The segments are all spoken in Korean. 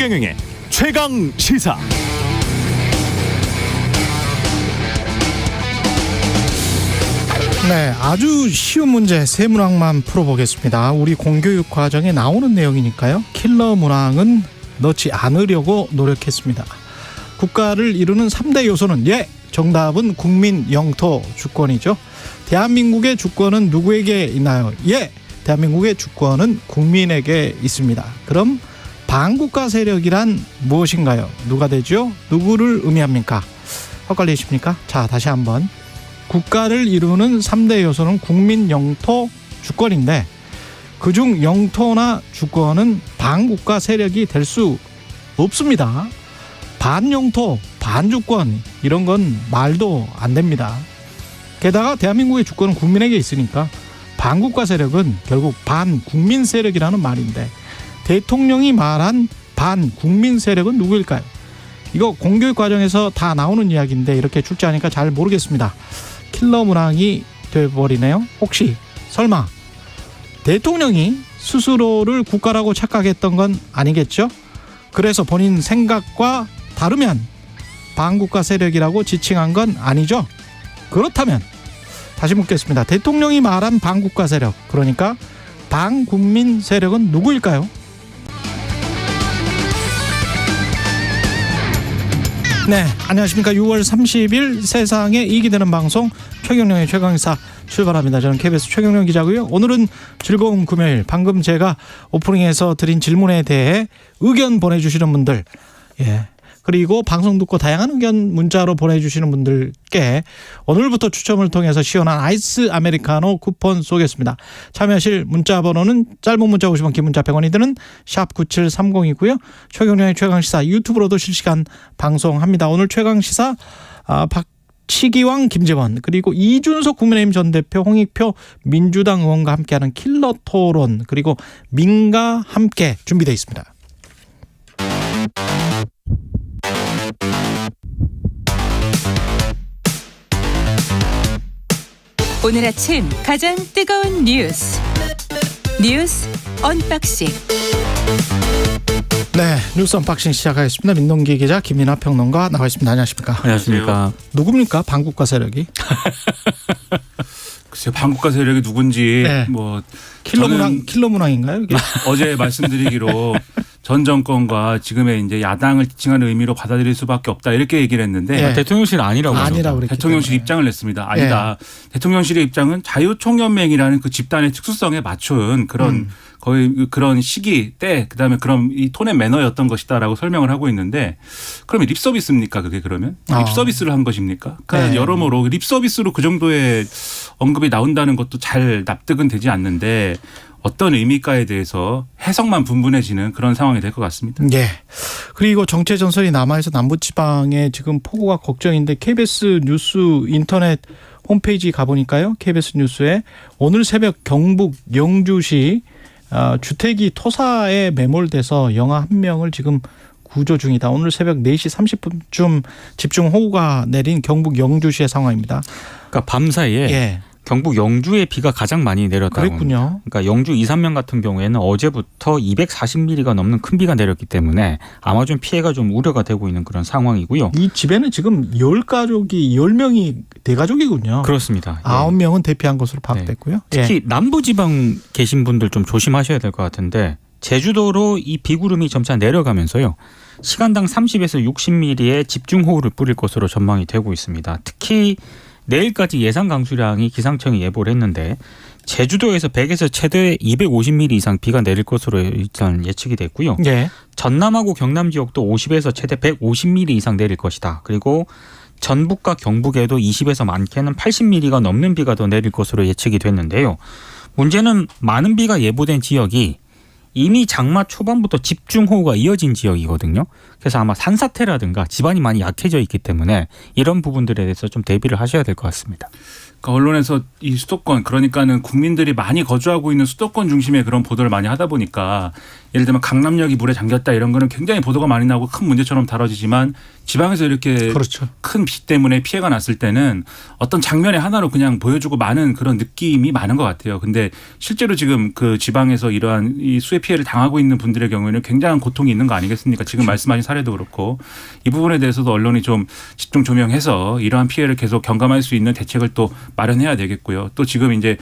최경영의 최강 시사. 네, 아주 쉬운 문제 세 문항만 풀어보겠습니다. 우리 공교육 과정에 나오는 내용이니까요. 킬러 문항은 넣지 않으려고 노력했습니다. 국가를 이루는 3대 요소는 정답은 국민, 영토, 주권이죠. 대한민국의 주권은 누구에게 있나요? 대한민국의 주권은 국민에게 있습니다. 그럼 반국가 세력이란 무엇인가요? 누가 되죠? 누구를 의미합니까? 헷갈리십니까? 자, 다시 한번. 국가를 이루는 3대 요소는 국민, 영토, 주권인데 그중 영토나 주권은 반국가 세력이 될 수 없습니다. 반영토, 반주권 이런 건 말도 안 됩니다. 게다가 대한민국의 주권은 국민에게 있으니까 반국가 세력은 결국 반국민 세력이라는 말인데 대통령이 말한 반국민 세력은 누구일까요? 이거 공교육 과정에서 다 나오는 이야기인데 이렇게 출제하니까 잘 모르겠습니다. 킬러 문항이 돼버리네요. 혹시 설마 대통령이 스스로를 국가라고 착각했던 건 아니겠죠? 그래서 본인 생각과 다르면 반국가 세력이라고 지칭한 건 아니죠? 그렇다면 다시 묻겠습니다. 대통령이 말한 반국가 세력, 그러니까 반국민 세력은 누구일까요? 네, 안녕하십니까. 6월 30일 세상에 이익이 되는 방송 최경영의 최강시사 출발합니다. 저는 KBS 최경영 기자고요. 오늘은 즐거운 금요일, 방금 제가 오프닝에서 드린 질문에 대해 의견 보내주시는 분들, 그리고 방송 듣고 다양한 의견 문자로 보내주시는 분들께 오늘부터 추첨을 통해서 시원한 아이스 아메리카노 쿠폰 쏘겠습니다. 참여하실 문자 번호는 짧은 문자 50원, 긴 문자 100원이 드는 샵 9730이고요. 최경영의 최강시사 유튜브로도 실시간 방송합니다. 오늘 최강시사 박치기왕 김재원 그리고 이준석 국민의힘 전 대표, 홍익표 민주당 의원과 함께하는 킬러 토론, 그리고 민가 함께 준비되어 있습니다. 오늘 아침 가장 뜨거운 뉴스 언박싱. 네, 뉴스 언박싱 시작하겠습니다. 민동기 기자, 김민하 평론가 나와 있습니다. 안녕하십니까? 안녕하십니까? 누굽니까? 반국가 세력이? 글쎄요, 반국가 세력이 누군지 킬러 문항인가요? 이게? 어제 말씀드리기로 전 정권과 지금의 이제 야당을 지칭하는 의미로 받아들일 수밖에 없다 이렇게 얘기를 했는데 대통령실 아니라고 대통령실 입장을 냈습니다. 아니다. 대통령실의 입장은 자유총연맹이라는 그 집단의 특수성에 맞춘 그런 거의 그런 시기 때 그다음에 그런 이 톤의 매너였던 것이다라고 설명을 하고 있는데 그러면 립서비스입니까? 그게 그러면 립서비스를 한 것입니까? 그러니까 여러모로 립서비스로 그 정도의 언급이 나온다는 것도 잘 납득은 되지 않는데 어떤 의미가에 대해서 해석만 분분해지는 그런 상황이 될 것 같습니다. 그리고 정체 전선이 남아있어 남부지방에 지금 폭우가 걱정인데 KBS 뉴스 인터넷 홈페이지 가보니까요. KBS 뉴스에 오늘 새벽 경북 영주시 주택이 토사에 매몰돼서 영하 1명을 지금 구조 중이다. 오늘 새벽 4시 30분쯤 집중호우가 내린 경북 영주시의 상황입니다. 그러니까 밤 사이에 경북 영주에 비가 가장 많이 내렸다고. 그랬군요. 그러니까 영주 2, 3명 같은 경우에는 어제부터 240mm가 넘는 큰 비가 내렸기 때문에 아마 좀 피해가 좀 우려가 되고 있는 그런 상황이고요. 이 집에는 지금 10명이 대가족이군요. 그렇습니다. 9명은 대피한 것으로 파악됐고요. 특히 남부지방 계신 분들 좀 조심하셔야 될 것 같은데 제주도로 이 비구름이 점차 내려가면서요. 시간당 30에서 60mm의 집중호우를 뿌릴 것으로 전망이 되고 있습니다. 특히 내일까지 예상 강수량이 기상청이 예보를 했는데 제주도에서 100에서 최대 250mm 이상 비가 내릴 것으로 일단 예측이 됐고요. 전남하고 경남 지역도 50에서 최대 150mm 이상 내릴 것이다. 그리고 전북과 경북에도 20에서 많게는 80mm가 넘는 비가 더 내릴 것으로 예측이 됐는데요. 문제는 많은 비가 예보된 지역이 이미 장마 초반부터 집중호우가 이어진 지역이거든요. 그래서 아마 산사태라든가 집안이 많이 약해져 있기 때문에 이런 부분들에 대해서 좀 대비를 하셔야 될 것 같습니다. 그러니까 언론에서 이 수도권 그러니까는 국민들이 많이 거주하고 있는 수도권 중심의 그런 보도를 많이 하다 보니까 예를 들면 강남역이 물에 잠겼다 이런 거는 굉장히 보도가 많이 나오고 큰 문제처럼 다뤄지지만 지방에서 이렇게 그렇죠. 큰 비 때문에 피해가 났을 때는 어떤 장면의 하나로 그냥 보여주고 마는 그런 느낌이 많은 것 같아요. 근데 실제로 지금 그 지방에서 이러한 이 수해 피해를 당하고 있는 분들의 경우에는 굉장한 고통이 있는 거 아니겠습니까? 지금 말씀하신 사례도 그렇고 이 부분에 대해서도 언론이 좀 집중 조명해서 이러한 피해를 계속 경감할 수 있는 대책을 또 마련해야 되겠고요. 또 지금 이제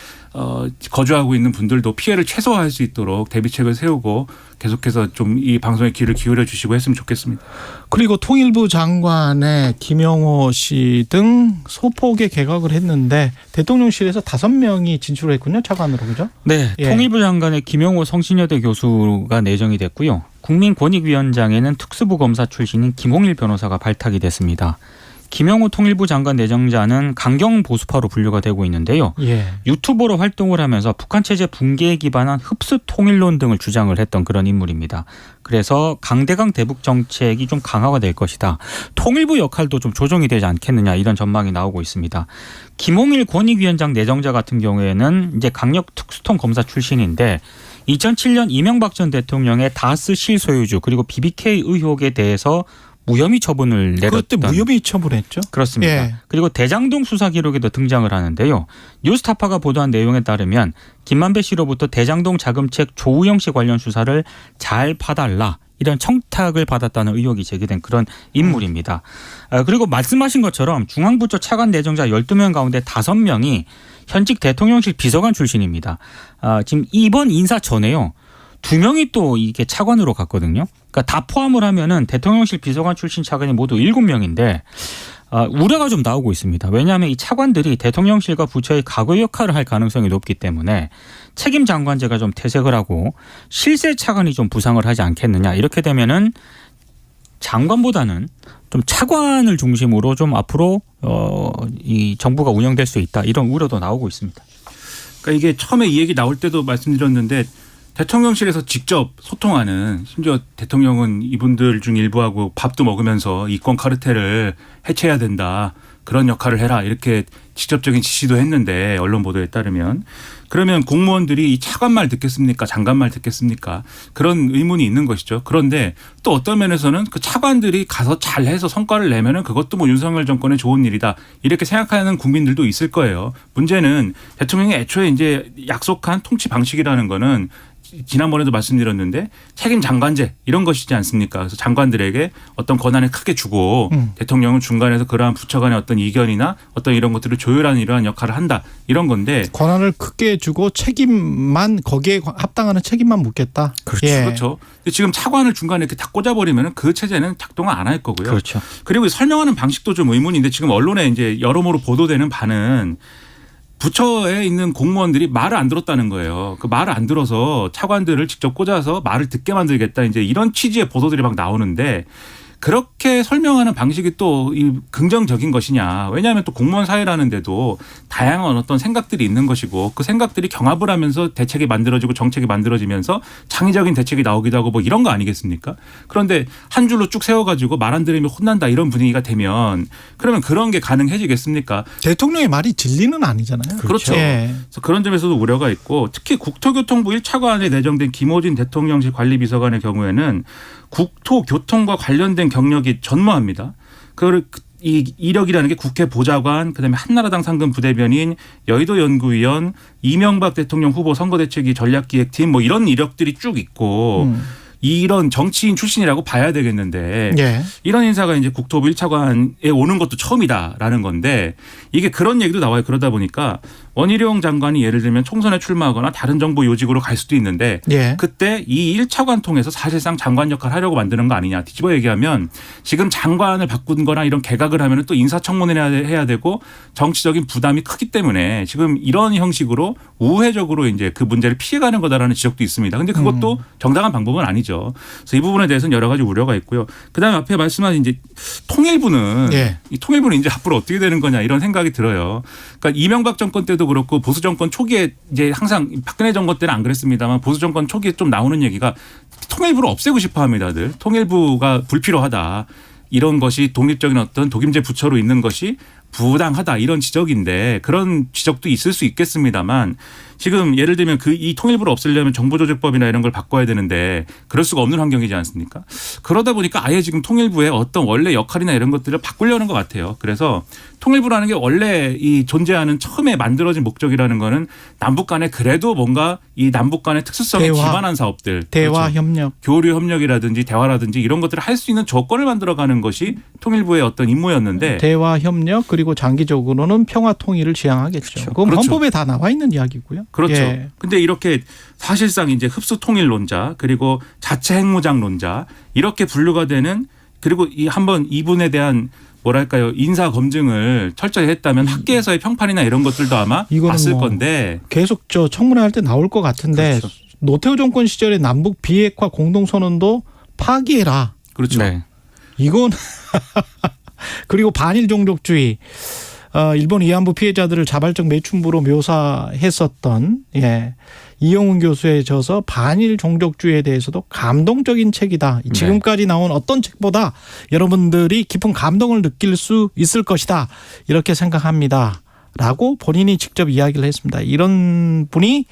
거주하고 있는 분들도 피해를 최소화할 수 있도록 대비책을 세우고 계속해서 좀 이 방송에 귀를 기울여 주시고 했으면 좋겠습니다. 그리고 통일부 장관의 김영호 씨 등 소폭의 개각을 했는데 대통령실에서 5명이 진출했군요. 차관으로. 그죠? 네. 예. 통일부 장관의 김영호 성신여대 교수가 내정이 됐고요. 국민권익위원장에는 특수부 검사 출신인 김홍일 변호사가 발탁이 됐습니다. 김영호 통일부 장관 내정자는 강경 보수파로 분류가 되고 있는데요. 예. 유튜버로 활동을 하면서 북한 체제 붕괴에 기반한 흡수 통일론 등을 주장을 했던 그런 인물입니다. 그래서 강대강 대북 정책이 좀 강화가 될 것이다. 통일부 역할도 좀 조정이 되지 않겠느냐 이런 전망이 나오고 있습니다. 김홍일 권익위원장 내정자 같은 경우에는 이제 강력 특수통 검사 출신인데 2007년 이명박 전 대통령의 다스 실소유주 그리고 BBK 의혹에 대해서 무혐의 처분을 내렸던. 그때 무혐의 처분했죠. 그렇습니다. 예. 그리고 대장동 수사 기록에도 등장을 하는데요. 뉴스타파가 보도한 내용에 따르면 김만배 씨로부터 대장동 자금책 조우영 씨 관련 수사를 잘 봐달라. 이런 청탁을 받았다는 의혹이 제기된 그런 인물입니다. 그리고 말씀하신 것처럼 중앙부처 차관 내정자 12명 가운데 5명이 현직 대통령실 비서관 출신입니다. 지금 이번 인사 전에요. 2명이 또 이게 차관으로 갔거든요. 그러니까 다 포함을 하면은 대통령실 비서관 출신 차관이 모두 7명인데 우려가 좀 나오고 있습니다. 왜냐하면 이 차관들이 대통령실과 부처의 가교 역할을 할 가능성이 높기 때문에 책임 장관제가 좀 퇴색을 하고 실세 차관이 좀 부상을 하지 않겠느냐. 이렇게 되면은 장관보다는 좀 차관을 중심으로 좀 앞으로 이 정부가 운영될 수 있다. 이런 우려도 나오고 있습니다. 그러니까 이게 처음에 이 얘기 나올 때도 말씀드렸는데 대통령실에서 직접 소통하는 심지어 대통령은 이분들 중 일부하고 밥도 먹으면서 이권 카르텔을 해체해야 된다. 그런 역할을 해라. 이렇게 직접적인 지시도 했는데 언론 보도에 따르면 그러면 공무원들이 이 차관 말 듣겠습니까? 장관 말 듣겠습니까? 그런 의문이 있는 것이죠. 그런데 또 어떤 면에서는 그 차관들이 가서 잘해서 성과를 내면은 그것도 뭐 윤석열 정권의 좋은 일이다. 이렇게 생각하는 국민들도 있을 거예요. 문제는 대통령이 애초에 이제 약속한 통치 방식이라는 거는 지난번에도 말씀드렸는데 책임 장관제 이런 것이지 않습니까? 그래서 장관들에게 어떤 권한을 크게 주고 대통령은 중간에서 그러한 부처 간의 어떤 이견이나 어떤 이런 것들을 조율하는 이러한 역할을 한다. 이런 건데. 권한을 크게 주고 책임만 거기에 합당하는 책임만 묻겠다. 그렇죠. 예. 그렇죠. 근데 지금 차관을 중간에 이렇게 다 꽂아버리면 그 체제는 작동을 안 할 거고요. 그렇죠. 그리고 설명하는 방식도 좀 의문인데 지금 언론에 이제 여러모로 보도되는 바는 부처에 있는 공무원들이 말을 안 들었다는 거예요. 그 말을 안 들어서 차관들을 직접 꽂아서 말을 듣게 만들겠다. 이제 이런 취지의 보도들이 막 나오는데 그렇게 설명하는 방식이 또 이 긍정적인 것이냐. 왜냐하면 또 공무원 사회라는데도 다양한 어떤 생각들이 있는 것이고 그 생각들이 경합을 하면서 대책이 만들어지고 정책이 만들어지면서 창의적인 대책이 나오기도 하고 뭐 이런 거 아니겠습니까? 그런데 한 줄로 쭉 세워가지고 말 안 들으면 혼난다 이런 분위기가 되면 그러면 그런 게 가능해지겠습니까? 대통령의 말이 진리는 아니잖아요. 그렇죠. 예. 그래서 그런 점에서도 우려가 있고 특히 국토교통부 1차관에 내정된 김호진 대통령실 관리비서관의 경우에는 국토교통과 관련된 경력이 전무합니다. 이 이력이라는 게 국회 보좌관, 그다음에 한나라당 상근 부대변인, 여의도 연구위원, 이명박 대통령 후보 선거대책위 전략기획팀 뭐 이런 이력들이 쭉 있고 이런 정치인 출신이라고 봐야 되겠는데 예. 이런 인사가 이제 국토부 1차관에 오는 것도 처음이다라는 건데 이게 그런 얘기도 나와요. 그러다 보니까 원희룡 장관이 예를 들면 총선에 출마하거나 다른 정부 요직으로 갈 수도 있는데 예. 그때 이 1차관 통해서 사실상 장관 역할을 하려고 만드는 거 아니냐. 뒤집어 얘기하면 지금 장관을 바꾼 거나 이런 개각을 하면 또 인사청문회를 해야 되고 정치적인 부담이 크기 때문에 지금 이런 형식으로 우회적으로 이제 그 문제를 피해가는 거다라는 지적도 있습니다. 근데 그것도 정당한 방법은 아니죠. 그래서 이 부분에 대해서는 여러 가지 우려가 있고요. 그다음에 앞에 말씀하신 이제 통일부는 예. 이 통일부는 이제 앞으로 어떻게 되는 거냐 이런 생각이 들어요. 그러니까 이명박 정권 때도 그렇고 보수 정권 초기에 이제 항상 박근혜 정권 때는 안 그랬습니다만 보수 정권 초기에 좀 나오는 얘기가 통일부를 없애고 싶어합니다들. 통일부가 불필요하다. 이런 것이 독립적인 어떤 독임제 부처로 있는 것이 부당하다 이런 지적인데 그런 지적도 있을 수 있겠습니다만 지금 예를 들면 이 통일부를 없애려면 정보조직법이나 이런 걸 바꿔야 되는데 그럴 수가 없는 환경이지 않습니까? 그러다 보니까 아예 지금 통일부의 어떤 원래 역할이나 이런 것들을 바꾸려는 것 같아요. 그래서 통일부라는 게 원래 이 존재하는 처음에 만들어진 목적이라는 거는 남북 간에 그래도 뭔가 이 남북 간의 특수성에 기반한 사업들. 대화 그렇죠. 협력. 교류 협력이라든지 대화라든지 이런 것들을 할 수 있는 조건을 만들어가는 것이 통일부의 어떤 임무였는데 대화 협력 그리고 장기적으로는 평화 통일을 지향하겠죠. 그렇죠. 그건 그렇죠. 헌법에 다 나와 있는 이야기고요. 그렇죠. 예. 근데 이렇게 사실상 이제 흡수 통일론자 그리고 자체 핵무장론자 이렇게 분류가 되는 그리고 이 한번 이분에 대한 뭐랄까요 인사 검증을 철저히 했다면 학계에서의 평판이나 이런 것들도 아마 이거는 봤을 뭐 건데 계속 저 청문회 할 때 나올 것 같은데 그렇죠. 노태우 정권 시절에 남북 비핵화 공동선언도 파기해라. 그렇죠. 네. 이건 그리고 반일 종족주의 일본 위안부 피해자들을 자발적 매춘부로 묘사했었던 이용훈 교수에 져서 반일 종족주의에 대해서도 감동적인 책이다. 지금까지 나온 어떤 책보다 여러분들이 깊은 감동을 느낄 수 있을 것이다. 이렇게 생각합니다. 라고 본인이 직접 이야기를 했습니다. 이런 분이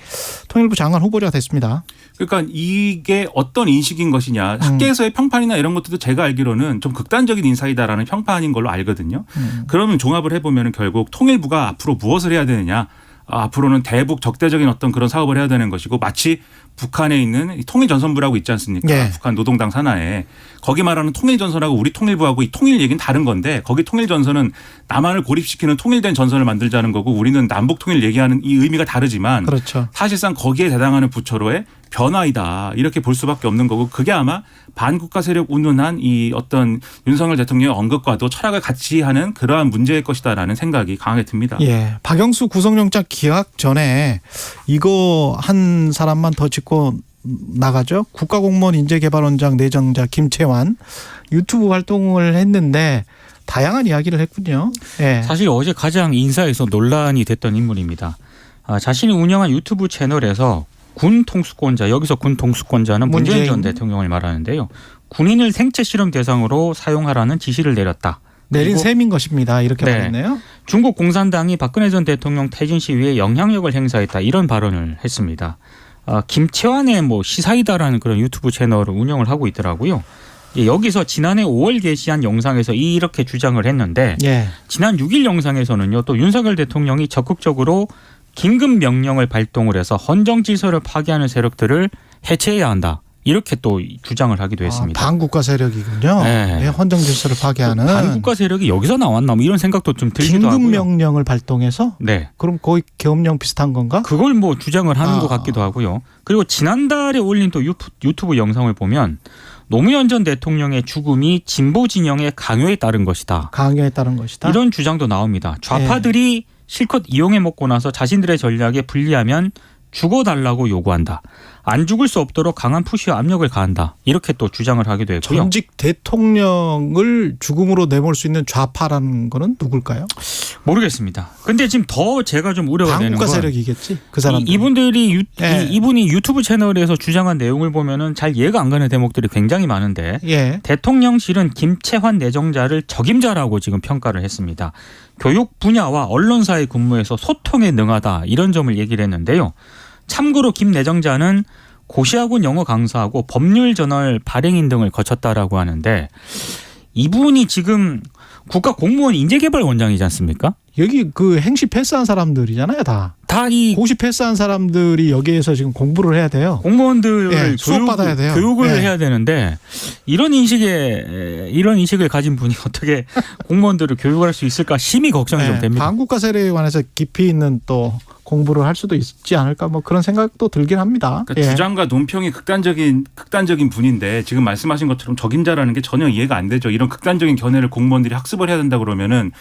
통일부 장관 후보자가 됐습니다. 그러니까 이게 어떤 인식인 것이냐. 학계에서의 평판이나 이런 것들도 제가 알기로는 좀 극단적인 인사이다라는 평판인 걸로 알거든요. 그러면 종합을 해보면 결국 통일부가 앞으로 무엇을 해야 되느냐. 앞으로는 대북 적대적인 어떤 그런 사업을 해야 되는 것이고 마치 북한에 있는 통일전선부라고 있지 않습니까? 네. 북한 노동당 산하에. 거기 말하는 통일전선하고 우리 통일부하고 이 통일 얘기는 다른 건데 거기 통일전선은 남한을 고립시키는 통일된 전선을 만들자는 거고 우리는 남북 통일 얘기하는 이 의미가 다르지만 그렇죠. 사실상 거기에 해당하는 부처로의 변화이다. 이렇게 볼 수밖에 없는 거고 그게 아마 반국가 세력 운운한 이 어떤 윤석열 대통령의 언급과도 철학을 같이 하는 그러한 문제일 것이다라는 생각이 강하게 듭니다. 예, 박영수 구속영장 기각 전에 이거 한 사람만 더 짚고 나가죠. 국가공무원 인재개발원장 내정자 김채환 유튜브 활동을 했는데 다양한 이야기를 했군요. 예. 사실 어제 가장 인사에서 논란이 됐던 인물입니다. 자신이 운영한 유튜브 채널에서 군 통수권자, 여기서 군 통수권자는 문재인 전 대통령을 말하는데요. 군인을 생체 실험 대상으로 사용하라는 지시를 내렸다. 내린 셈인 것입니다. 이렇게 말했네요. 중국 공산당이 박근혜 전 대통령 퇴진 시위에 영향력을 행사했다. 이런 발언을 했습니다. 김채환의 시사이다라는 그런 유튜브 채널을 운영을 하고 있더라고요. 여기서 지난해 5월 게시한 영상에서 이렇게 주장을 했는데 지난 6일 영상에서는요. 또 윤석열 대통령이 적극적으로 긴급 명령을 발동을 해서 헌정 질서를 파괴하는 세력들을 해체해야 한다. 이렇게 또 주장을 하기도 했습니다. 반국가 세력이군요. 네. 헌정 질서를 파괴하는. 반국가 세력이 여기서 나왔나 이런 생각도 좀 들기도 하고요. 긴급 명령을 발동해서? 네. 그럼 거의 계엄령 비슷한 건가? 그걸 주장을 하는 것 같기도 하고요. 그리고 지난달에 올린 또 유튜브 영상을 보면 노무현 전 대통령의 죽음이 진보 진영의 강요에 따른 것이다. 강요에 따른 것이다. 이런 주장도 나옵니다. 좌파들이 실컷 이용해 먹고 나서 자신들의 전략에 불리하면 죽어달라고 요구한다. 안 죽을 수 없도록 강한 푸시와 압력을 가한다. 이렇게 또 주장을 하기도 했고요. 전직 대통령을 죽음으로 내몰 수 있는 좌파라는 거는 누굴까요? 모르겠습니다. 근데 지금 더 제가 좀 우려가 되는 건 반국가 세력이겠지. 그 사람들. 이분이 유튜브 채널에서 주장한 내용을 보면은 잘 이해가 안 가는 대목들이 굉장히 많은데 대통령실은 김채환 내정자를 적임자라고 지금 평가를 했습니다. 교육 분야와 언론사의 근무에서 소통에 능하다 이런 점을 얘기를 했는데요. 참고로 김 내정자는 고시학원 영어 강사하고 법률 저널 발행인 등을 거쳤다라고 하는데 이분이 지금 국가공무원 인재개발원장이지 않습니까? 여기 그 행시 패스한 사람들이잖아요, 다 이 고시 패스한 사람들이 여기에서 지금 공부를 해야 돼요. 공무원들을 수업받아야 돼요. 교육을 해야 되는데 이런 인식을 가진 분이 어떻게 공무원들을 교육할 수 있을까 심히 걱정이 좀 됩니다. 반국가 세력에 관해서 깊이 있는 또 공부를 할 수도 있지 않을까 그런 생각도 들긴 합니다. 그러니까 주장과 논평이 극단적인 분인데 지금 말씀하신 것처럼 적임자라는 게 전혀 이해가 안 되죠. 이런 극단적인 견해를 공무원들이 학습을 해야 된다 그러면은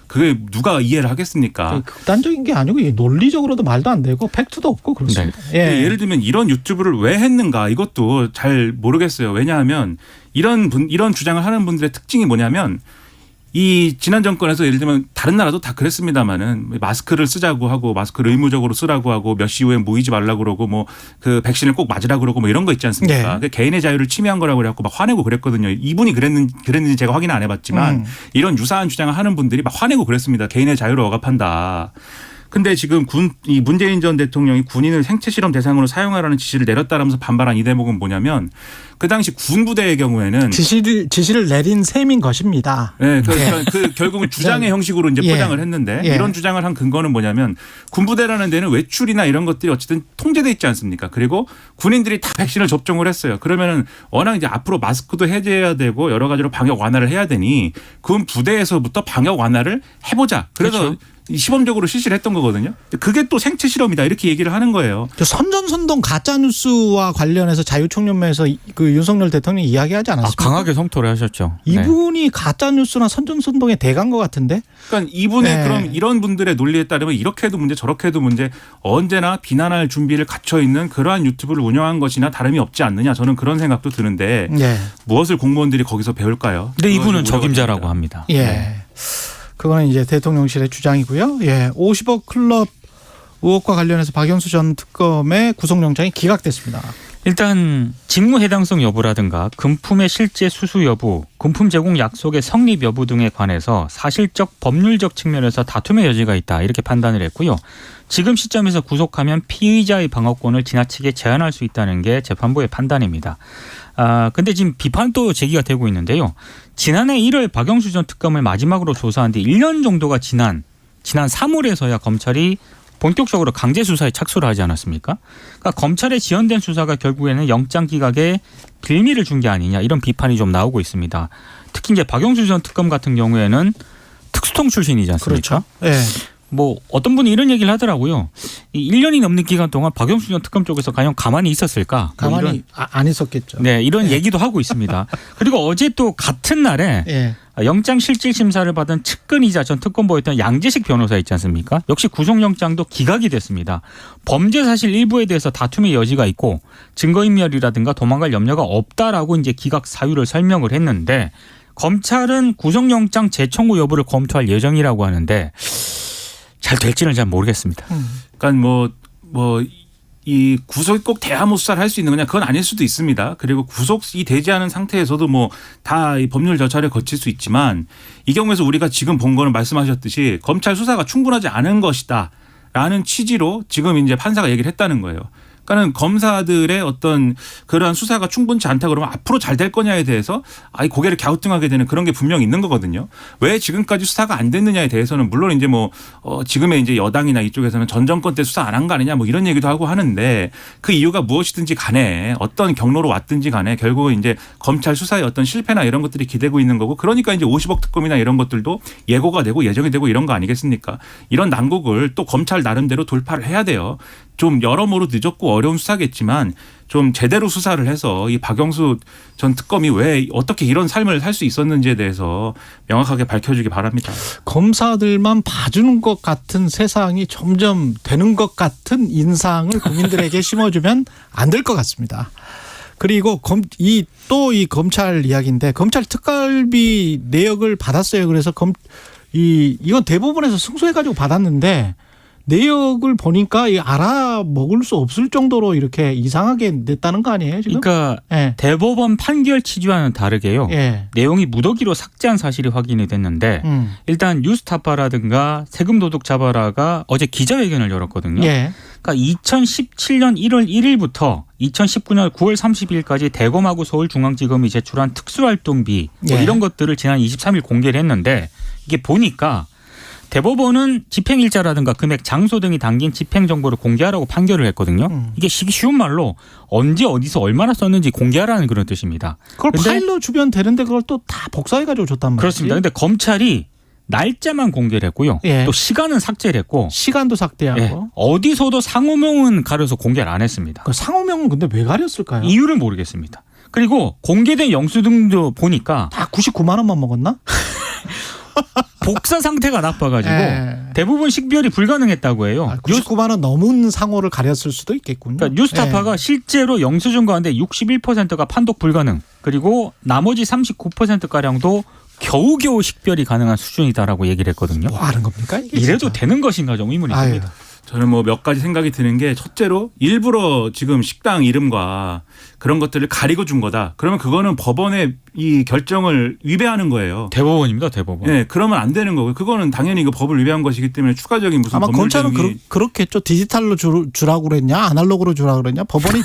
그게 누가 이해를 하겠습니까? 극단적인 게 아니고 논리적으로도 말도 안 되고 팩트도 없고 그렇습니다. 예를 들면 이런 유튜브를 왜 했는가 이것도 잘 모르겠어요. 왜냐하면 이런 주장을 하는 분들의 특징이 뭐냐면 이 지난 정권에서 예를 들면 다른 나라도 다 그랬습니다마는 마스크를 쓰자고 하고 마스크를 의무적으로 쓰라고 하고 몇 시 이후에 모이지 말라고 그러고 뭐 그 백신을 꼭 맞으라고 그러고 뭐 이런 거 있지 않습니까? 네. 개인의 자유를 침해한 거라고 그래갖고 막 화내고 그랬거든요. 이분이 그랬는지 제가 확인 안 해봤지만 이런 유사한 주장을 하는 분들이 막 화내고 그랬습니다. 개인의 자유를 억압한다. 근데 지금 이 문재인 전 대통령이 군인을 생체 실험 대상으로 사용하라는 지시를 내렸다라면서 반발한 이 대목은 뭐냐면 그 당시 군부대의 경우에는 지시를 내린 셈인 것입니다. 네, 그러니까 그 결국은 주장의 형식으로 이제 예. 포장을 했는데 예. 이런 주장을 한 근거는 뭐냐면 군부대라는 데는 외출이나 이런 것들이 어쨌든 통제돼 있지 않습니까? 그리고 군인들이 다 백신을 접종을 했어요. 그러면은 워낙 이제 앞으로 마스크도 해제해야 되고 여러 가지로 방역 완화를 해야 되니 군 부대에서부터 방역 완화를 해보자. 그래서 그렇죠. 시범적으로 실시를 했던 거거든요. 그게 또 생체 실험이다 이렇게 얘기를 하는 거예요. 선전선동 가짜뉴스와 관련해서 자유총연맹에서 그 윤석열 대통령이 이야기하지 않았습니까? 강하게 성토를 하셨죠. 네. 이분이 가짜뉴스나 선전선동의 대가인 것 같은데? 그러니까 이분의 네. 그럼 이런 분들의 논리에 따르면 이렇게 해도 문제 저렇게 해도 문제 언제나 비난할 준비를 갖춰 있는 그러한 유튜브를 운영한 것이나 다름이 없지 않느냐 저는 그런 생각도 드는데 예. 무엇을 공무원들이 거기서 배울까요? 근데 이분은 그것이 우려가 적임자라고 됩니다. 합니다. 예. 네. 그거는 이제 대통령실의 주장이고요. 예. 50억 클럽 의혹과 관련해서 박영수 전 특검의 구속영장이 기각됐습니다. 일단 직무 해당성 여부라든가 금품의 실제 수수 여부, 금품 제공 약속의 성립 여부 등에 관해서 사실적 법률적 측면에서 다툼의 여지가 있다 이렇게 판단을 했고요. 지금 시점에서 구속하면 피의자의 방어권을 지나치게 제한할 수 있다는 게 재판부의 판단입니다. 근데 지금 비판도 제기가 되고 있는데요. 지난해 1월 박영수 전 특검을 마지막으로 조사한 뒤 1년 정도가 지난 3월에서야 검찰이 본격적으로 강제 수사에 착수를 하지 않았습니까? 그러니까 검찰에 지연된 수사가 결국에는 영장 기각에 빌미를 준 게 아니냐 이런 비판이 좀 나오고 있습니다. 특히 이제 박영수 전 특검 같은 경우에는 특수통 출신이지 않습니까? 그렇죠. 예. 뭐 어떤 분이 이런 얘기를 하더라고요. 이 1년이 넘는 기간 동안 박영수 전 특검 쪽에서 과연 가만히 있었을까? 가만히 뭐 이런, 안 있었겠죠. 네, 이런 얘기도 하고 있습니다. 그리고 어제 또 같은 날에 예. 영장 실질 심사를 받은 측근이자 전 특검보였던 양재식 변호사 있지 않습니까? 역시 구속영장도 기각이 됐습니다. 범죄 사실 일부에 대해서 다툼의 여지가 있고 증거인멸이라든가 도망갈 염려가 없다라고 이제 기각 사유를 설명을 했는데 검찰은 구속영장 재청구 여부를 검토할 예정이라고 하는데 잘 될지는 잘 모르겠습니다. 그러니까 이 구속이 꼭 대화모 수사를 할 수 있는 거냐 그건 아닐 수도 있습니다. 그리고 구속이 되지 않은 상태에서도 뭐 다 이 법률 절차를 거칠 수 있지만 이 경우에서 우리가 지금 본 거는 말씀하셨듯이 검찰 수사가 충분하지 않은 것이다라는 취지로 지금 이제 판사가 얘기를 했다는 거예요. 그러니까는 검사들의 어떤 그러한 수사가 충분치 않다 그러면 앞으로 잘 될 거냐에 대해서 고개를 갸우뚱하게 되는 그런 게 분명히 있는 거거든요. 왜 지금까지 수사가 안 됐느냐에 대해서는 물론 이제 지금의 이제 여당이나 이쪽에서는 전 정권 때 수사 안 한 거 아니냐 뭐 이런 얘기도 하고 하는데 그 이유가 무엇이든지 간에 어떤 경로로 왔든지 간에 결국은 이제 검찰 수사의 어떤 실패나 이런 것들이 기대고 있는 거고 그러니까 이제 50억 특검이나 이런 것들도 예고가 되고 예정이 되고 이런 거 아니겠습니까? 이런 난국을 또 검찰 나름대로 돌파를 해야 돼요. 좀 여러모로 늦었고 어려운 수사겠지만 좀 제대로 수사를 해서 이 박영수 전 특검이 왜 어떻게 이런 삶을 살 수 있었는지에 대해서 명확하게 밝혀주기 바랍니다. 검사들만 봐주는 것 같은 세상이 점점 되는 것 같은 인상을 국민들에게 심어주면 안 될 것 같습니다. 그리고 이 검찰 이야기인데 검찰 특갈비 내역을 받았어요. 그래서 이건 대법원에서 승소해가지고 받았는데 내역을 보니까 알아먹을 수 없을 정도로 이렇게 이상하게 냈다는 거 아니에요 지금? 그러니까 예. 대법원 판결 취지와는 다르게요. 예. 내용이 무더기로 삭제한 사실이 확인이 됐는데 일단 뉴스타파라든가 세금도둑 잡아라가 어제 기자회견을 열었거든요. 예. 그러니까 2017년 1월 1일부터 2019년 9월 30일까지 대검하고 서울중앙지검이 제출한 특수활동비 예. 이런 것들을 지난 23일 공개를 했는데 이게 보니까 대법원은 집행일자라든가 금액, 장소 등이 담긴 집행정보를 공개하라고 판결을 했거든요. 이게 쉬운 말로 언제 어디서 얼마나 썼는지 공개하라는 그런 뜻입니다. 그걸 파일로 주면 되는데 그걸 또 다 복사해가지고 줬단 말이에요. 그렇습니다. 그런데 검찰이 날짜만 공개를 했고요. 예. 또 시간은 삭제를 했고 시간도 삭제하고. 예. 어디서도 상호명은 가려서 공개를 안 했습니다. 그 상호명은 근데 왜 가렸을까요? 이유를 모르겠습니다. 그리고 공개된 영수증도 보니까 다 99만 원만 먹었나? 복사 상태가 나빠가지고 예. 대부분 식별이 불가능했다고 해요. 99만 원 넘은 상호를 가렸을 수도 있겠군요. 그러니까 뉴스타파가 예. 실제로 영수증 가운데 61%가 판독 불가능 그리고 나머지 39%가량도 겨우겨우 식별이 가능한 수준이다라고 얘기를 했거든요. 뭐 하는 겁니까? 이게 이래도 진짜? 되는 것인가 좀 의문이 아유. 듭니다. 저는 뭐 몇 가지 생각이 드는 게 첫째로 일부러 지금 식당 이름과 그런 것들을 가리고 준 거다. 그러면 그거는 법원의 이 결정을 위배하는 거예요. 대법원입니다, 대법원. 네, 그러면 안 되는 거고요. 그거는 당연히 그 법을 위배한 것이기 때문에 추가적인 무슨 아마 법률 검찰은 제동이 그렇겠죠. 디지털로 주라고 그랬냐, 아날로그로 주라고 그랬냐. 법원이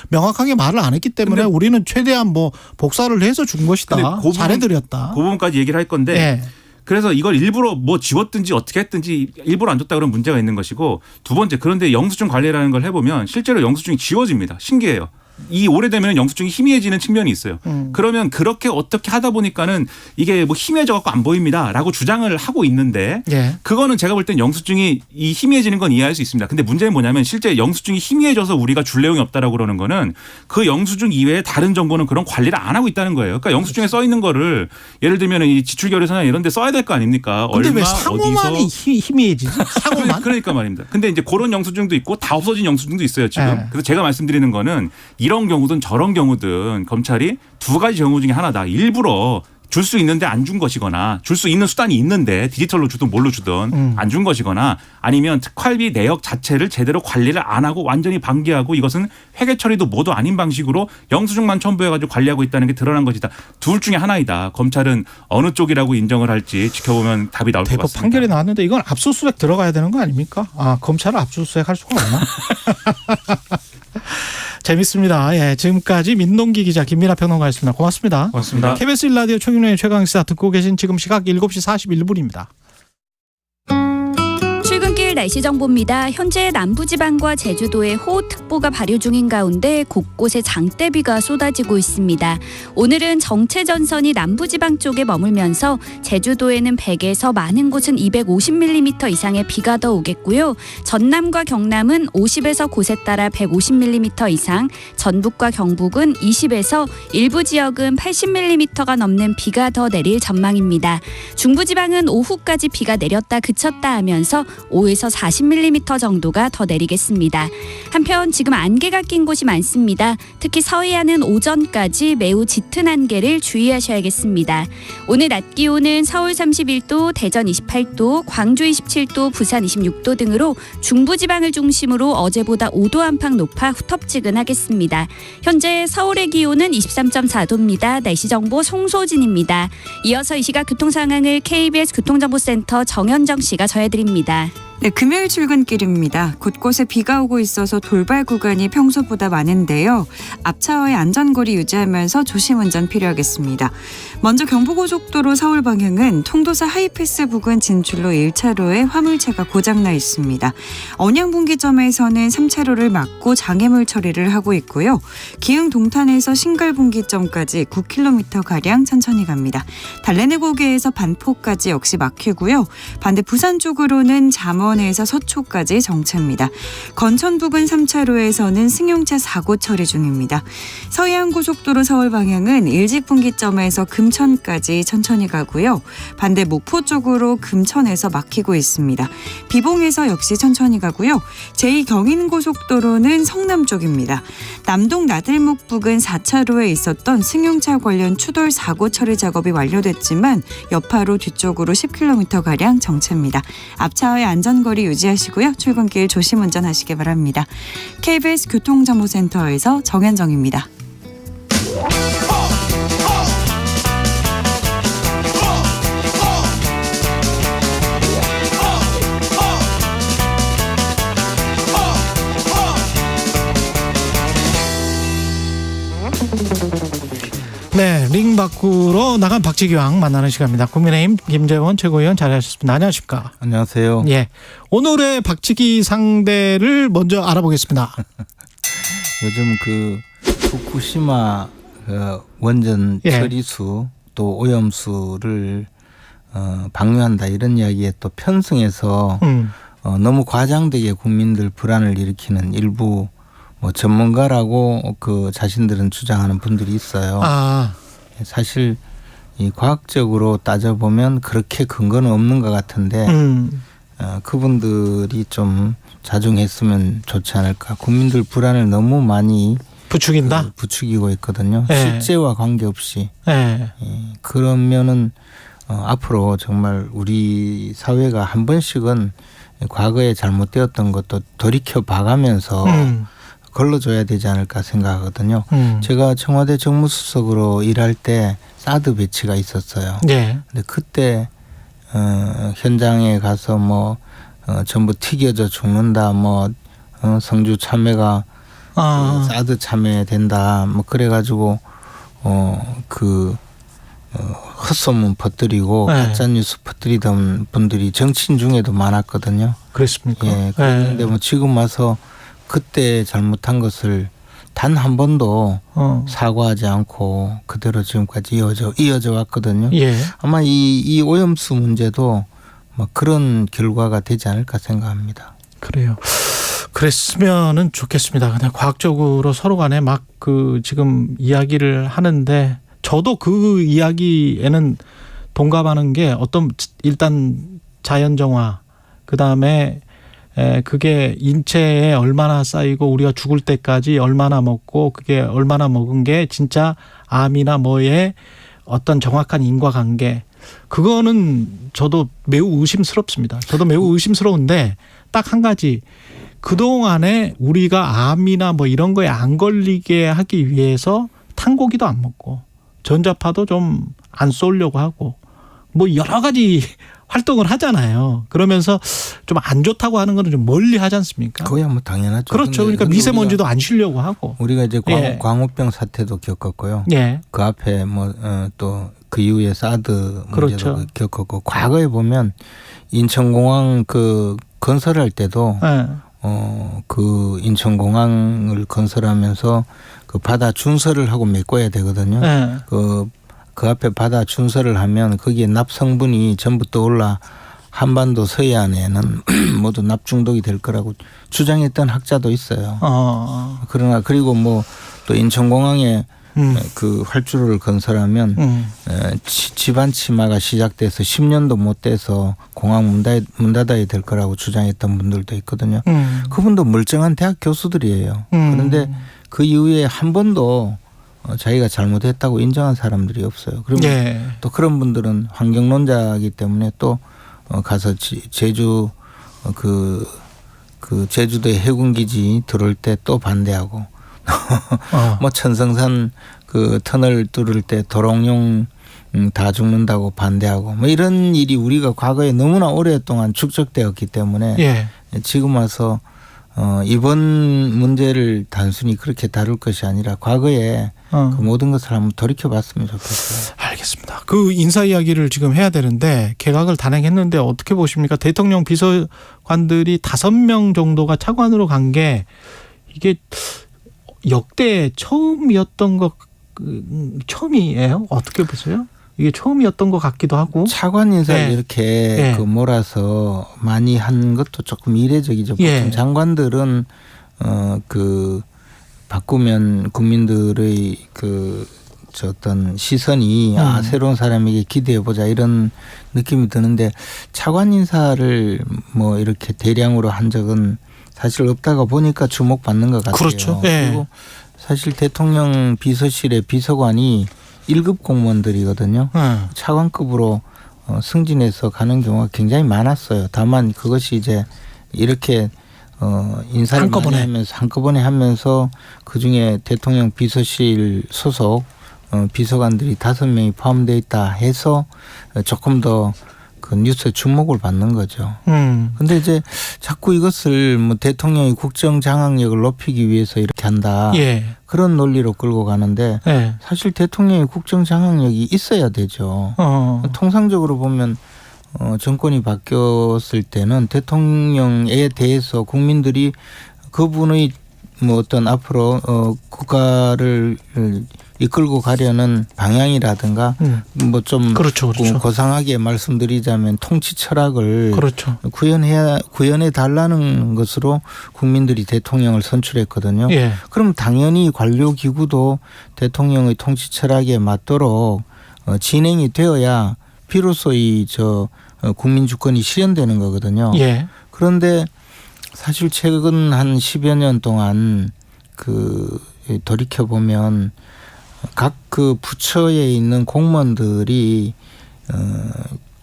명확하게 말을 안 했기 때문에 근데 우리는 최대한 뭐 복사를 해서 준 것이다. 근데 그 부분- 잘해드렸다. 그 부분까지 얘기를 할 건데 예. 그래서 이걸 일부러 뭐 지웠든지 어떻게 했든지 일부러 안 줬다 그런 문제가 있는 것이고 두 번째 그런데 영수증 관리라는 걸 해보면 실제로 영수증이 지워집니다. 신기해요. 이 오래되면 영수증이 희미해지는 측면이 있어요. 그러면 그렇게 어떻게 하다 보니까는 이게 뭐 희미해져 갖고 안 보입니다라고 주장을 하고 있는데 예. 그거는 제가 볼 땐 영수증이 이 희미해지는 건 이해할 수 있습니다. 근데 문제는 뭐냐면 실제 영수증이 희미해져서 우리가 줄 내용이 없다라고 그러는 거는 그 영수증 이외에 다른 정보는 그런 관리를 안 하고 있다는 거예요. 그러니까 영수증에 써 있는 거를 예를 들면 이 지출결의서나 이런 데 써야 될 거 아닙니까? 근데 얼마 왜 상호만이 어디서 희미해지지? 상호만? 그러니까 말입니다. 근데 이제 그런 영수증도 있고 다 없어진 영수증도 있어요, 지금. 네. 그래서 제가 말씀드리는 거는 이런 경우든 저런 경우든 검찰이 두 가지 경우 중에 하나다. 일부러 줄 수 있는데 안 준 것이거나 줄 수 있는 수단이 있는데 디지털로 주든 뭘로 주든 안 준 것이거나 아니면 특활비 내역 자체를 제대로 관리를 안 하고 완전히 방기하고 이것은 회계 처리도 모두 아닌 방식으로 영수증만 첨부해가지고 관리하고 있다는 게 드러난 것이다. 둘 중에 하나이다. 검찰은 어느 쪽이라고 인정을 할지 지켜보면 답이 나올 것 대법 같습니다. 판결이 나왔는데 이건 압수수색 들어가야 되는 거 아닙니까? 아, 검찰은 압수수색 할 수가 없나? 재밌습니다. 예, 지금까지 민동기 기자 김민하 평론가였습니다. 고맙습니다. 고맙습니다. KBS 1라디오 최경영의 최강시사 듣고 계신 지금 시각 7시 41분입니다. 출근길 날씨 정보입니다. 현재 남부지방과 제주도에 호우특보가 발효 중인 가운데 곳곳에 장대비가 쏟아지고 있습니다. 오늘은 정체전선이 남부지방 쪽에 머물면서 제주도에는 100에서 많은 곳은 250mm 이상의 비가 더 오겠고요. 전남과 경남은 50에서 곳에 따라 150mm 이상, 전북과 경북은 20에서 일부 지역은 80mm가 넘는 비가 더 내릴 전망입니다. 중부지방은 오후까지 비가 내렸다 그쳤다 하면서 5에서 40mm 정도가 더 내리겠습니다. 한편 지금 안개가 낀 곳이 많습니다. 특히 서해안은 오전까지 매우 짙은 안개를 주의하셔야겠습니다. 오늘 낮 기온은 서울 31도, 대전 28도, 광주 27도, 부산 26도 등으로 중부지방을 중심으로 어제보다 5도 안팎 높아 후텁지근하겠습니다. 현재 서울의 기온은 23.4도입니다. 날씨 정보 송소진입니다. 이어서 이 시각 교통 상황을 KBS 교통정보센터 정현정 씨가 전해드립니다. 네, 금요일 출근길입니다. 곳곳에 비가 오고 있어서 돌발 구간이 평소보다 많은데요. 앞차와의 안전거리 유지하면서 조심 운전 필요하겠습니다. 먼저 경부고속도로 서울 방향은 통도사 하이패스 부근 진출로 1차로에 화물차가 고장나 있습니다. 언양분기점에서는 3차로를 막고 장애물 처리를 하고 있고요. 기흥 동탄에서 신갈분기점까지 9km가량 천천히 갑니다. 달래내고개에서 반포까지 역시 막히고요. 반대 부산 쪽으로는 잠원에서 서초까지 정체입니다. 건천 부근 3차로에서는 승용차 사고 처리 중입니다. 서해안고속도로 서울 방향은 일직분기점에서 금천까지 천천히 가고요. 반대 목포 쪽으로 금천에서 막히고 있습니다. 비봉에서 역시 천천히 가고요. 제2경인고속도로는 성남 쪽입니다. 남동 나들목 부근 4차로에 있었던 승용차 관련 추돌 사고 처리 작업이 완료됐지만 여파로 뒤쪽으로 10km가량 정체입니다. 앞차와의 안전거리 유지하시고요. 출근길 조심 운전하시기 바랍니다. KBS 교통정보센터에서 정현정입니다. 네, 링 밖으로 나간 박지기왕 만나는 시간입니다. 국민의힘 김재원 최고위원 자리하셨습니다. 안녕하십니까? 안녕하세요. 예, 오늘의 박지기 상대를 먼저 알아보겠습니다. 요즘 그 후쿠시마 원전 예. 처리수 또 오염수를 방류한다 이런 이야기에 또 편승해서 너무 과장되게 국민들 불안을 일으키는 일부 뭐 전문가라고 그 자신들은 주장하는 분들이 있어요. 아, 사실 이 과학적으로 따져보면 그렇게 근거는 없는 것 같은데 그분들이 좀 자중했으면 좋지 않을까. 국민들 불안을 너무 많이 부추긴다. 부추기고 있거든요. 예. 실제와 관계없이. 예. 그러면은 앞으로 정말 우리 사회가 한 번씩은 과거에 잘못되었던 것도 돌이켜 봐가면서 걸러줘야 되지 않을까 생각하거든요. 제가 청와대 정무수석으로 일할 때 사드 배치가 있었어요. 예. 근데 그때 현장에 가서 뭐 전부 튀겨져 죽는다, 뭐 성주 참외가 사드 참외된다, 뭐 그래가지고 헛소문 퍼뜨리고 네. 가짜 뉴스 퍼뜨리던 분들이 정치인 중에도 많았거든요. 그렇습니까? 예. 그런데 뭐 지금 와서 그때 잘못한 것을 단 한 번도 사과하지 않고 그대로 지금까지 이어져 왔거든요. 예. 아마 이 오염수 문제도 뭐 그런 결과가 되지 않을까 생각합니다. 그래요. 그랬으면은 좋겠습니다. 그냥 과학적으로 서로 간에 막 지금 이야기를 하는데 저도 그 이야기에는 동감하는 게 일단 자연정화, 그다음에 그게 인체에 얼마나 쌓이고 우리가 죽을 때까지 얼마나 먹고 그게 얼마나 먹은 게 진짜 암이나 뭐에 어떤 정확한 인과관계, 그거는 저도 매우 의심스럽습니다. 저도 매우 의심스러운데 딱 한 가지, 그동안에 우리가 암이나 뭐 이런 거에 안 걸리게 하기 위해서 탄고기도 안 먹고 전자파도 좀 안 쏘려고 하고 뭐 여러 가지 활동을 하잖아요. 그러면서 좀 안 좋다고 하는 거는 좀 멀리 하지 않습니까? 그거야 뭐 당연하죠. 그렇죠. 그러니까 미세먼지도 안 쉬려고 하고. 우리가 이제 예. 광우병 사태도 겪었고요. 예. 그 앞에 뭐 또 그 이후에 사드 문제도 그렇죠. 겪었고, 과거에 보면 인천공항 건설할 때도 예. 그 인천공항을 건설하면서 그 바다 준설을 하고 메꿔야 되거든요. 예. 그 앞에 바다 준설을 하면 거기에 납 성분이 전부 떠올라 한반도 서해안에는 모두 납 중독이 될 거라고 주장했던 학자도 있어요. 그러나 그리고 뭐 또 인천공항에 그 활주로를 건설하면 집안 치마가 시작돼서 10년도 못 돼서 공항 문 닫아야 될 거라고 주장했던 분들도 있거든요. 그분도 멀쩡한 대학 교수들이에요. 그런데 그 이후에 한 번도 자기가 잘못했다고 인정한 사람들이 없어요. 그리고 예. 또 그런 분들은 환경론자이기 때문에 또 가서 제주 제주도의 해군기지 들어올 때 또 반대하고 뭐 천성산 그 터널 뚫을 때 도롱뇽 다 죽는다고 반대하고 뭐 이런 일이 우리가 과거에 너무나 오랫동안 축적되었기 때문에 예. 지금 와서 이번 문제를 단순히 그렇게 다룰 것이 아니라 과거에 그 모든 것을 한번 돌이켜봤으면 좋겠어요. 알겠습니다. 그 인사 이야기를 지금 해야 되는데 개각을 단행했는데 어떻게 보십니까? 대통령 비서관들이 5명 정도가 차관으로 간 게 이게 역대 처음이었던 것 처음이에요? 어떻게 보세요? 이게 처음이었던 것 같기도 하고. 차관 인사를 네. 이렇게 네. 몰아서 많이 한 것도 조금 이례적이죠. 보통 예. 장관들은 바꾸면 국민들의 어떤 시선이 새로운 사람에게 기대해 보자 이런 느낌이 드는데 차관 인사를 뭐 이렇게 대량으로 한 적은 사실 없다가 보니까 주목받는 것 같아요. 그렇죠. 예. 그리고 사실 대통령 비서실의 비서관이 1급 공무원들이거든요. 차관급으로 승진해서 가는 경우가 굉장히 많았어요. 다만 그것이 이제 이렇게 인사를 한꺼번에 하면서 그중에 대통령 비서실 소속 비서관들이 5명이 포함되어 있다 해서 조금 더 그 뉴스에 주목을 받는 거죠. 근데 이제 자꾸 이것을 뭐 대통령이 국정 장악력을 높이기 위해서 이렇게 한다. 예. 그런 논리로 끌고 가는데 예. 사실 대통령이 국정 장악력이 있어야 되죠. 통상적으로 보면 정권이 바뀌었을 때는 대통령에 대해서 국민들이 그분의 뭐 어떤 앞으로 국가를 이끌고 가려는 방향이라든가 뭐 좀 그렇죠. 고상하게 말씀드리자면 통치 철학을 그렇죠. 구현해 달라는 것으로 국민들이 대통령을 선출했거든요. 예. 그럼 당연히 관료 기구도 대통령의 통치 철학에 맞도록 진행이 되어야 비로소 이 국민 주권이 실현되는 거거든요. 예. 그런데 사실 최근 한 10여 년 동안 돌이켜 보면 각 그 부처에 있는 공무원들이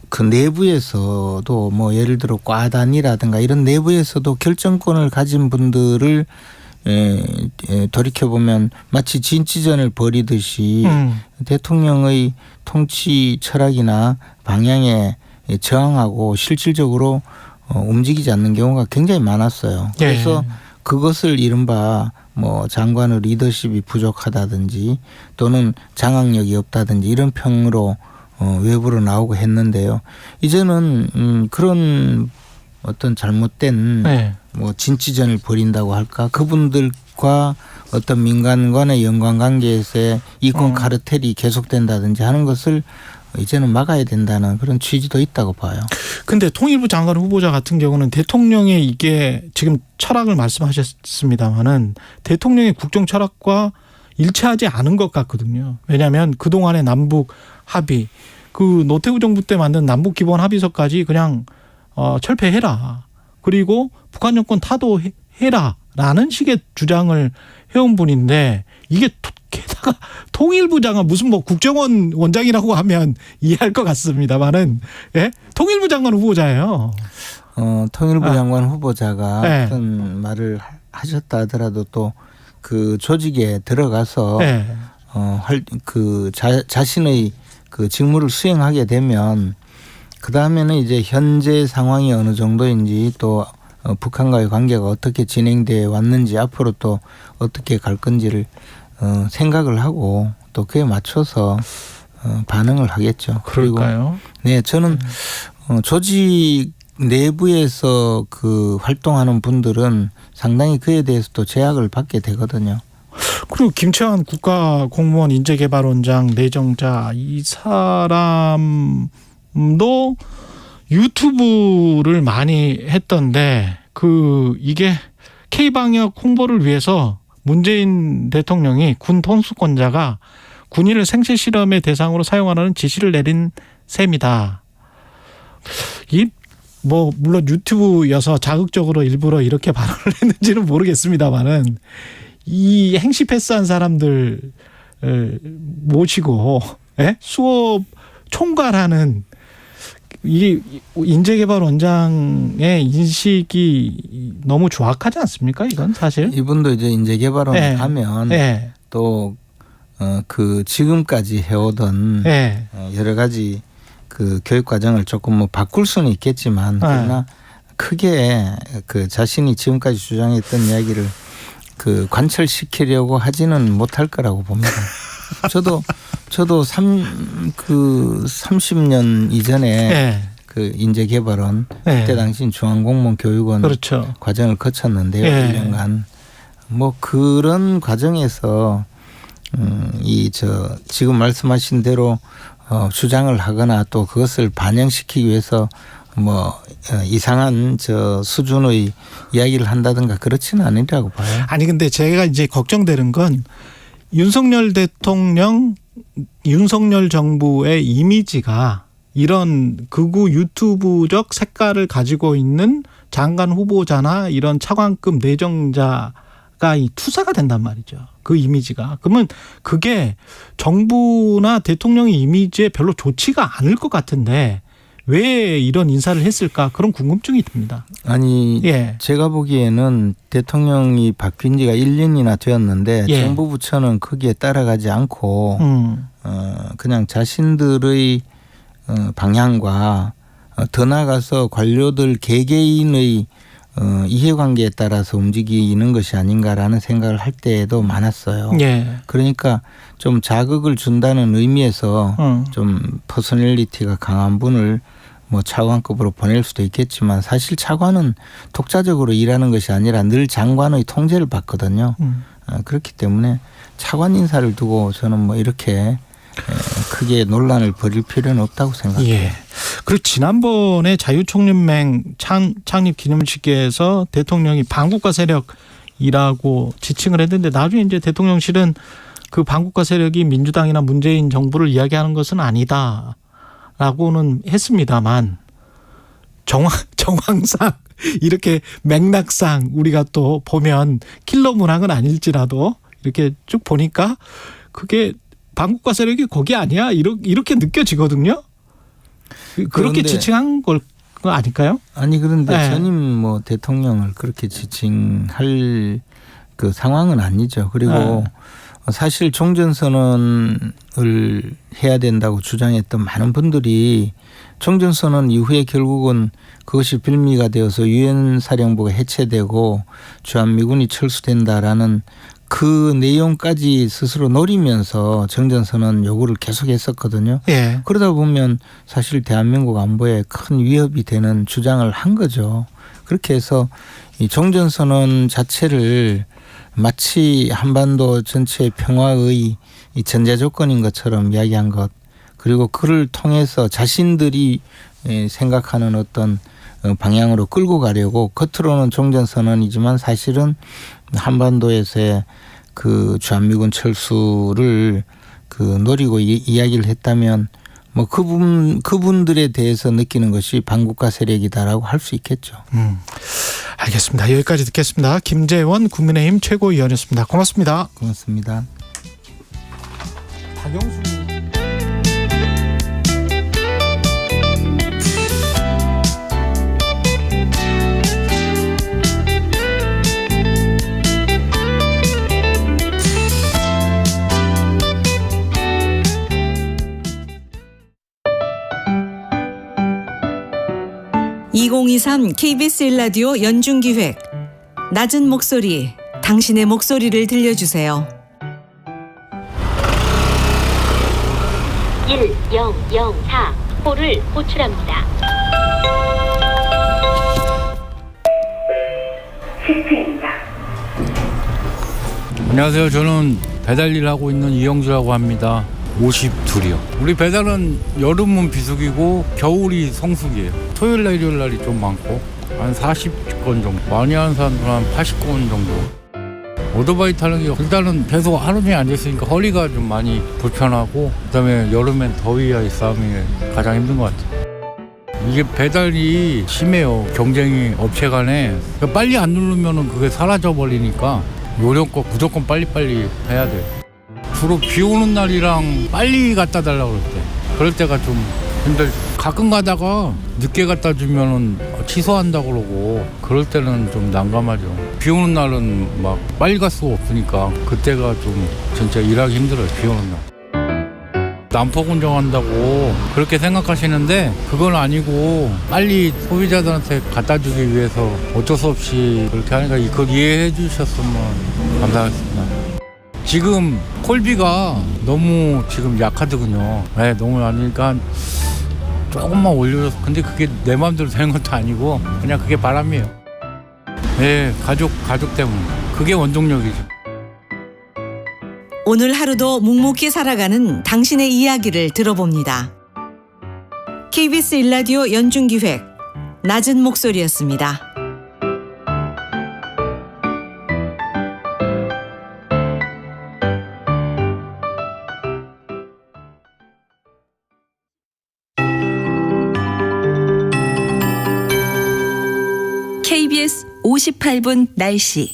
그 내부에서도 뭐 예를 들어 과단이라든가 이런 내부에서도 결정권을 가진 분들을 돌이켜 보면 마치 진치전을 벌이듯이 대통령의 통치 철학이나 방향에 저항하고 실질적으로 움직이지 않는 경우가 굉장히 많았어요. 그래서 그것을 이른바 뭐 장관의 리더십이 부족하다든지 또는 장악력이 없다든지 이런 평으로 외부로 나오고 했는데요. 이제는 그런 어떤 잘못된 뭐 진치전을 벌인다고 할까, 그분들과 어떤 민간 간의 연관관계에서의 이권 카르텔이 계속된다든지 하는 것을 이제는 막아야 된다는 그런 취지도 있다고 봐요. 근데 통일부 장관 후보자 같은 경우는 대통령의 이게 지금 철학을 말씀하셨습니다마는 대통령의 국정 철학과 일치하지 않은 것 같거든요. 왜냐하면 그동안의 남북 합의, 그 노태우 정부 때 만든 남북 기본 합의서까지 그냥 철폐해라. 그리고 북한 정권 타도해라라는 식의 주장을 해온 분인데 이게 게다가 통일부 장관 무슨 뭐 국정원 원장이라고 하면 이해할 것 같습니다만은 통일부 장관 후보자예요. 통일부 장관 후보자가 어떤 말을 하셨다 하더라도 또 그 조직에 들어가서 자신의 그 직무를 수행하게 되면 그 다음에는 이제 현재 상황이 어느 정도인지 또 북한과의 관계가 어떻게 진행되어 왔는지 앞으로 또 어떻게 갈 건지를 생각을 하고 또 그에 맞춰서 반응을 하겠죠. 그럴까요? 그리고 네, 저는 조직 내부에서 그 활동하는 분들은 상당히 그에 대해서도 제약을 받게 되거든요. 그리고 김채환 국가공무원 인재개발원장 내정자 이 사람도 유튜브를 많이 했던데 이게 K방역 홍보를 위해서 문재인 대통령이 군 통수권자가 군인을 생체 실험의 대상으로 사용하라는 지시를 내린 셈이다. 뭐 물론 유튜브여서 자극적으로 일부러 이렇게 발언을 했는지는 모르겠습니다만은 이 행시 패스한 사람들 모시고 수업 총괄하는 이 인재개발원장의 인식이 너무 조악하지 않습니까? 이건 사실 이분도 이제 인재개발원 하면 또 그 지금까지 해오던 여러 가지 그 교육 과정을 조금 뭐 바꿀 수는 있겠지만 그러나 크게 그 자신이 지금까지 주장했던 이야기를 그 관철시키려고 하지는 못할 거라고 봅니다. 저도 30년 이전에 그 인재개발원 그때 당시 중앙공무원교육원 그렇죠. 과정을 거쳤는데요. 1년간 뭐 그런 과정에서 지금 말씀하신 대로 주장을 하거나 또 그것을 반영시키기 위해서 뭐 이상한 수준의 이야기를 한다든가 그렇지는 않으리라고 봐요. 아니 근데 제가 이제 걱정되는 건 윤석열 대통령, 윤석열 정부의 이미지가 이런 극우 유튜브적 색깔을 가지고 있는 장관 후보자나 이런 차관급 내정자가 이 투사가 된단 말이죠. 그 이미지가. 그러면 그게 정부나 대통령의 이미지에 별로 좋지가 않을 것 같은데 왜 이런 인사를 했을까 그런 궁금증이 듭니다. 아니 제가 보기에는 대통령이 바뀐 지가 1년이나 되었는데 정부 부처는 거기에 따라가지 않고 그냥 자신들의 방향과 더 나아가서 관료들 개개인의 이해관계에 따라서 움직이는 것이 아닌가라는 생각을 할 때도 많았어요. 그러니까 좀 자극을 준다는 의미에서 좀 퍼스널리티가 강한 분을 뭐 차관급으로 보낼 수도 있겠지만 사실 차관은 독자적으로 일하는 것이 아니라 늘 장관의 통제를 받거든요. 그렇기 때문에 차관 인사를 두고 저는 뭐 이렇게 크게 논란을 벌일 필요는 없다고 생각해요. 그리고 지난번에 자유총연맹 창립 기념식에서 대통령이 반국가 세력이라고 지칭을 했는데 나중에 이제 대통령실은 그 반국가 세력이 민주당이나 문재인 정부를 이야기하는 것은 아니다라고는 했습니다만 정황상 이렇게 맥락상 우리가 또 보면 킬러 문항은 아닐지라도 이렇게 쭉 보니까 그게 반국가 세력이 거기 아니야 이렇게 느껴지거든요. 그렇게 그런데 지칭한 걸 아닐까요? 아니 그런데 네. 전임 뭐 대통령을 그렇게 지칭할 그 상황은 아니죠. 그리고 사실 종전선언을 해야 된다고 주장했던 많은 분들이 종전선언 이후에 결국은 그것이 빌미가 되어서 유엔 사령부가 해체되고 주한미군이 철수된다라는 그 내용까지 스스로 노리면서 정전선언 요구를 계속했었거든요. 예. 그러다 보면 사실 대한민국 안보에 큰 위협이 되는 주장을 한 거죠. 그렇게 해서 이 종전선언 자체를 마치 한반도 전체의 평화의 이 전제 조건인 것처럼 이야기한 것, 그리고 그를 통해서 자신들이 생각하는 어떤 방향으로 끌고 가려고 겉으로는 종전선언이지만 사실은 한반도에서의 그 주한미군 철수를 그 노리고 이야기를 했다면 뭐 그분들에 대해서 느끼는 것이 반국가 세력이다라고 할 수 있겠죠. 알겠습니다. 여기까지 듣겠습니다. 김재원 국민의힘 최고위원이었습니다. 고맙습니다. 고맙습니다. 박영수 (2023) KBS 1라디오 연중기획 낮은 목소리 당신의 목소리를 들려주세요. 1004호를 호출합니다. 실패입니다. 안녕하세요. 저는 배달 일 하고 있는 이영주라고 합니다. 52이요. 우리 배달은 여름은 비수기고 겨울이 성수기예요. 토요일 날 일요일 날이 좀 많고 한 40건 정도, 많이 하는 사람들은 한 80건 정도. 오토바이 타는 게 일단은 계속 하루 종일 앉아있으니까 허리가 좀 많이 불편하고, 그다음에 여름엔 더위와의 싸움이 가장 힘든 것 같아요. 이게 배달이 심해요. 경쟁이 업체 간에. 빨리 안 누르면은 그게 사라져 버리니까 요령껏 무조건 빨리빨리 해야 돼요. 주로 비 오는 날이랑 빨리 갖다 달라고 그럴 때, 그럴 때가 좀 힘들죠. 가끔 가다가 늦게 갖다 주면은 취소한다고 그러고, 그럴 때는 좀 난감하죠. 비 오는 날은 막 빨리 갈 수가 없으니까 그때가 좀 진짜 일하기 힘들어요. 비 오는 날. 난폭 운전한다고 그렇게 생각하시는데 그건 아니고, 빨리 소비자들한테 갖다 주기 위해서 어쩔 수 없이 그렇게 하니까 그걸 이해해 주셨으면 감사하겠습니다. 지금 콜비가 너무 지금 약하더군요. 네, 너무 아니니까 조금만 올려줘서. 근데 그게 내 마음대로 되는 것도 아니고 그냥 그게 바람이에요. 네, 가족 때문에. 그게 원동력이죠. 오늘 하루도 묵묵히 살아가는 당신의 이야기를 들어봅니다. KBS 1라디오 연중기획 낮은 목소리였습니다. KBS 58분 날씨.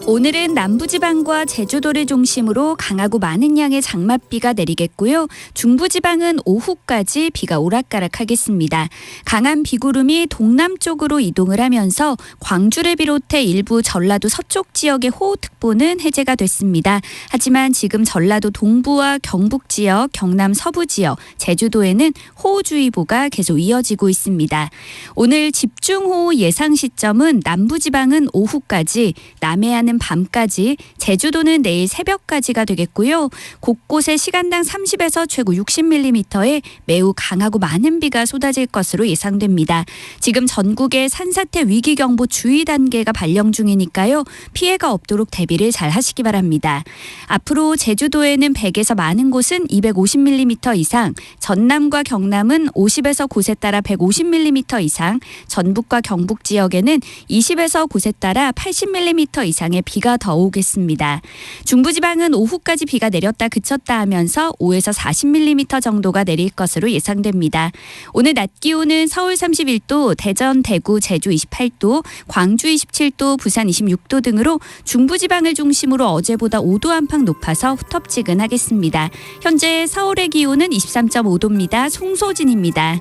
오늘은 남부지방과 제주도를 중심으로 강하고 많은 양의 장맛비가 내리겠고요. 중부지방은 오후까지 비가 오락가락하겠습니다. 강한 비구름이 동남쪽으로 이동을 하면서 광주를 비롯해 일부 전라도 서쪽 지역의 호우특보는 해제가 됐습니다. 하지만 지금 전라도 동부와 경북 지역, 경남 서부 지역, 제주도에는 호우주의보가 계속 이어지고 있습니다. 오늘 집중호우 예상 시점은 남부지방은 오후까지, 남해안은 밤까지, 제주도는 내일 새벽까지가 되겠고요. 곳곳에 시간당 30에서 최고 60mm의 매우 강하고 많은 비가 쏟아질 것으로 예상됩니다. 지금 전국에 산사태 위기경보 주의 단계가 발령 중이니까요. 피해가 없도록 대비를 잘 하시기 바랍니다. 앞으로 제주도에는 100에서 많은 곳은 250mm 이상, 전남과 경남은 50에서 곳에 따라 150mm 이상, 전북과 경북 지역에는 20에서 곳에 따라 80mm 이상의 지방에 비가 더 오겠습니다. 중부지방은 오후까지 비가 내렸다 그쳤다 하면서 5에서 40mm 정도가 내릴 것으로 예상됩니다. 오늘 낮 기온은 서울 31도, 대전, 대구, 제주 28도, 광주 27도, 부산 26도 등으로 중부지방을 중심으로 어제보다 5도 안팎 높아서 후텁지근하겠습니다. 현재 서울의 기온은 23.5도입니다. 송소진입니다.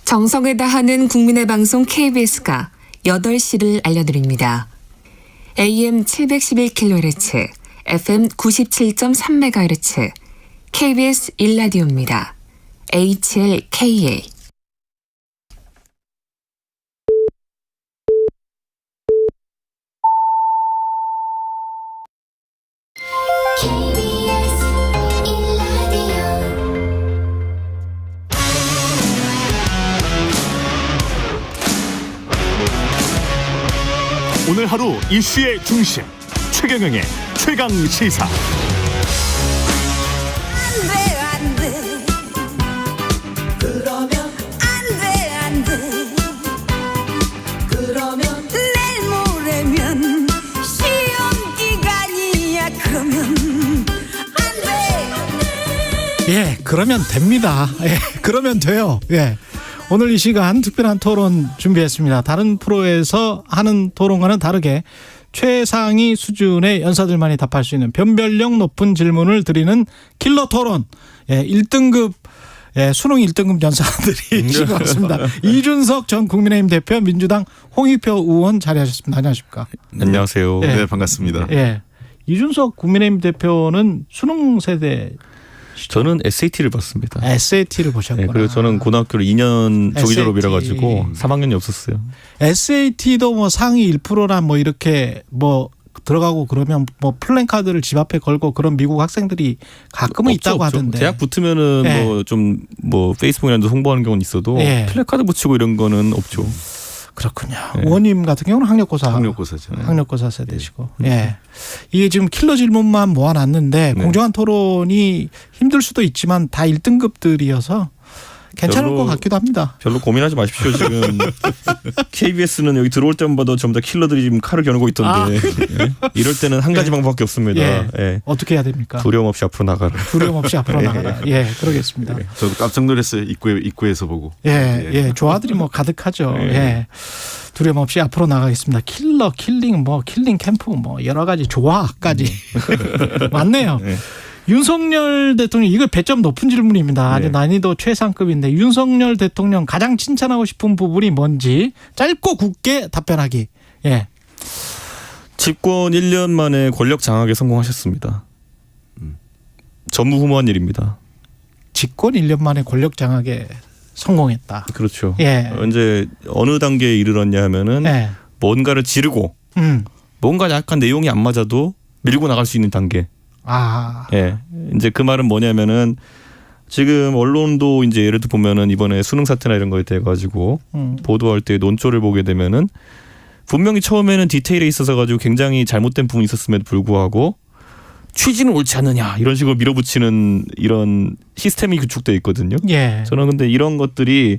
정성을 다하는 국민의 방송 KBS가 8시를 알려드립니다. AM 711kHz, FM 97.3MHz, KBS 1라디오입니다. HLKA. 오늘 하루 이슈의 중심 최경영의 최강 시사. 안돼 그러면 안돼 그러면 내일 모레면 시험 기간이야 그러면 안돼. 예, 그러면 됩니다. 예, 그러면 돼요. 예. 오늘 이 시간 특별한 토론 준비했습니다. 다른 프로에서 하는 토론과는 다르게 최상위 수준의 연사들만이 답할 수 있는 변별력 높은 질문을 드리는 킬러 토론. 예, 1등급 수능 1등급 연사들이 지금 왔습니다. 이준석 전 국민의힘 대표, 민주당 홍익표 의원 자리하셨습니다. 안녕하십니까? 안녕하세요. 예. 네, 반갑습니다. 예, 이준석 국민의힘 대표는 수능 세대. 저는 SAT를 봤습니다. SAT를 보셨구나. 네, 그리고 저는 고등학교를 2년 조기 졸업이라 가지고 3학년이 없었어요. SAT도 뭐 상위 1%나 뭐 이렇게 뭐 들어가고 그러면 뭐 플랜카드를 집 앞에 걸고 그런 미국 학생들이 가끔은 없죠, 있다고 없죠. 하던데. 대학 붙으면은 예. 뭐 좀 뭐 페이스북이라도 홍보하는 경우는 있어도 예. 플랜카드 붙이고 이런 거는 없죠. 그렇군요. 의원님 같은 경우는 학력고사죠. 학력고사 네. 세대시고. 예. 이게 지금 킬러 질문만 모아놨는데 네. 공정한 토론이 힘들 수도 있지만 다 1등급들이어서 괜찮을 것 같기도 합니다. 별로 고민하지 마십시오. 지금 KBS는 여기 들어올 때마다 전부 다 킬러들이 지금 칼을 겨누고 있던데 예. 이럴 때는 한 가지 방법밖에 없습니다. 예. 예. 어떻게 해야 됩니까? 두려움 없이 앞으로 나가라. 두려움 없이 앞으로 나가라. 예, 그러겠습니다. 저도 깜짝 놀랐어요. 입구에서 보고. 예, 조화들이 뭐 가득하죠. 예. 두려움 없이 앞으로 나가겠습니다. 킬러, 킬링, 뭐 킬링 캠프, 뭐 여러 가지 조화까지 맞네요. 네. 윤석열 대통령, 이거 배점 높은 질문입니다. 아주 네. 난이도 최상급인데 윤석열 대통령 가장 칭찬하고 싶은 부분이 뭔지 짧고 굵게 답변하기. 예. 집권 1년 만에 권력 장악에 성공하셨습니다. 전무후무한 일입니다. 집권 1년 만에 권력 장악에 성공했다. 그렇죠. 예. 이제 어느 단계에 이르렀냐 하면은 예. 뭔가를 지르고 뭔가 약간 내용이 안 맞아도 밀고 나갈 수 있는 단계. 아. 예. 이제 그 말은 뭐냐면은 지금 언론도 이제 예를 들어 보면은 이번에 수능 사태나 이런 거에 대해 가지고 보도할 때 논조를 보게 되면은 분명히 처음에는 디테일에 있어서 가지고 굉장히 잘못된 부분이 있었음에도 불구하고 취지는 옳지 않느냐 이런 식으로 밀어붙이는 이런 시스템이 구축돼 있거든요. 예. 저는 근데 이런 것들이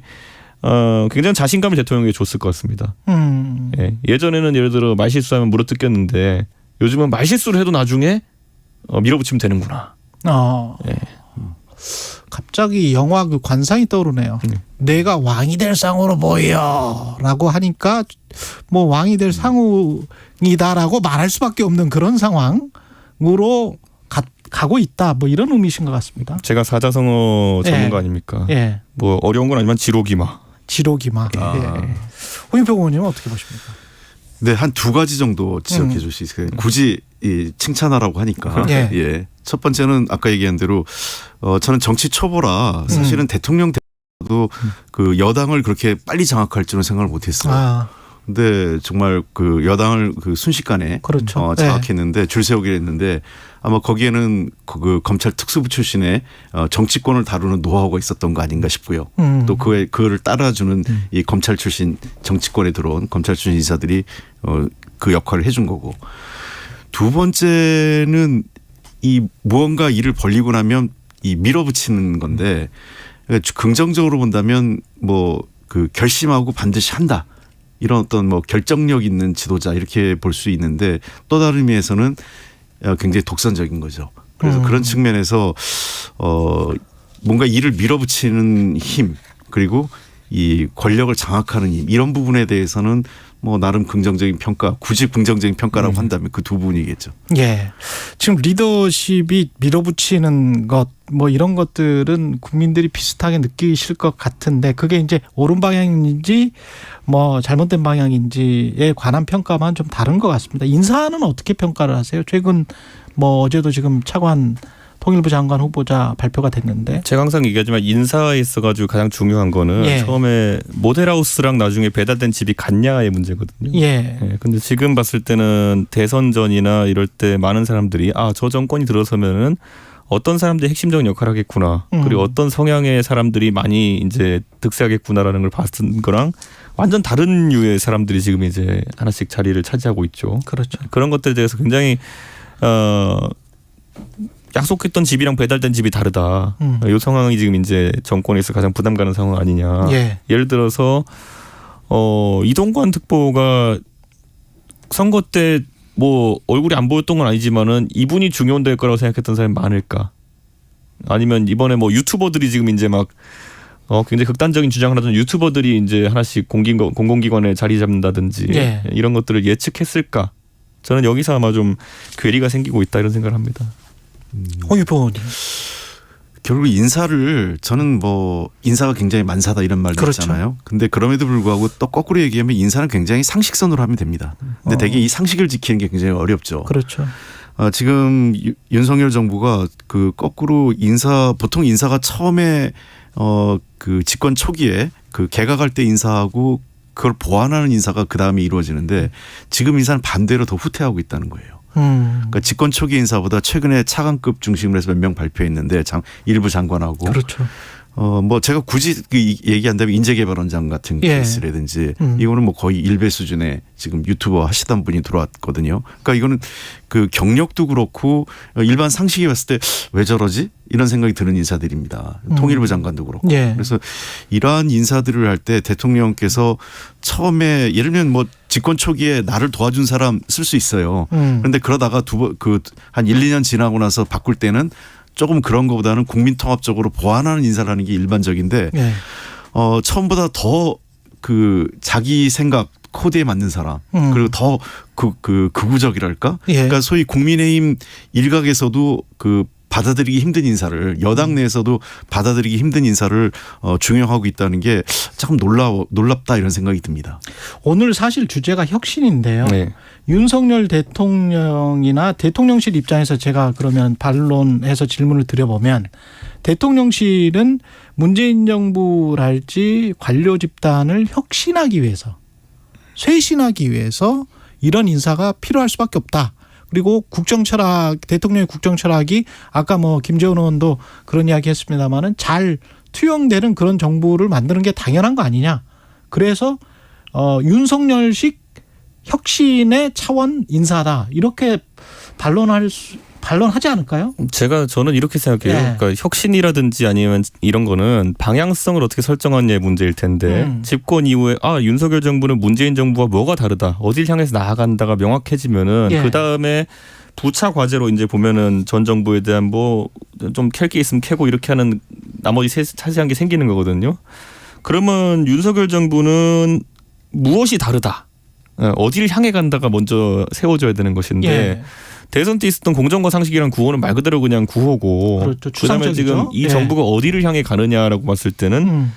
굉장히 자신감을 대통령에게 줬을 것 같습니다. 예. 예전에는 예를 들어 말실수하면 물어뜯겼는데 요즘은 말실수를 해도 나중에 밀어붙이면 되는구나. 예. 갑자기 영화 그 관상이 떠오르네요. 내가 왕이 될 상으로 보여라고 하니까 뭐 왕이 될 상우이다라고 말할 수밖에 없는 그런 상황으로 가고 있다. 뭐 이런 의미신 것 같습니다. 제가 사자성어 전문가 아닙니까? 예. 뭐 어려운 건 아니지만 지로기마. 예. 홍익표 의원님은 어떻게 보십니까? 네, 한 두 가지 정도 지적해 줄 수 있어요. 굳이 칭찬하라고 하니까. 예. 예. 첫 번째는 아까 얘기한 대로 저는 정치 초보라 사실은 대통령 도 그 여당을 그렇게 빨리 장악할 줄은 생각을 못 했어요. 근데 정말 그 여당을 그 순식간에 그렇죠. 장악했는데 줄 세우기로 했는데 아마 거기에는 그 검찰 특수부 출신의 정치권을 다루는 노하우가 있었던 거 아닌가 싶고요. 또 그를 따라주는 이 검찰 출신 정치권에 들어온 검찰 출신 인사들이 그 역할을 해준 거고. 두 번째는 이 무언가 일을 벌리고 나면 이 밀어붙이는 건데 긍정적으로 본다면 뭐 그 결심하고 반드시 한다. 이런 어떤 뭐 결정력 있는 지도자 이렇게 볼 수 있는데 또 다른 의미에서는 굉장히 독선적인 거죠. 그래서 그런 측면에서 뭔가 일을 밀어붙이는 힘 그리고 이 권력을 장악하는 힘 이런 부분에 대해서는 뭐 나름 긍정적인 평가, 굳이 긍정적인 평가라고 한다면 그 두 부분이겠죠. 예. 지금 리더십이 밀어붙이는 것 뭐 이런 것들은 국민들이 비슷하게 느끼실 것 같은데 그게 이제 옳은 방향인지 뭐 잘못된 방향인지에 관한 평가만 좀 다른 것 같습니다. 인사는 어떻게 평가를 하세요? 최근 뭐 어제도 지금 차관 통일부 장관 후보자 발표가 됐는데 제가 항상 얘기하지만 인사에 있어가지고 가장 중요한 거는 예. 처음에 모델하우스랑 나중에 배달된 집이 같냐의 문제거든요. 예. 근데 지금 봤을 때는 대선 전이나 이럴 때 많은 사람들이 저 정권이 들어서면은 어떤 사람들이 핵심적인 역할을 하겠구나. 그리고 어떤 성향의 사람들이 많이 이제 득세하겠구나라는 걸 봤던 거랑 완전 다른 류의 사람들이 지금 이제 하나씩 자리를 차지하고 있죠. 그렇죠. 그런 것들에 대해서 굉장히 약속했던 집이랑 배달된 집이 다르다. 이 상황이 지금 이제 정권에서 가장 부담 가는 상황 아니냐. 예. 예를 들어서 이동관 특보가 선거 때 뭐 얼굴이 안 보였던 건 아니지만은 이분이 중요될 거라고 생각했던 사람이 많을까? 아니면 이번에 뭐 유튜버들이 지금 이제 막 굉장히 극단적인 주장을 하던 유튜버들이 이제 하나씩 공공기관에 자리 잡는다든지 예. 이런 것들을 예측했을까? 저는 여기서 아마 좀 괴리가 생기고 있다 이런 생각을 합니다. 홍 의원님. 결국 인사를 저는 뭐 인사가 굉장히 만사다 이런 말도 그렇죠. 있잖아요. 근데 그럼에도 불구하고 또 거꾸로 얘기하면 인사는 굉장히 상식선으로 하면 됩니다. 근데 되게 이 상식을 지키는 게 굉장히 어렵죠. 그렇죠. 지금 윤석열 정부가 그 거꾸로 보통 인사가 처음에 그 집권 초기에 그 개각할 때 인사하고 그걸 보완하는 인사가 그 다음에 이루어지는데 지금 인사는 반대로 더 후퇴하고 있다는 거예요. 그러니까 집권 초기 인사보다 최근에 차관급 중심으로 해서 몇 명 발표했는데 일부 장관하고 그렇죠. 뭐 제가 굳이 얘기한다면 인재개발원장 같은 예. 케이스라든지 이거는 뭐 거의 일배 수준의 지금 유튜버 하시던 분이 들어왔거든요. 그러니까 이거는 그 경력도 그렇고 일반 상식이 봤을 때 왜 저러지? 이런 생각이 드는 인사들입니다. 통일부 장관도 그렇고. 예. 그래서 이러한 인사들을 할 때 대통령께서 처음에 예를 들면 뭐 집권 초기에 나를 도와준 사람 쓸 수 있어요. 그런데 그러다가 한 1, 2년 지나고 나서 바꿀 때는 조금 그런 것보다는 국민통합적으로 보완하는 인사를 하는 게 일반적인데 예. 처음보다 더 그 자기 생각 코드에 맞는 사람 그리고 더 극우적이랄까 예. 그러니까 소위 국민의힘 일각에서도 그 받아들이기 힘든 인사를 여당 내에서도 받아들이기 힘든 인사를 중용하고 있다는 게 참 놀랍다 이런 생각이 듭니다. 오늘 사실 주제가 혁신인데요. 네. 윤석열 대통령이나 대통령실 입장에서 제가 그러면 반론해서 질문을 드려보면 대통령실은 문재인 정부랄지 관료 집단을 혁신하기 위해서 쇄신하기 위해서 이런 인사가 필요할 수밖에 없다. 그리고 대통령의 국정 철학이 아까 뭐 김재원 의원도 그런 이야기 했습니다마는 잘 투영되는 그런 정부를 만드는 게 당연한 거 아니냐. 그래서 윤석열식 혁신의 차원 인사다. 이렇게 반론하지 않을까요? 저는 이렇게 생각해요. 예. 그러니까 혁신이라든지 아니면 이런 거는 방향성을 어떻게 설정하느냐의 문제일 텐데 집권 이후에 윤석열 정부는 문재인 정부와 뭐가 다르다. 어딜 향해서 나아간다가 명확해지면은 예. 그다음에 부차 과제로 이제 보면은 전 정부에 대한 뭐 좀 캘 게 있으면 캐고 이렇게 하는 나머지 차지한 게 생기는 거거든요. 그러면 윤석열 정부는 무엇이 다르다. 어디를 향해 간다가 먼저 세워져야 되는 것인데 예. 대선 때 있었던 공정과 상식이란 구호는 말 그대로 그냥 구호고 그렇죠. 그다음에 지금 이 예. 정부가 어디를 향해 가느냐라고 봤을 때는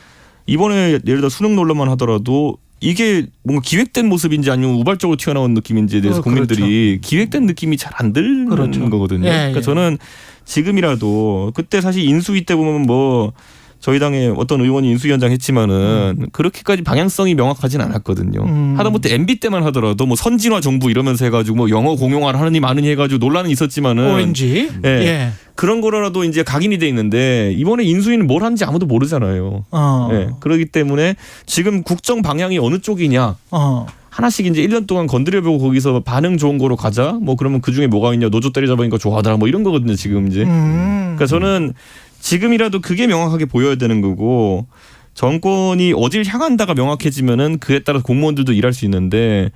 이번에 예를 들어 수능 논란만 하더라도 이게 뭔가 기획된 모습인지 아니면 우발적으로 튀어나온 느낌인지에 대해서 국민들이 기획된 느낌이 잘 안 드는 그렇죠. 거거든요. 예, 그러니까 예. 저는 지금이라도 그때 사실 인수위 때 보면 뭐 저희 당의 어떤 의원이 인수위원장 했지만은 그렇게까지 방향성이 명확하진 않았거든요. 하다못해 MB 때만 하더라도 뭐 선진화 정부 이러면서 해가지고 뭐 영어 공용화를 하느니 마느니 해가지고 논란은 있었지만은 오렌지. 예. 예. 그런 거라도 이제 각인이 돼 있는데 이번에 인수위는 뭘 하는지 아무도 모르잖아요. 예. 그렇기 때문에 지금 국정 방향이 어느 쪽이냐. 하나씩 이제 1년 동안 건드려보고 거기서 반응 좋은 거로 가자. 뭐 그러면 그 중에 뭐가 있냐. 노조 때려잡으니까 좋아하더라. 뭐 이런 거거든요. 지금 이제. 그러니까 저는 지금이라도 그게 명확하게 보여야 되는 거고 정권이 어딜 향한다가 명확해지면은 그에 따라서 공무원들도 일할 수 있는데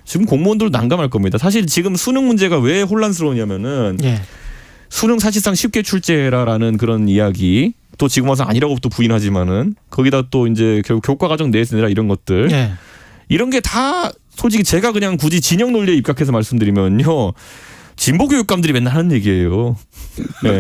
지금 공무원들도 난감할 겁니다. 사실 지금 수능 문제가 왜 혼란스러우냐면은 수능 사실상 쉽게 출제해라라는 그런 이야기 또 지금 와서 아니라고 또 부인하지만은 거기다 또 이제 결국 교과과정 내에서 내라 이런 것들 이런 게 다 솔직히 제가 그냥 굳이 진영 논리에 입각해서 말씀드리면요. 진보 교육감들이 맨날 하는 얘기예요. 네.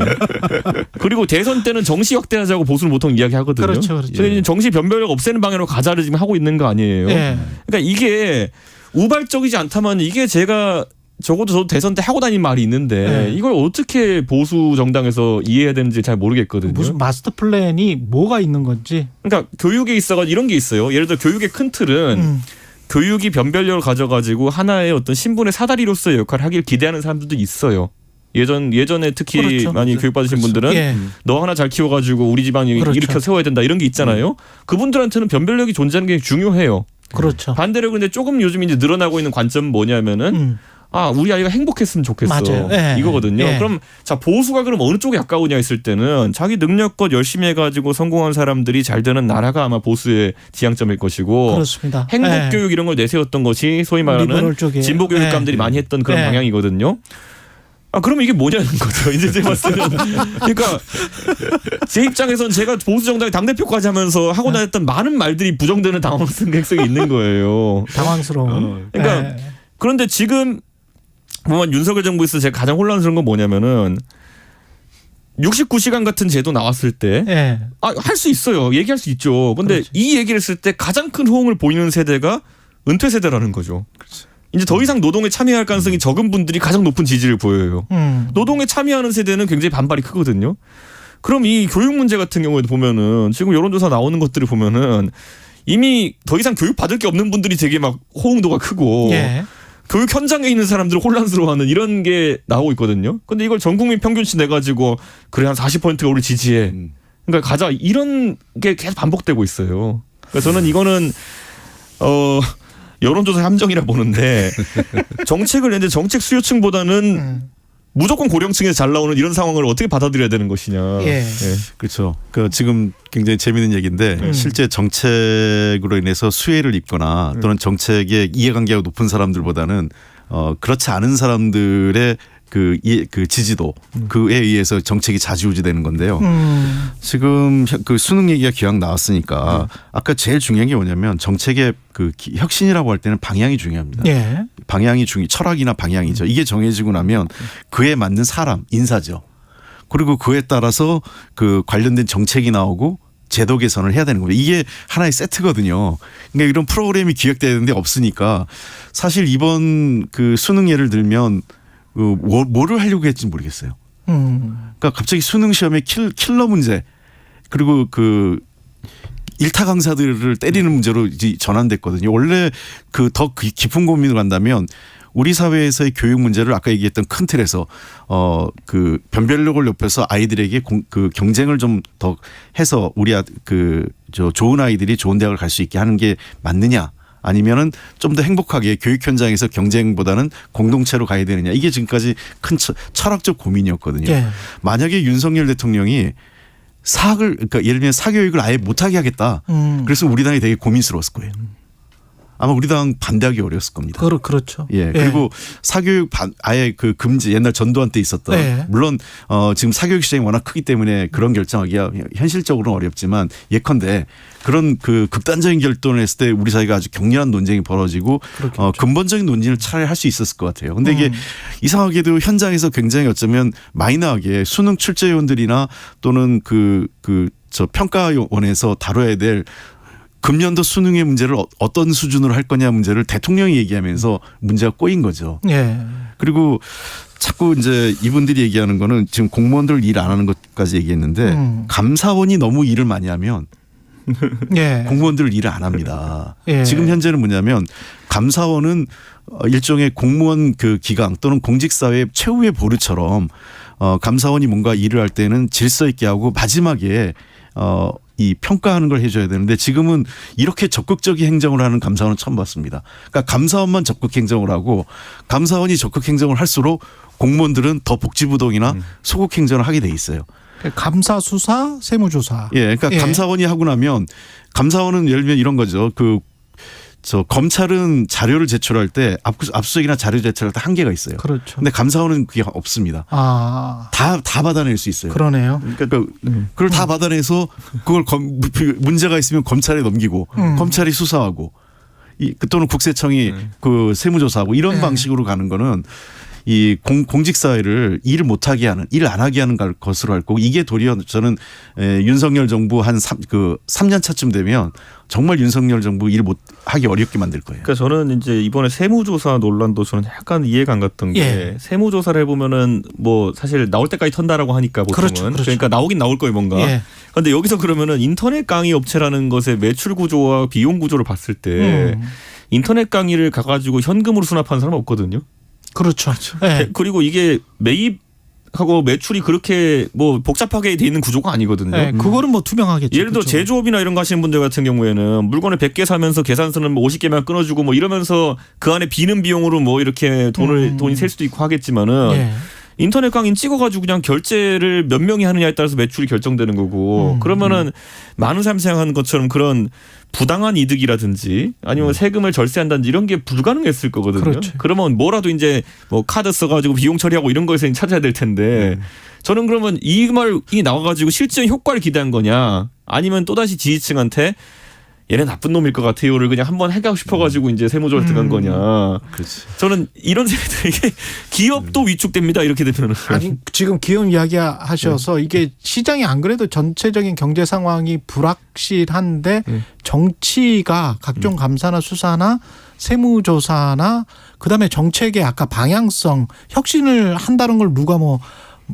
그리고 대선 때는 정시 확대하자고 보수는 보통 이야기하거든요. 그렇죠. 근데 정시 변별력 없애는 방향으로 가자를 지금 하고 있는 거 아니에요. 그러니까 이게 우발적이지 않다면 이게 제가 적어도 저도 대선 때 하고 다닌 말이 있는데 이걸 어떻게 보수 정당에서 이해해야 되는지 잘 모르겠거든요. 무슨 마스터 플랜이 뭐가 있는 건지. 그러니까 교육에 있어가 이런 게 있어요. 예를 들어 교육의 큰 틀은 교육이 변별력을 가져가지고 하나의 어떤 신분의 사다리로서의 역할을 하길 기대하는 사람들도 있어요. 예전에 특히 그렇죠. 많이 교육받으신 분들은 너 하나 잘 키워가지고 우리 집안이 일으켜 세워야 된다 이런 게 있잖아요. 그분들한테는 변별력이 존재하는 게 중요해요. 그렇죠. 반대로 근데 조금 요즘 이제 늘어나고 있는 관점은 뭐냐면은 우리 아이가 행복했으면 좋겠어. 맞아요. 이거거든요. 그럼 자 보수가 그럼 어느 쪽에 가까우냐 했을 때는 자기 능력껏 열심히 해가지고 성공한 사람들이 잘 되는 나라가 아마 보수의 지향점일 것이고 그렇습니다. 행복교육 이런 걸 내세웠던 것이 소위 말하는 진보 교육감들이 많이 했던 그런 방향이거든요. 그러면 이게 뭐냐는 거죠. 이제 제가 봤을 때는. 그러니까 제 입장에선 제가 보수 정당의 당대표까지 하면서 하고 다녔던 많은 말들이 부정되는 당황성이 있는 거예요. 당황스러운. 그러니까 그런데 지금 보면 윤석열 정부에서 제가 가장 혼란스러운 건 뭐냐면은 69시간 같은 제도 나왔을 때 할 수 있어요. 얘기할 수 있죠. 근데 이 얘기를 했을 때 가장 큰 호응을 보이는 세대가 은퇴 세대라는 거죠. 이제 더 이상 노동에 참여할 가능성이 적은 분들이 가장 높은 지지를 보여요. 노동에 참여하는 세대는 굉장히 반발이 크거든요. 그럼 이 교육 문제 같은 경우에도 보면은 지금 여론조사 나오는 것들을 보면은 이미 더 이상 교육 받을 게 없는 분들이 되게 막 호응도가 크고 교육 현장에 있는 사람들을 혼란스러워하는 이런 게 나오고 있거든요. 근데 이걸 전 국민 평균치 내가지고 그래 한 40%가 우리 지지해. 그러니까 가자 이런 게 계속 반복되고 있어요. 그래서 저는 이거는 여론조사 함정이라 보는데 정책을 내는데 정책 수요층보다는 무조건 고령층에서 잘 나오는 이런 상황을 어떻게 받아들여야 되는 것이냐. 그렇죠. 지금 굉장히 재미있는 얘기인데 실제 정책으로 인해서 수혜를 입거나 또는 정책의 이해관계가 높은 사람들보다는 그렇지 않은 사람들의 그 지지도 그에 의해서 정책이 좌지우지되는 건데요. 지금 그 수능 얘기가 기왕 나왔으니까 아까 제일 중요한 게 뭐냐면 정책의 그 혁신이라고 할 때는 방향이 중요합니다. 방향이 철학이나 방향이죠. 이게 정해지고 나면 그에 맞는 사람, 인사죠. 그리고 그에 따라서 그 관련된 정책이 나오고 제도 개선을 해야 되는 겁니다. 이게 하나의 세트거든요. 그러니까 이런 프로그램이 기획돼야 되는데 없으니까 사실 이번 그 수능 예를 들면 뭐를 하려고 했는지 모르겠어요. 그러니까 갑자기 수능 시험에 킬러 문제 그리고 그 일타 강사들을 때리는 문제로 이제 전환됐거든요. 원래 그 더 깊은 고민을 한다면 우리 사회에서의 교육 문제를 아까 얘기했던 큰 틀에서 그 변별력을 높여서 아이들에게 그 경쟁을 좀 더 해서 우리 좋은 아이들이 좋은 대학을 갈 수 있게 하는 게 맞느냐? 아니면은 좀 더 행복하게 교육 현장에서 경쟁보다는 공동체로 가야 되느냐. 이게 지금까지 큰 철학적 고민이었거든요. 만약에 윤석열 대통령이 그러니까 예를 들면 사교육을 아예 못하게 하겠다. 그래서 우리 당이 되게 고민스러웠을 거예요. 아마 우리 당 반대하기 어려웠을 겁니다. 그렇죠. 그리고 사교육 아예 그 금지 옛날 전두환 때 있었던 물론 지금 사교육 시장이 워낙 크기 때문에 그런 결정하기가 현실적으로는 어렵지만 예컨대 그런 그 극단적인 결정을 했을 때 우리 사회가 아주 격렬한 논쟁이 벌어지고 근본적인 논의를 차라리 할 수 있었을 것 같아요. 근데 이게 이상하게도 현장에서 굉장히 어쩌면 마이너하게 수능 출제위원들이나 또는 저 평가원에서 다뤄야 될 금년도 수능의 문제를 어떤 수준으로 할 거냐 문제를 대통령이 얘기하면서 문제가 꼬인 거죠. 그리고 자꾸 이제 이분들이 얘기하는 거는 지금 공무원들 일 안 하는 것까지 얘기했는데 감사원이 너무 일을 많이 하면 공무원들 일을 안 합니다. 지금 현재는 뭐냐면 감사원은 일종의 공무원 그 기강 또는 공직사회 최후의 보루처럼 감사원이 뭔가 일을 할 때는 질서 있게 하고 마지막에 이 평가하는 걸 해줘야 되는데 지금은 이렇게 적극적인 행정을 하는 감사원은 처음 봤습니다. 그러니까 감사원만 적극 행정을 하고 감사원이 적극 행정을 할수록 공무원들은 더 복지부동이나 소극 행정을 하게 돼 있어요. 감사, 수사, 세무조사. 예, 그러니까 감사원이 하고 나면 감사원은 예를 들면 이런 거죠. 검찰은 자료를 제출할 때 압수수색이나 자료 제출할 때 한계가 있어요. 그렇죠. 근데 감사원은 그게 없습니다. 다 받아낼 수 있어요. 그러네요. 그러니까 그걸 다 받아내서 그걸 문제가 있으면 검찰에 넘기고 검찰이 수사하고 또는 국세청이 그 세무조사하고 이런 방식으로 가는 거는 이 공직사회를 일을 못하게 하는, 일 안 하게 하는 것으로 할 거고, 이게 도리어 저는 윤석열 정부 한 3년 차쯤 되면 정말 윤석열 정부 일 못 하기 어렵게 만들 거예요. 그러니까 저는 이제 이번에 세무조사 논란도 저는 약간 이해가 안 갔던 게 세무조사를 해보면은 뭐 사실 나올 때까지 턴다라고 하니까 보통은 그렇죠. 그러니까 나오긴 나올 거예요 뭔가. 그런데 여기서 그러면은 인터넷 강의 업체라는 것의 매출 구조와 비용 구조를 봤을 때 인터넷 강의를 가가지고 현금으로 수납하는 사람은 없거든요. 그렇죠. 그리고 이게 매입하고 매출이 그렇게 뭐 복잡하게 돼 있는 구조가 아니거든요. 그거는 뭐 투명하겠죠. 예를 들어 제조업이나 이런 거 하시는 분들 같은 경우에는 물건을 100개 사면서 계산서는 뭐 50개만 끊어주고 뭐 이러면서 그 안에 비는 비용으로 뭐 이렇게 돈이 셀 수도 있고 하겠지만은 인터넷 강의 찍어가지고 그냥 결제를 몇 명이 하느냐에 따라서 매출이 결정되는 거고 그러면은 많은 사람이 생각하는 것처럼 그런 부당한 이득이라든지 아니면 세금을 절세한다든지 이런 게 불가능했을 거거든요. 그렇죠. 그러면 뭐라도 이제 뭐 카드 써가지고 비용 처리하고 이런 거에서 찾아야 될 텐데 저는 그러면 이 말이 나와가지고 실제 효과를 기대한 거냐 아니면 또다시 지지층한테 얘는 나쁜 놈일 것 같아요를 그냥 한번 해가고 싶어가지고 이제 세무조사를 들어간 거냐. 그렇지. 저는 이런 생각이 이게 기업도 위축됩니다. 이렇게 되면. 아니 지금 기업 이야기 하셔서 이게 시장이 안 그래도 전체적인 경제 상황이 불확실한데 정치가 각종 감사나 수사나 세무조사나 그다음에 정책의 아까 방향성 혁신을 한다는 걸 누가 뭐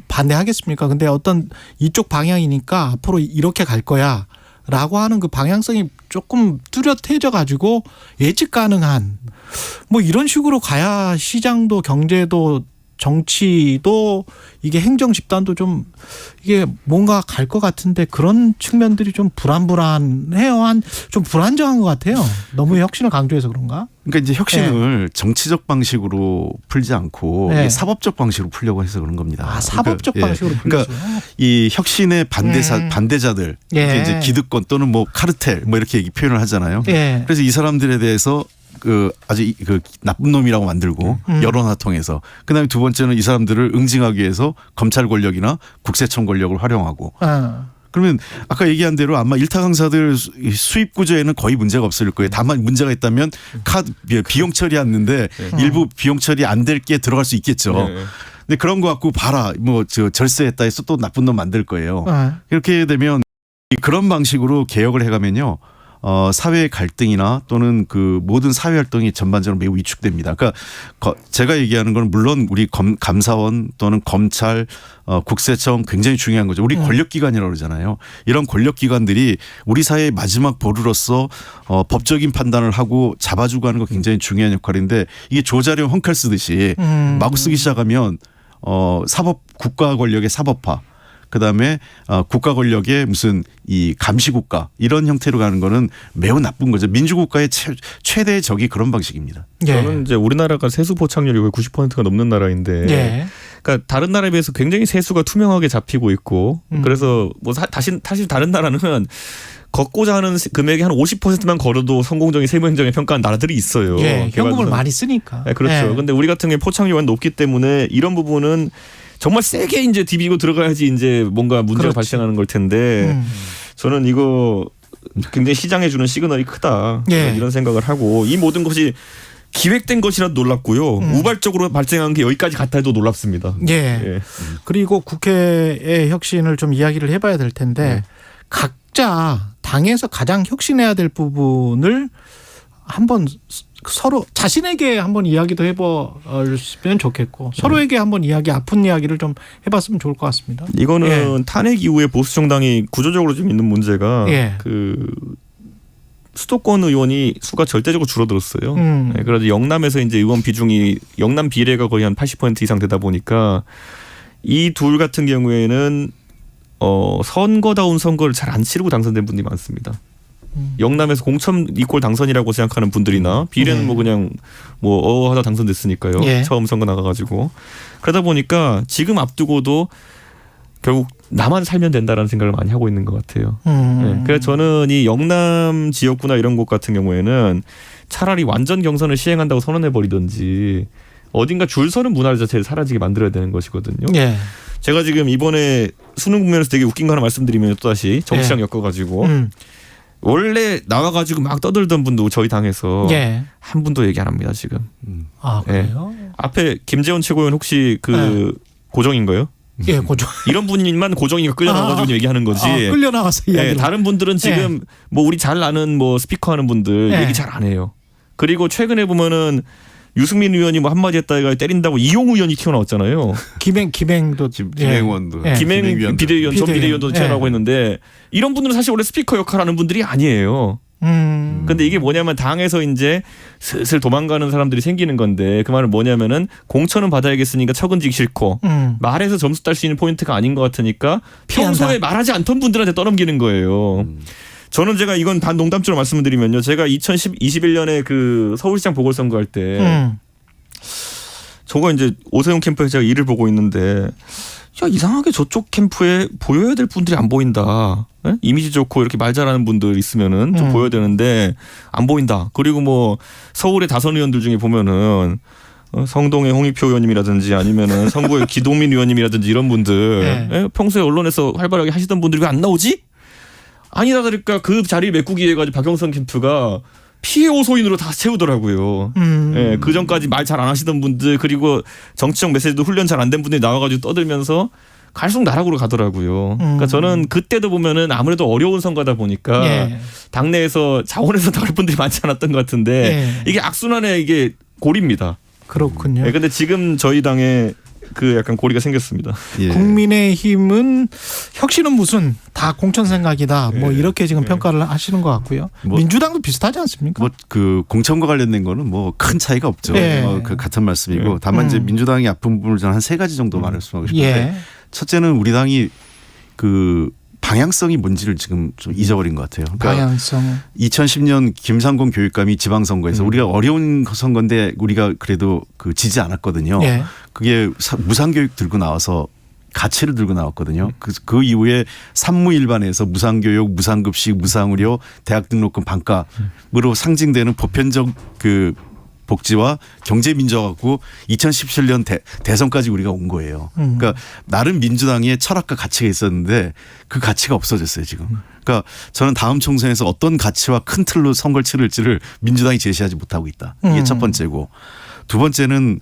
반대하겠습니까? 근데 어떤 이쪽 방향이니까 앞으로 이렇게 갈 거야. 라고 하는 그 방향성이 조금 뚜렷해져 가지고 예측 가능한 뭐 이런 식으로 가야 시장도 경제도 정치도 이게 행정 집단도 좀 이게 뭔가 갈 것 같은데 그런 측면들이 좀 불안해요. 좀 불안정한 것 같아요. 너무 혁신을 강조해서 그런가? 그러니까 이제 혁신을 정치적 방식으로 풀지 않고 사법적 방식으로 풀려고 해서 그런 겁니다. 사법적 방식으로 풀려서. 그러니까 이 혁신의 반대자들 이제 기득권 또는 뭐 카르텔 뭐 이렇게 표현을 하잖아요. 그래서 이 사람들에 대해서 아주 나쁜 놈이라고 만들고 여론화 통해서 그다음에 두 번째는 이 사람들을 응징하기 위해서 검찰 권력이나 국세청 권력을 활용하고 그러면 아까 얘기한 대로 아마 일타 강사들 수입 구조에는 거의 문제가 없을 거예요. 다만 문제가 있다면 비용 처리하는데 일부 비용 처리 안 될 게 들어갈 수 있겠죠. 근데 그런 거 갖고 봐라 뭐 절세했다 해서 또 나쁜 놈 만들 거예요. 이렇게 되면 그런 방식으로 개혁을 해가면요. 사회의 갈등이나 또는 그 모든 사회 활동이 전반적으로 매우 위축됩니다. 그러니까 제가 얘기하는 건 물론 우리 감사원 또는 검찰, 국세청 굉장히 중요한 거죠. 우리 권력기관이라고 그러잖아요. 이런 권력기관들이 우리 사회의 마지막 보루로서 법적인 판단을 하고 잡아주고 하는 거 굉장히 중요한 역할인데 이게 조자룡 헝칼 쓰듯이 마구 쓰기 시작하면 국가 권력의 사법화 그다음에 국가 권력의 무슨 이 감시국가 이런 형태로 가는 거는 매우 나쁜 거죠. 민주국가의 최대의 적이 그런 방식입니다. 저는 이제 우리나라가 세수 포착률이 90%가 넘는 나라인데 그러니까 다른 나라에 비해서 굉장히 세수가 투명하게 잡히고 있고 그래서 뭐 사실 다른 나라는 걷고자 하는 금액의 한 50%만 걸어도 성공적인 세무행정에 평가한 나라들이 있어요. 현금을 많이 쓰니까. 그렇죠. 근데 우리 같은 경우에 포착률이 높기 때문에 이런 부분은 정말 세게 이제 디비고 들어가야지 이제 뭔가 문제가 발생하는 걸 텐데 저는 이거 굉장히 시장에 주는 시그널이 크다 이런 생각을 하고 이 모든 것이 기획된 것이라도 놀랍고요. 우발적으로 발생한 게 여기까지 갔다 해도 놀랍습니다. 그리고 국회의 혁신을 좀 이야기를 해봐야 될 텐데 각자 당에서 가장 혁신해야 될 부분을 한번 서로 자신에게 한번 이야기도 해보면 좋겠고 서로에게 한번 아픈 이야기를 좀 해봤으면 좋을 것 같습니다. 이거는 탄핵 이후에 보수 정당이 구조적으로 좀 있는 문제가 그 수도권 의원이 수가 절대적으로 줄어들었어요. 그래서 영남에서 이제 의원 비중이 영남 비례가 거의 한 80% 이상 되다 보니까 이 둘 같은 경우에는 선거다운 선거를 잘 안 치르고 당선된 분들이 많습니다. 영남에서 공천 이꼴 당선이라고 생각하는 분들이나 비례는 뭐 그냥 뭐 하다 당선됐으니까요. 처음 선거 나가가지고 그러다 보니까 지금 앞두고도 결국 나만 살면 된다라는 생각을 많이 하고 있는 것 같아요. 네. 그래서 저는 이 영남 지역구나 이런 곳 같은 경우에는 차라리 완전 경선을 시행한다고 선언해 버리든지 어딘가 줄 서는 문화 자체를 사라지게 만들어야 되는 것이거든요. 예. 제가 지금 이번에 수능 국면에서 되게 웃긴 거 하나 말씀드리면 또다시 정치랑 엮어가지고 원래 나와가지고 막 떠들던 분도 저희 당에서 한 분도 얘기 안 합니다 지금. 아 그래요? 앞에 김재원 최고위원 혹시 그 고정인가요? 예, 고정. 이런 분만 고정이가 끌려 나와가지고 얘기하는 거지. 끌려 나와서 이야기. 다른 분들은 지금 뭐 우리 잘 아는 뭐 스피커 하는 분들 얘기 잘 안 해요. 그리고 최근에 보면은 유승민 의원이 뭐 한마디 했다가 때린다고 이용 의원이 튀어나왔잖아요. 김행도 김행원도 김행 비대위원 전 비대위원도 튀어나오고 했는데 이런 분들은 사실 원래 스피커 역할하는 분들이 아니에요. 근데 이게 뭐냐면 당에서 이제 슬슬 도망가는 사람들이 생기는 건데 그 말은 뭐냐면은 공천은 받아야겠으니까 처근지기 싫고 말해서 점수 딸 수 있는 포인트가 아닌 것 같으니까 평소에 말하지 않던 분들한테 떠넘기는 거예요. 저는 제가 이건 반 농담처럼 말씀을 드리면요. 제가 2021년에 그 서울시장 보궐선거 할 때 저거 이제 오세훈 캠프에서 제가 일을 보고 있는데 야 이상하게 저쪽 캠프에 보여야 될 분들이 안 보인다. 네? 이미지 좋고 이렇게 말 잘하는 분들 있으면은 좀 보여야 되는데 안 보인다. 그리고 뭐 서울의 다선 의원들 중에 보면은 성동의 홍익표 의원님이라든지 아니면은 성구의 기동민 의원님이라든지 이런 분들 평소에 언론에서 활발하게 하시던 분들이 왜 안 나오지? 아니다 그러니까 그 자리 메꾸기 위해 가지고 박영선 캠프가 피해 호소인으로 다 채우더라고요. 그 전까지 말 잘 안 하시던 분들 그리고 정치적 메시지도 훈련 잘 안 된 분들이 나와가지고 떠들면서 갈수록 나락으로 가더라고요. 그러니까 저는 그때도 보면은 아무래도 어려운 선거다 보니까 당내에서 자원에서 나올 분들이 많지 않았던 것 같은데 이게 악순환의 이게 고리입니다. 그렇군요. 그런데 지금 저희 당에 그 약간 고리가 생겼습니다. 국민의힘은 혁신은 무슨 다 공천 생각이다. 뭐 이렇게 지금 평가를 하시는 것 같고요. 민주당도 비슷하지 않습니까? 뭐 그 공천과 관련된 거는 뭐 큰 차이가 없죠. 그 같은 말씀이고 다만 이제 민주당이 아픈 부분을 저는 한 3가지 정도 말씀하고 싶은데 첫째는 우리 당이 그 방향성이 뭔지를 지금 좀 잊어버린 것 같아요. 그러니까 방향성. 2010년 김상곤 교육감이 지방선거에서 우리가 어려운 선거인데 우리가 그래도 그 지지 않았거든요. 그게 무상교육 들고 나와서 가치를 들고 나왔거든요. 그 이후에 산무일반에서 무상교육, 무상급식, 무상의료, 대학 등록금 반값으로 상징되는 보편적 그 복지와 경제민주화하고 2017년 대선까지 우리가 온 거예요. 그러니까 나름 민주당의 철학과 가치가 있었는데 그 가치가 없어졌어요 지금. 그러니까 저는 다음 총선에서 어떤 가치와 큰 틀로 선거를 치를지를 민주당이 제시하지 못하고 있다. 이게 첫 번째고. 두 번째는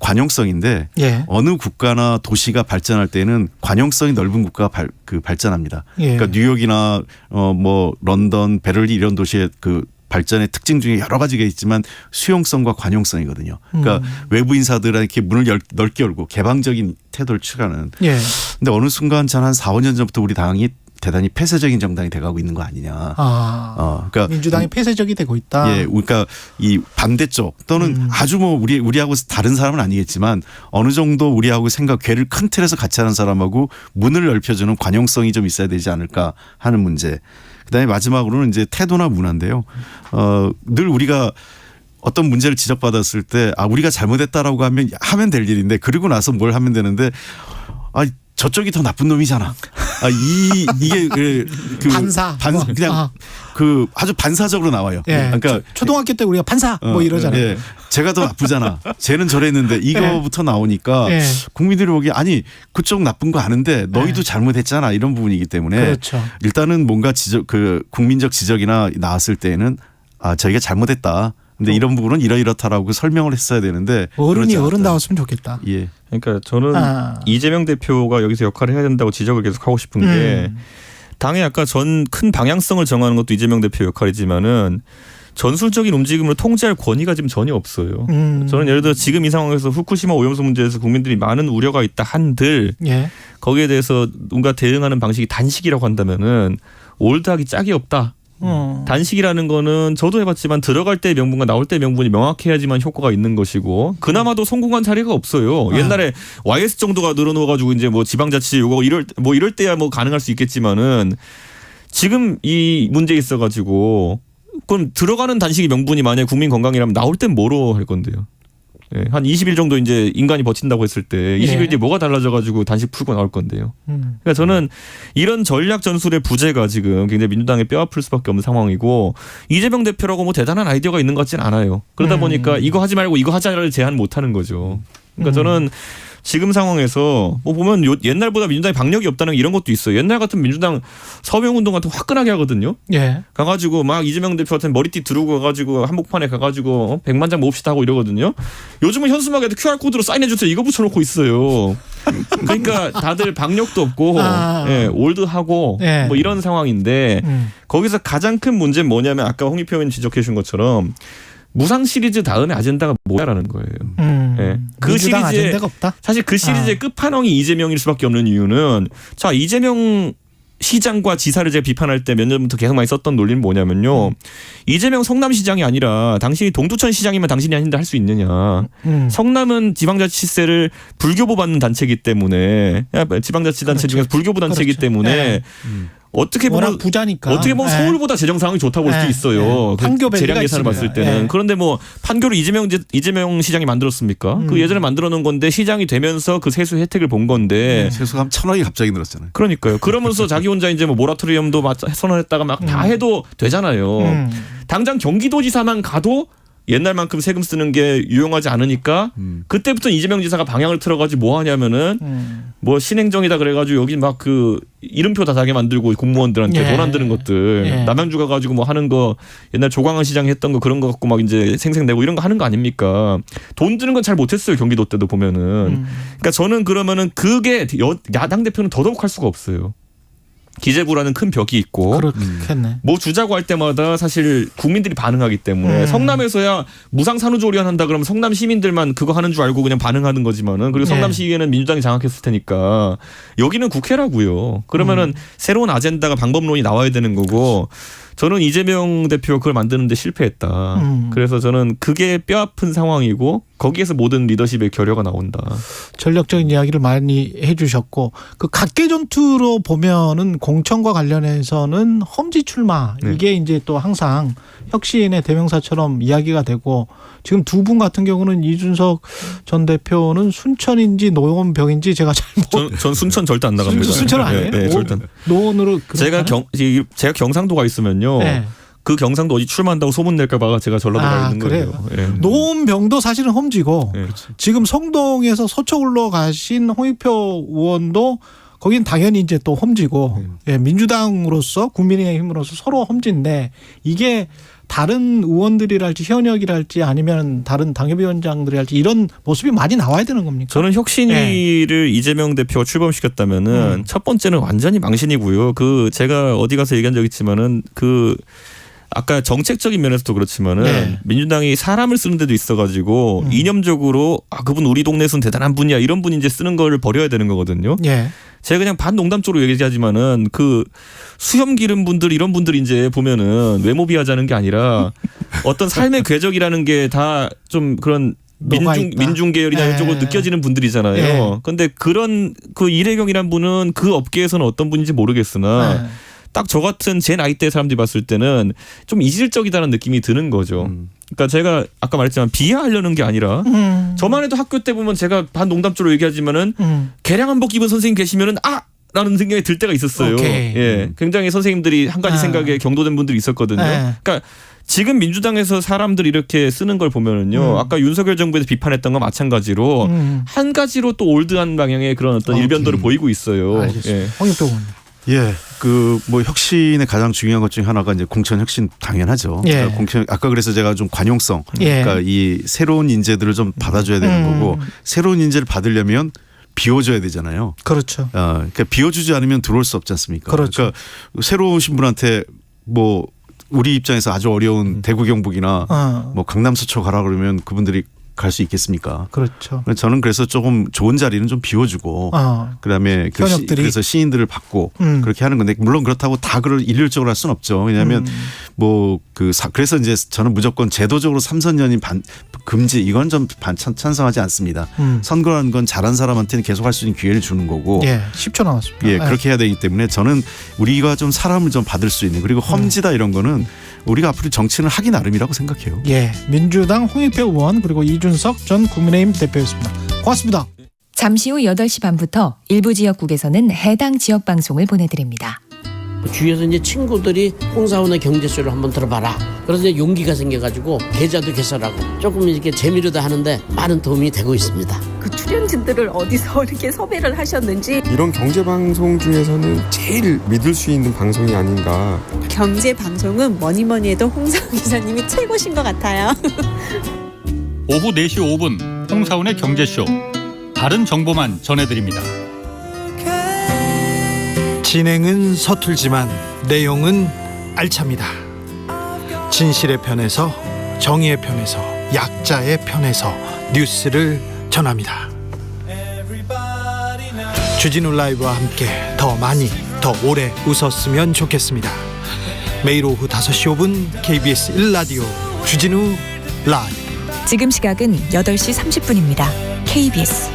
관용성인데 어느 국가나 도시가 발전할 때는 관용성이 넓은 국가가 발전합니다. 그러니까 뉴욕이나 뭐 런던, 베를린 이런 도시의 그 발전의 특징 중에 여러 가지가 있지만 수용성과 관용성이거든요. 그러니까 외부 인사들에게 문을 넓게 열고 개방적인 태도를 취하는. 근데 어느 순간 전 한 4, 5년 전부터 우리 당이 대단히 폐쇄적인 정당이 돼가고 있는 거 아니냐. 그러니까 민주당이 폐쇄적이 되고 있다. 그러니까 이 반대쪽 또는 아주 뭐 우리하고 다른 사람은 아니겠지만 어느 정도 우리하고 생각 큰 틀에서 같이 하는 사람하고 문을 넓혀주는 관용성이 좀 있어야 되지 않을까 하는 문제. 그다음에 마지막으로는 이제 태도나 문화인데요. 늘 우리가 어떤 문제를 지적받았을 때 우리가 잘못했다라고 하면 될 일인데 그리고 나서 뭘 하면 되는데 저쪽이 더 나쁜 놈이잖아. 이게 반사 그냥 그 아주 반사적으로 나와요. 그러니까 초등학교 때 우리가 반사 뭐 이러잖아요. 제가 더 나쁘잖아. 쟤는 저랬는데 이거부터 나오니까 국민들이 보기에 아니 그쪽 나쁜 거 아는데 너희도 잘못했잖아 이런 부분이기 때문에 일단은 뭔가 그 국민적 지적이나 나왔을 때에는 저희가 잘못했다. 근데 이런 부분은 이렇다라고 설명을 했어야 되는데 어른이 어른 나왔으면 좋겠다. 그러니까 저는 이재명 대표가 여기서 역할을 해야 된다고 지적을 계속 하고 싶은 게 당의 아까 전 큰 방향성을 정하는 것도 이재명 대표 역할이지만은 전술적인 움직임을 통제할 권위가 지금 전혀 없어요. 저는 예를 들어 지금 이 상황에서 후쿠시마 오염수 문제에서 국민들이 많은 우려가 있다 한들 거기에 대해서 뭔가 대응하는 방식이 단식이라고 한다면은 올드하기 짝이 없다. 단식이라는 거는 저도 해봤지만 들어갈 때 명분과 나올 때 명분이 명확해야지만 효과가 있는 것이고 그나마도 성공한 사례가 없어요. 옛날에 YS 정도가 늘어놓아가지고 이제 뭐 지방자치 요거 이럴 때야 뭐 가능할 수 있겠지만은 지금 이 문제에 있어가지고 그럼 들어가는 단식이 명분이 만약 국민 건강이라면 나올 땐 뭐로 할 건데요? 예, 한 20일 정도 이제 인간이 버틴다고 했을 때 20일 뒤에 뭐가 달라져가지고 단식 풀고 나올 건데요. 그러니까 저는 이런 전략 전술의 부재가 지금 굉장히 민주당에 뼈아플 수밖에 없는 상황이고 이재명 대표라고 뭐 대단한 아이디어가 있는 것 같지는 않아요. 그러다 보니까 이거 하지 말고 이거 하자를 제안 못 하는 거죠. 그러니까 저는 지금 상황에서 뭐 보면 옛날보다 민주당이 박력이 없다는 이런 것도 있어요. 옛날 같은 민주당 서명운동 같은 거 화끈하게 하거든요. 예. 가가지고 막 이재명 대표 같은 머리띠 두르고 가가지고 한복판에 가가지고 100만 장 모읍시다 하고 이러거든요. 요즘은 현수막에도 QR코드로 사인해주세요 이거 붙여놓고 있어요. 그러니까 다들 박력도 없고 예, 올드하고 뭐 이런 상황인데 거기서 가장 큰 문제는 뭐냐면 아까 홍익표 의원님 지적해 주신 것처럼 무상 시리즈 다음에 아젠다가 뭐야라는 거예요. 예. 그 시리즈에 아젠다가 없다? 사실 그 시리즈의 끝판왕이 이재명일 수밖에 없는 이유는 자 이재명 시장과 지사를 제가 비판할 때 몇 년부터 계속 많이 썼던 논리는 뭐냐면요. 이재명 성남시장이 아니라 당신이 동두천 시장이면 당신이 아닌데 할 수 있느냐. 성남은 지방자치세를 불교부 받는 단체이기 때문에 지방자치단체 중에서 불교부 단체이기 때문에 어떻게 보면 부자니까. 어떻게 보면 서울보다 재정 상황이 좋다고 볼 수도 있어요. 판교 재량 예산을 봤을 때는. 그런데 뭐 판교를 이재명 시장이 만들었습니까? 그 예전에 만들어 놓은 건데 시장이 되면서 그 세수 혜택을 본 건데 세수가 1,000원이 갑자기 늘었잖아요. 그러니까요. 그러면서 자기 혼자 이제 뭐 모라토리엄도 선언했다가 막 다 해도 되잖아요. 당장 경기도지사만 가도 옛날만큼 세금 쓰는 게 유용하지 않으니까 그때부터 이재명 지사가 방향을 틀어가지고 뭐 하냐면은 뭐 신행정이다 그래가지고 여기 막 그 이름표 다 자게 만들고 공무원들한테 돈 안 드는 것들 남양주 가가지고 뭐 하는 거 옛날 조광한 시장이 했던 거 그런 거 갖고 막 이제 생색내고 이런 거 하는 거 아닙니까? 돈 드는 건 잘 못했어요 경기도 때도 보면은. 그러니까 저는 그러면은 그게 야당 대표는 더더욱 할 수가 없어요. 기재부라는 큰 벽이 있고 그렇겠네. 뭐 주자고 할 때마다 사실 국민들이 반응하기 때문에 성남에서야 무상 산후조리원 한다 그러면 성남 시민들만 그거 하는 줄 알고 그냥 반응하는 거지만은 그리고 성남시의회는 민주당이 장악했을 테니까 여기는 국회라고요. 그러면은 새로운 아젠다가 방법론이 나와야 되는 거고 저는 이재명 대표가 그걸 만드는데 실패했다. 그래서 저는 그게 뼈아픈 상황이고 거기에서 모든 리더십의 결여가 나온다. 전략적인 이야기를 많이 해주셨고 그 각계 전투로 보면은 공천과 관련해서는 험지 출마 이게 이제 또 항상 혁신의 대명사처럼 이야기가 되고 지금 두 분 같은 경우는 이준석 전 대표는 순천인지 노원병인지 제가 전 순천 절대 안 나갑니다. 순천 아니에요? 네, 절대. 노원으로 제가 경상도가 있으면요. 그 경상도 어디 출마한다고 소문 낼까 봐 제가 전라도 가 있는 거예요. 노원병도 사실은 험지고 지금 성동에서 서초울로 가신 홍익표 의원도 거긴 당연히 이제 또 험지고 민주당으로서 국민의힘으로서 서로 험지인데 이게 다른 의원들이랄지 현역이랄지 아니면 다른 당협위원장들이랄지 이런 모습이 많이 나와야 되는 겁니까? 저는 혁신위를 이재명 대표가 출범시켰다면은 첫 번째는 완전히 망신이고요. 그 제가 어디 가서 얘기한 적 있지만은 그 아까 정책적인 면에서도 그렇지만은 민주당이 사람을 쓰는 데도 있어가지고 이념적으로 그분 우리 동네에서는 대단한 분이야 이런 분이 이제 쓰는 걸 버려야 되는 거거든요. 제가 그냥 반농담적으로 얘기하지만은 그 수염 기른 분들 이런 분들 이제 보면은 외모 비하자는 게 아니라 어떤 삶의 궤적이라는 게 다 좀 그런 민중 계열이나 이쪽으로 느껴지는 분들이잖아요. 그런데 그런 그 이래경이란 분은 그 업계에서는 어떤 분인지 모르겠으나 딱 저 같은 제 나이대 사람들이 봤을 때는 좀 이질적이다는 느낌이 드는 거죠. 그러니까 제가 아까 말했지만 비하하려는 게 아니라 저만 해도 학교 때 보면 제가 반농담적으로 얘기하지만은 개량 한복 입은 선생님 계시면은 라는 생각이 들 때가 있었어요. 굉장히 선생님들이 한 가지 생각에 경도된 분들이 있었거든요. 그러니까 지금 민주당에서 사람들 이렇게 쓰는 걸 보면은요. 아까 윤석열 정부에서 비판했던 건 마찬가지로 한 가지로 또 올드한 방향의 그런 어떤 일변도를 보이고 있어요. 홍익표 의원. 그 뭐 혁신의 가장 중요한 것 중에 하나가 이제 공천 혁신 당연하죠. 그러니까 공천 아까 그래서 제가 좀 관용성, 그러니까 이 새로운 인재들을 좀 받아줘야 되는 거고 새로운 인재를 받으려면 비워줘야 되잖아요. 그렇죠. 그러니까 비워주지 않으면 들어올 수 없지 않습니까? 그렇죠. 그러니까 새로 오신 분한테 뭐 우리 입장에서 아주 어려운 대구 경북이나 뭐 강남 서초 가라 그러면 그분들이 갈 수 있겠습니까? 그렇죠. 저는 그래서 조금 좋은 자리는 좀 비워주고 그다음에 그래서 시인들을 받고 그렇게 하는 건데 물론 그렇다고 다 그걸 일률적으로 할 수는 없죠. 왜냐하면 뭐 그래서 이제 저는 무조건 제도적으로 3선 연임 금지 이건 좀 찬성하지 않습니다. 선거라는 건 잘한 사람한테는 계속 할 수 있는 기회를 주는 거고 10초 남았습니다. 그렇게 해야 되기 때문에 저는 우리가 좀 사람을 좀 받을 수 있는 그리고 험지다 이런 거는 우리가 앞으로 정치는 하기 나름이라고 생각해요. 민주당 홍익표 의원 그리고 이준석 이준석 전 국민의힘 대표였습니다. 고맙습니다. 잠시 후 8시 반부터 일부 지역국에서는 해당 지역 방송을 보내드립니다. 주위에서 이제 친구들이 홍사원의 경제쇼를 한번 들어봐라. 그래서 이제 용기가 생겨가지고 계좌도 개설하고 조금 이렇게 재미로도 하는데 많은 도움이 되고 있습니다. 그 출연진들을 어디서 이렇게 섭외를 하셨는지. 이런 경제 방송 중에서는 제일 믿을 수 있는 방송이 아닌가. 경제 방송은 뭐니 해도 홍사원 기자님이 최고신 것 같아요. 오후 4시 5분 홍사원의 경제쇼. 다른 정보만 전해드립니다. 진행은 서툴지만 내용은 알찹니다. 진실의 편에서, 정의의 편에서, 약자의 편에서 뉴스를 전합니다. 주진우 라이브와 함께 더 많이, 더 오래 웃었으면 좋겠습니다. 매일 오후 5시 5분 KBS 1라디오 주진우 라이브. 지금 시각은 8시 30분입니다. KBS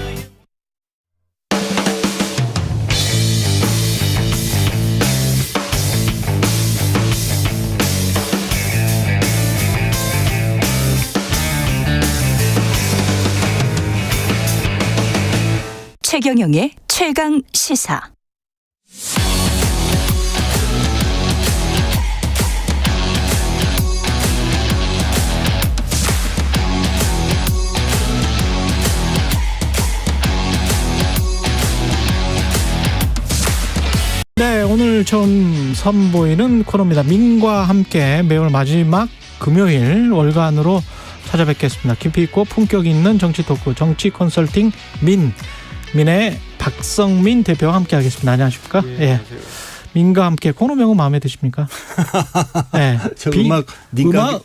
최경영의 최강 시사. 네, 오늘 처음 선보이는 코너입니다. 민과 함께 매월 마지막 금요일 월간으로 찾아뵙겠습니다. 깊이 있고 품격 있는 정치 토크, 정치 컨설팅 민의 박성민 대표와 함께 하겠습니다. 안녕하십니까? 네, 예. 민과 함께 코너명은 마음에 드십니까? 네. 저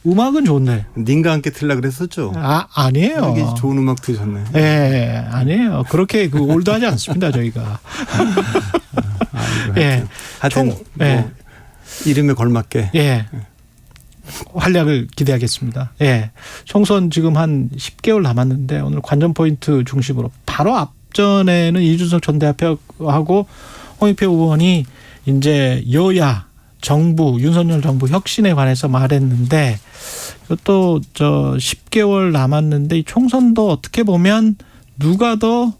음악은 좋은데. 님과 함께 틀라 그랬었죠. 아니에요. 이게 좋은 음악 드셨네. 예, 아니에요. 그렇게 올드하지 않습니다, 저희가. 예. 하여튼 뭐 이름에 걸맞게. 예. 활약을 기대하겠습니다. 예. 총선 지금 한 10개월 남았는데 오늘 관전 포인트 중심으로 바로 앞전에는 이준석 전 대표하고 홍익표 의원이 이제 여야 정부 윤석열 정부 혁신에 관해서 말했는데 또 10개월 남았는데 이 총선도 어떻게 보면 누가 더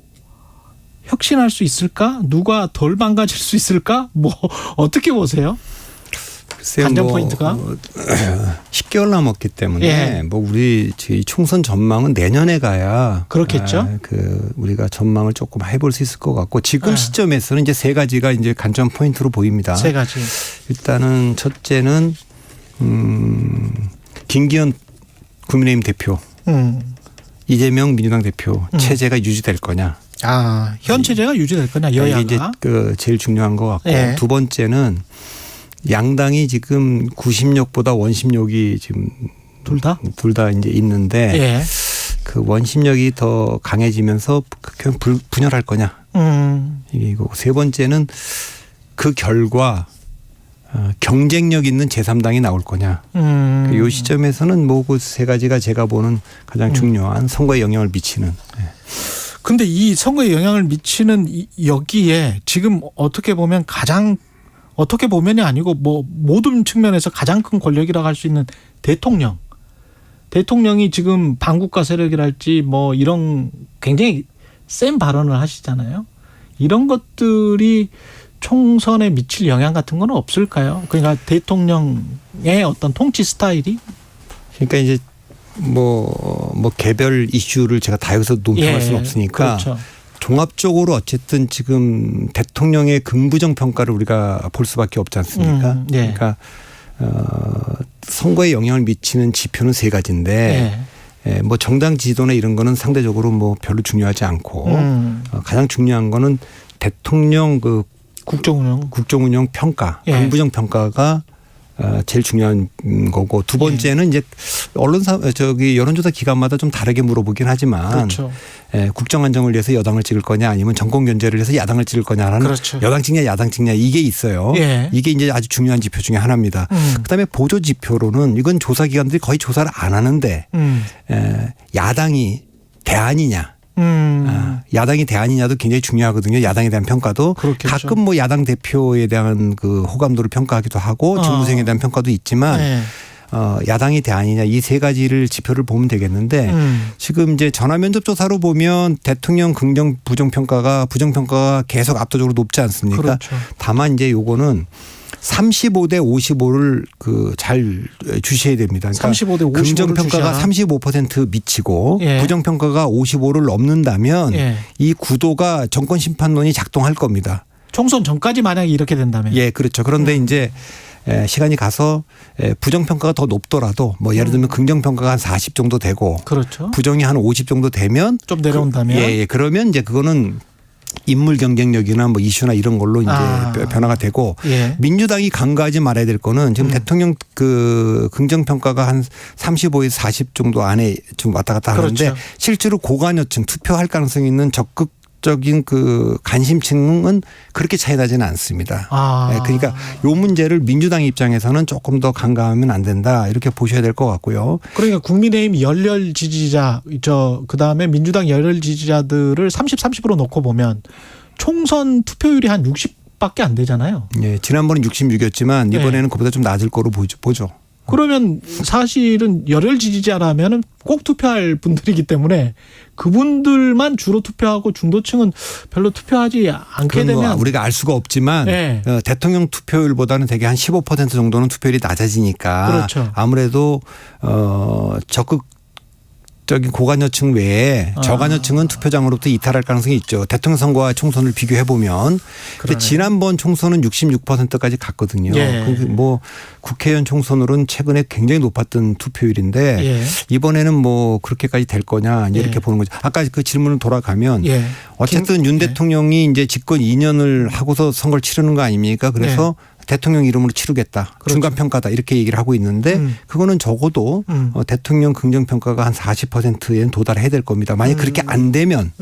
혁신할 수 있을까? 누가 덜 망가질 수 있을까? 뭐 어떻게 보세요? 관전 포인트가 10개월 남았기 때문에 예. 뭐 우리 총선 전망은 내년에 가야 그렇겠죠. 우리가 전망을 조금 해볼 수 있을 것 같고 지금 시점에서는 이제 세 가지가 이제 관전 포인트로 보입니다. 세 가지. 일단은 첫째는 김기현 국민의힘 대표, 이재명 민주당 대표 체제가 유지될 거냐. 현 체제가 유지될 거냐 여야가. 이게 이제 제일 중요한 것 같고 예. 두 번째는 양당이 지금 구심력보다 원심력이 지금 둘 다 이제 있는데 예. 그 원심력이 더 강해지면서 분열할 거냐. 이거 세 번째는 그 결과 경쟁력 있는 제3당이 나올 거냐. 이 시점에서는 뭐 그 세 가지가 제가 보는 가장 중요한 선거에 영향을 미치는. 근데 이 선거에 영향을 미치는 여기에 지금 어떻게 보면 어떻게 보면이 아니고 뭐 모든 측면에서 가장 큰 권력이라고 할 수 있는 대통령이 지금 반국가 세력이랄지 뭐 이런 굉장히 센 발언을 하시잖아요. 이런 것들이 총선에 미칠 영향 같은 건 없을까요? 그러니까 대통령의 어떤 통치 스타일이? 그러니까 이제 뭐 개별 이슈를 제가 다 여기서 논평할 수는 없으니까 그렇죠. 종합적으로 어쨌든 지금 대통령의 긍부정 평가를 우리가 볼 수밖에 없지 않습니까? 그러니까 선거에 영향을 미치는 지표는 세 가지인데 뭐 정당 지도나 이런 거는 상대적으로 뭐 별로 중요하지 않고 가장 중요한 거는 대통령 그 국정운영 평가, 긍부정 평가가 제일 중요한 거고 두 번째는 이제 언론사 여론조사 기관마다 좀 다르게 물어보긴 하지만 그렇죠. 국정 안정을 위해서 여당을 찍을 거냐 아니면 정권 견제를 해서 야당을 찍을 거냐라는 그렇죠. 여당 찍냐 야당 찍냐 이게 있어요. 이게 이제 아주 중요한 지표 중에 하나입니다. 그다음에 보조 지표로는 이건 조사 기관들이 거의 조사를 안 하는데 야당이 대안이냐. 야당이 대안이냐도 굉장히 중요하거든요. 야당에 대한 평가도 그렇겠죠. 가끔 뭐 야당 대표에 대한 그 호감도를 평가하기도 하고 정무생에 대한 평가도 있지만 야당이 대안이냐 이 세 가지를 지표를 보면 되겠는데 지금 이제 전화면접 조사로 보면 대통령 긍정 부정평가가 계속 압도적으로 높지 않습니까? 그렇죠. 다만 이제 요거는 35대 55를 잘 주셔야 됩니다. 그러니까 35대 55를 긍정평가가 35% 미치고 예. 부정평가가 55를 넘는다면 예. 이 구도가 정권 심판론이 작동할 겁니다. 총선 전까지 만약에 이렇게 된다면. 예, 그렇죠. 그런데 이제 시간이 가서 부정평가가 더 높더라도 뭐 예를 들면 긍정평가가 한 40 정도 되고 그렇죠. 부정이 한 50 정도 되면 좀 내려온다면 예, 그러면 이제 그거는 인물 경쟁력이나 뭐 이슈나 이런 걸로 이제 변화가 되고 예. 민주당이 간과하지 말아야 될 거는 지금 대통령 긍정평가가 한 35에서 40 정도 안에 좀 왔다 갔다 하는데 그렇죠. 실제로 고관여층 투표할 가능성이 있는 적극적인 관심층은 그렇게 차이 나지는 않습니다. 네, 그러니까 요 문제를 민주당 입장에서는 조금 더 간과하면 안 된다 이렇게 보셔야 될 것 같고요. 그러니까 국민의힘 열렬 지지자 그다음에 민주당 열렬 지지자들을 30-30으로 놓고 보면 총선 투표율이 한 60밖에 안 되잖아요. 예, 지난번은 66이었지만 이번에는 그보다 좀 낮을 거로 보죠. 그러면 사실은 열혈 지지자라면 꼭 투표할 분들이기 때문에 그분들만 주로 투표하고 중도층은 별로 투표하지 않게 되면 우리가 알 수가 없지만 네. 대통령 투표율보다는 대개 한 15% 정도는 투표율이 낮아지니까 그렇죠. 아무래도 적극적인 고관여층 외에 저관여층은 투표장으로부터 이탈할 가능성이 있죠. 대통령 선거와 총선을 비교해 보면 지난번 총선은 66%까지 갔거든요. 예. 뭐 국회의원 총선으로는 최근에 굉장히 높았던 투표율인데 예. 이번에는 뭐 그렇게까지 될 거냐 이렇게 보는 거죠. 아까 그 질문을 돌아가면 예. 어쨌든 윤 대통령이 이제 집권 2년을 하고서 선거를 치르는 거 아닙니까? 그래서 대통령 이름으로 치르겠다. 그렇죠. 중간평가다. 이렇게 얘기를 하고 있는데 그거는 적어도 대통령 긍정평가가 한 40%에는 도달해야 될 겁니다. 만약 그렇게 안 되면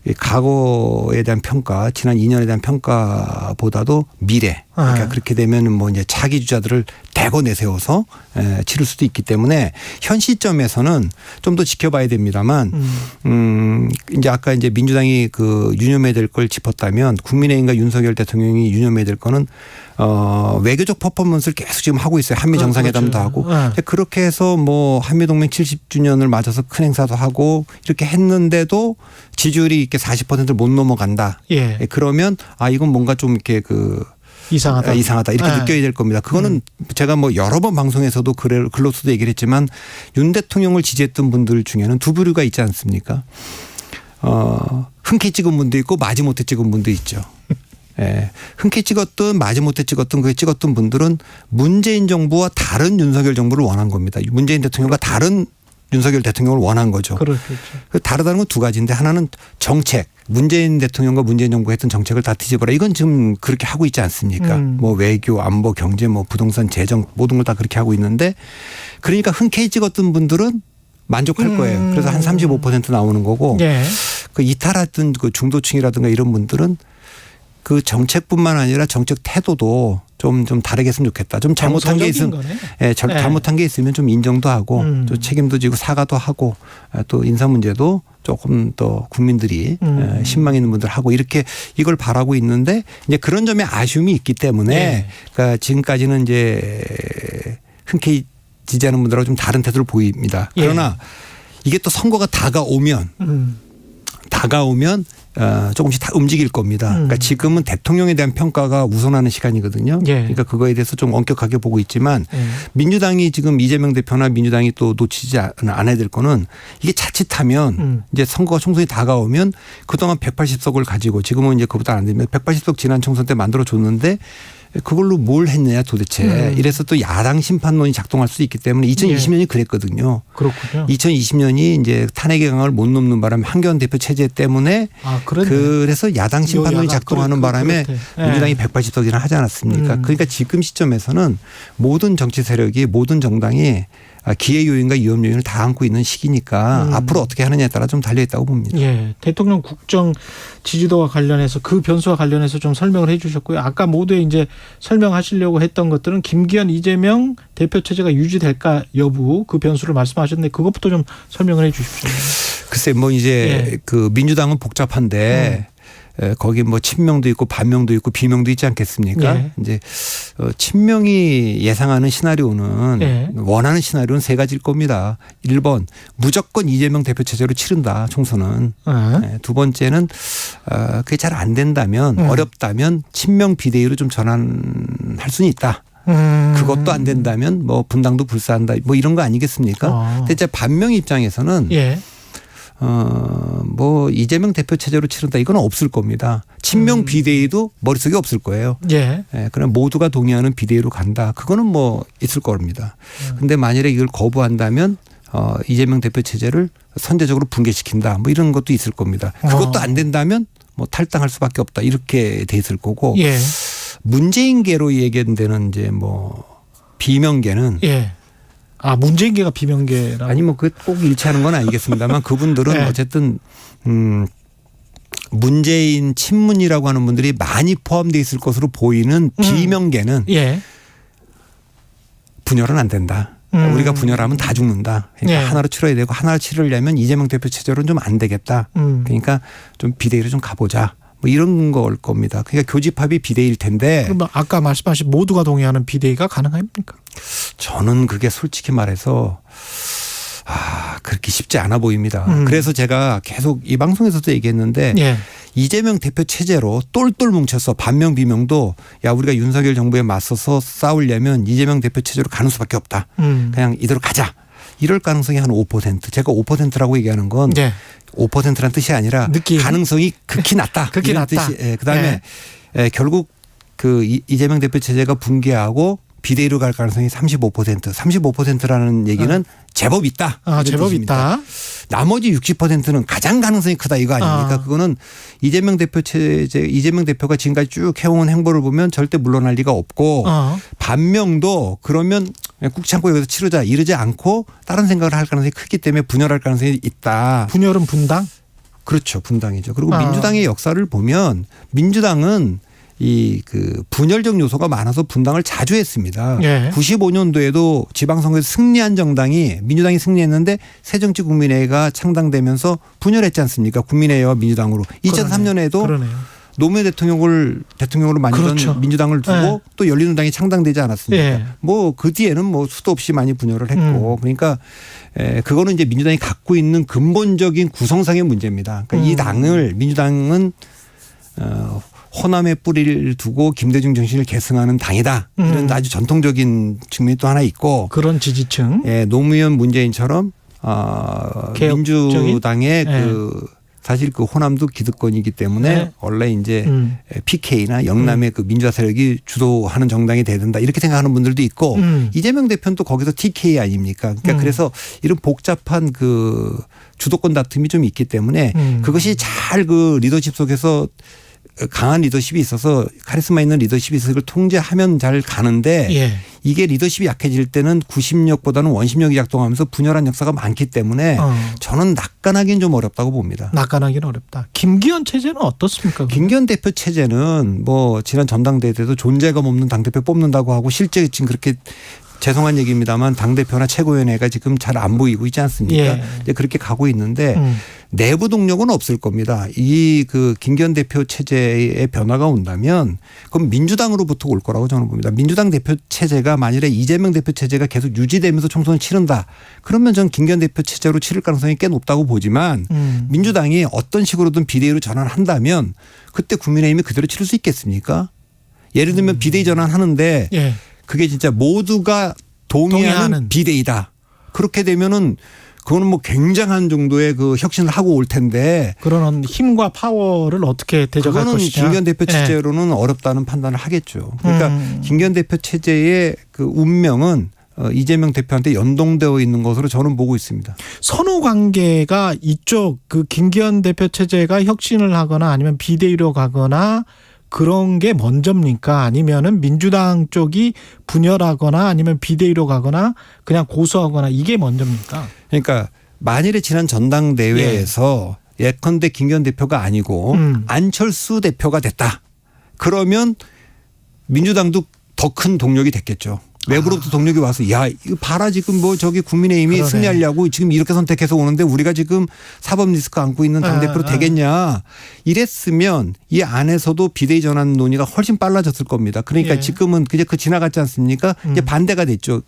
이 과거에 대한 평가, 지난 2년에 대한 평가보다도 미래. 그러니까 그렇게 되면 뭐 이제 차기 주자들을 대거 내세워서 치를 수도 있기 때문에 현 시점에서는 좀 더 지켜봐야 됩니다만 이제 아까 이제 민주당이 유념해야 될 걸 짚었다면 국민의힘과 윤석열 대통령이 유념해야 될 거는 외교적 퍼포먼스를 계속 지금 하고 있어요. 한미 정상회담도 그렇죠. 하고. 그렇게 해서 뭐 한미동맹 70주년을 맞아서 큰 행사도 하고 이렇게 했는데도 지지율이 이렇게 40%를 못 넘어간다. 예. 그러면 이건 뭔가 좀 이렇게 이상하다 이렇게 느껴야 될 겁니다. 그거는 제가 뭐 여러 번 방송에서도 글로서도 얘기를 했지만 윤 대통령을 지지했던 분들 중에는 두 부류가 있지 않습니까? 흔쾌히 찍은 분도 있고 마지못해 찍은 분도 있죠. 예. 흔쾌히 찍었든 마지못해 찍었든 그게 찍었던 분들은 문재인 정부와 다른 윤석열 정부를 원한 겁니다. 문재인 대통령과 다른 윤석열 대통령을 원한 거죠. 그렇겠죠. 다르다는 건 두 가지인데 하나는 정책. 문재인 대통령과 문재인 정부가 했던 정책을 다 뒤집어라. 이건 지금 그렇게 하고 있지 않습니까? 뭐 외교, 안보, 경제, 뭐 부동산, 재정 모든 걸 다 그렇게 하고 있는데 그러니까 흔쾌히 찍었던 분들은 만족할 거예요. 그래서 한 35% 나오는 거고 예. 이탈했던 중도층이라든가 이런 분들은 그 정책뿐만 아니라 정책 태도도 좀 다르게 했으면 좋겠다. 좀 잘못한 게 있으면 잘못한 게 있으면 좀 인정도 하고 또 책임도 지고 사과도 하고 또 인사 문제도 조금 더 국민들이 신망 있는 분들 하고 이렇게 이걸 바라고 있는데 이제 그런 점에 아쉬움이 있기 때문에 그러니까 지금까지는 이제 흔쾌히 지지하는 분들하고 좀 다른 태도를 보입니다. 그러나 이게 또 선거가 다가오면 조금씩 다 움직일 겁니다. 그러니까 지금은 대통령에 대한 평가가 우선하는 시간이거든요. 그러니까 그거에 대해서 좀 엄격하게 보고 있지만 민주당이 지금 이재명 대표나 민주당이 또 놓치지 않아야 될 거는 이게 자칫하면 이제 선거가 총선이 다가오면 그동안 180석을 가지고 지금은 이제 그보다 안 되면 180석 지난 총선 때 만들어줬는데 그걸로 뭘 했느냐 도대체. 이래서 또 야당 심판론이 작동할 수 있기 때문에 2020년이 그랬거든요. 그렇군요. 2020년이 이제 탄핵의 강을 못 넘는 바람에 한교안 대표 체제 때문에 그래서 야당 심판론이 작동하는 바람에 민주당이 180석이나 하지 않았습니까? 그러니까 지금 시점에서는 모든 정치 세력이 모든 정당이 기회 요인과 위험 요인을 다 안고 있는 시기니까 앞으로 어떻게 하느냐에 따라 좀 달려 있다고 봅니다. 예, 대통령 국정 지지도와 관련해서 그 변수와 관련해서 좀 설명을 해주셨고요. 아까 모두에 이제 설명하시려고 했던 것들은 김기현, 이재명 대표 체제가 유지될까 여부 그 변수를 말씀하셨는데 그것부터 좀 설명을 해주십시오. 글쎄 뭐 이제 그 민주당은 복잡한데. 거기 뭐 친명도 있고 반명도 있고 비명도 있지 않겠습니까? 예. 이제 친명이 예상하는 시나리오는 예. 원하는 시나리오는 세 가지일 겁니다. 1번 무조건 이재명 대표 체제로 치른다 총선은. 예. 두 번째는 그게 잘 안 된다면 어렵다면 친명 비대위로 좀 전환할 수는 있다. 그것도 안 된다면 뭐 분당도 불사한다 뭐 이런 거 아니겠습니까? 근데 이제 반명 입장에서는 예. 뭐 이재명 대표 체제로 치른다 이건 없을 겁니다. 친명 비대위도 머릿속에 없을 거예요. 예. 예, 그럼 모두가 동의하는 비대위로 간다. 그거는 뭐 있을 겁니다. 근데 만일에 이걸 거부한다면 이재명 대표 체제를 선제적으로 붕괴시킨다. 뭐 이런 것도 있을 겁니다. 그것도 안 된다면 뭐 탈당할 수밖에 없다. 이렇게 돼 있을 거고. 예. 문재인계로 얘기되는 이제 뭐 비명계는 예. 아, 문재인계가 비명계라고. 아니 뭐 그 꼭 일치하는 건 아니겠습니다만 그분들은 예. 어쨌든 문재인 친문이라고 하는 분들이 많이 포함되어 있을 것으로 보이는 비명계는 예. 분열은 안 된다. 우리가 분열하면 다 죽는다. 그러니까 예. 하나로 치러야 되고 하나를 치르려면 이재명 대표 체제로는 좀 안 되겠다. 그러니까 좀 비대위로 좀 가보자. 뭐 이런 걸 겁니다. 그러니까 교집합이 비대위일 텐데. 그럼 아까 말씀하신 모두가 동의하는 비대위가 가능합니까? 저는 그게 솔직히 말해서 그렇게 쉽지 않아 보입니다. 그래서 제가 계속 이 방송에서도 얘기했는데 예. 이재명 대표 체제로 똘똘 뭉쳐서 반명 비명도 야 우리가 윤석열 정부에 맞서서 싸우려면 이재명 대표 체제로 가는 수밖에 없다. 그냥 이대로 가자. 이럴 가능성이 한 5%. 제가 5%라고 얘기하는 건 예. 5%란 뜻이 아니라 느낌. 가능성이 극히 낮다. 극히 이런 낮다. 뜻이. 예. 그다음에 결국 그 이재명 대표 체제가 붕괴하고 비대위로 갈 가능성이 35%. 35%라는 얘기는 제법 있다. 아, 제법 뜻입니다. 있다. 나머지 60%는 가장 가능성이 크다 이거 아닙니까? 그거는 이재명 대표 체제, 이재명 대표가 지금까지 쭉 해온 행보를 보면 절대 물러날 리가 없고 반명도 그러면 꾹 참고 여기서 치르자 이러지 않고 다른 생각을 할 가능성이 크기 때문에 분열할 가능성이 있다. 분열은 분당? 그렇죠. 분당이죠. 그리고 민주당의 역사를 보면 민주당은 이 그 분열적 요소가 많아서 분당을 자주 했습니다. 예. 95년도에도 지방선거에서 승리한 정당이 민주당이 승리했는데 새정치국민회가 창당되면서 분열했지 않습니까? 국민회와 민주당으로. 2003년에도 그러네요. 노무현 대통령으로 만든 그렇죠. 민주당을 두고 예. 또 열린우당이 창당되지 않았습니까? 예. 뭐 그 뒤에는 뭐 수도 없이 많이 분열을 했고 그러니까 그거는 이제 민주당이 갖고 있는 근본적인 구성상의 문제입니다. 그러니까 이 당을 민주당은 호남에 뿌리를 두고 김대중 정신을 계승하는 당이다. 이런 아주 전통적인 측면이 또 하나 있고. 그런 지지층. 예, 노무현 문재인처럼 민주당의 그 사실 그 호남도 기득권이기 때문에 원래 이제 PK나 영남의 그 민주화 세력이 주도하는 정당이 돼야 된다. 이렇게 생각하는 분들도 있고 이재명 대표는 또 거기서 TK 아닙니까? 그러니까 그래서 이런 복잡한 그 주도권 다툼이 좀 있기 때문에 그것이 잘 그 리더십 속에서 강한 리더십이 있어서 카리스마 있는 리더십이 있어서 그걸 통제하면 잘 가는데 예. 이게 리더십이 약해질 때는 구심력보다는 원심력이 작동하면서 분열한 역사가 많기 때문에 저는 낙관하기는 좀 어렵다고 봅니다. 낙관하기는 어렵다. 김기현 체제는 어떻습니까? 김기현 대표 체제는 뭐 지난 전당대회 때도 존재감 없는 당대표 뽑는다고 하고 실제 지금 그렇게 죄송한 얘기입니다만 당대표나 최고위원회가 지금 잘 안 보이고 있지 않습니까? 예. 이제 그렇게 가고 있는데 내부 동력은 없을 겁니다. 이 그 김기현 대표 체제의 변화가 온다면 그럼 민주당으로부터 올 거라고 저는 봅니다. 민주당 대표 체제가 만일에 이재명 대표 체제가 계속 유지되면서 총선을 치른다. 그러면 저는 김기현 대표 체제로 치를 가능성이 꽤 높다고 보지만 민주당이 어떤 식으로든 비대위로 전환한다면 그때 국민의힘이 그대로 치를 수 있겠습니까? 예를 들면 비대위 전환하는데 예. 그게 진짜 모두가 동의하는 비대위다. 그렇게 되면은 그거는 뭐 굉장한 정도의 그 혁신을 하고 올 텐데. 그런 힘과 파워를 어떻게 대적할 그거는 것이냐. 김기현 대표 체제로는 어렵다는 판단을 하겠죠. 그러니까 김기현 대표 체제의 그 운명은 이재명 대표한테 연동되어 있는 것으로 저는 보고 있습니다. 선후 관계가 이쪽 그 김기현 대표 체제가 혁신을 하거나 아니면 비대위로 가거나 그런 게 먼저입니까? 아니면은 민주당 쪽이 분열하거나 아니면 비대위로 가거나 그냥 고수하거나 이게 먼저입니까? 그러니까 만일에 지난 전당대회에서 예컨대 김기현 대표가 아니고 안철수 대표가 됐다. 그러면 민주당도 더 큰 동력이 됐겠죠. 외부로부터 동력이 와서 야 이거 봐라 지금 뭐 저기 국민의힘이 그러네. 승리하려고 지금 이렇게 선택해서 오는데 우리가 지금 사법 리스크 안고 있는 당대표로 되겠냐 이랬으면 이 안에서도 비대위 전환 논의가 훨씬 빨라졌을 겁니다. 그러니까 예. 지금은 그냥 그 지나갔지 않습니까? 이제 반대가 됐죠.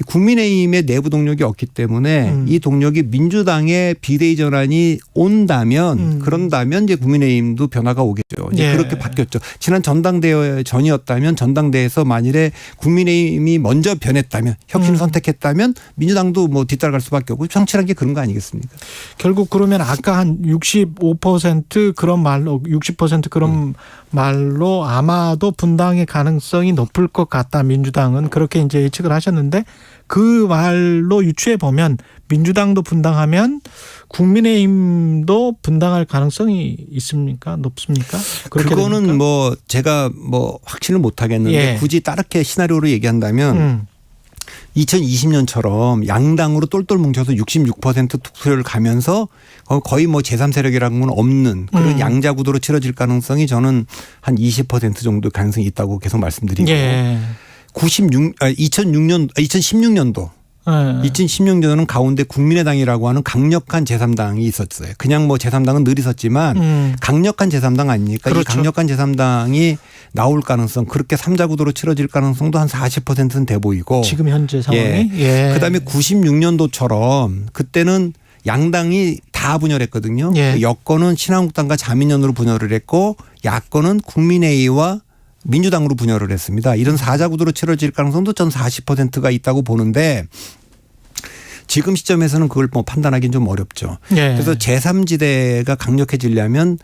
국민의힘의 내부 동력이 없기 때문에 이 동력이 민주당의 비대위 전환이 온다면 그런다면 이제 국민의힘도 변화가 오겠죠. 이제 예. 그렇게 바뀌었죠. 지난 전당대회 전이었다면 전당대회에서 만일에 국민의힘이 먼저 변했다면 혁신을 선택했다면 민주당도 뭐 뒤따라갈 수밖에 없고 정치란 게 그런 거 아니겠습니까? 결국 그러면 아까 한 65% 그런 말로 60% 그런 말로 아마도 분당의 가능성이 높을 것 같다. 민주당은 그렇게 이제 예측을 하셨는데 그 말로 유추해 보면 민주당도 분당하면 국민의힘도 분당할 가능성이 있습니까? 높습니까? 그거는 됩니까? 뭐 제가 뭐 확신을 못 하겠는데 예. 굳이 다르게 시나리오로 얘기한다면 2020년처럼 양당으로 똘똘 뭉쳐서 66% 투표를 가면서 거의 뭐 제3세력이라는 건 없는 그런 양자 구도로 치러질 가능성이 저는 한 20% 정도 가능성이 있다고 계속 말씀드리고 예. 2016년도 2016년도는 가운데 국민의당이라고 하는 강력한 제3당이 있었어요. 그냥 뭐 제3당은 늘 있었지만 강력한 제3당 아닙니까? 그렇죠. 이 강력한 제3당이 나올 가능성 그렇게 3자 구도로 치러질 가능성도 한 40%는 돼 보이고 지금 현재 상황이 예. 그다음에 96년도처럼 그때는 양당이 다 분열했거든요. 예. 여권은 신한국당과 자민련으로 분열을 했고 야권은 국민의힘과 민주당으로 분열을 했습니다. 이런 4자 구도로 치러질 가능성도 전 40%가 있다고 보는데 지금 시점에서는 그걸 뭐 판단하기는 좀 어렵죠. 예. 그래서 제3지대가 강력해지려면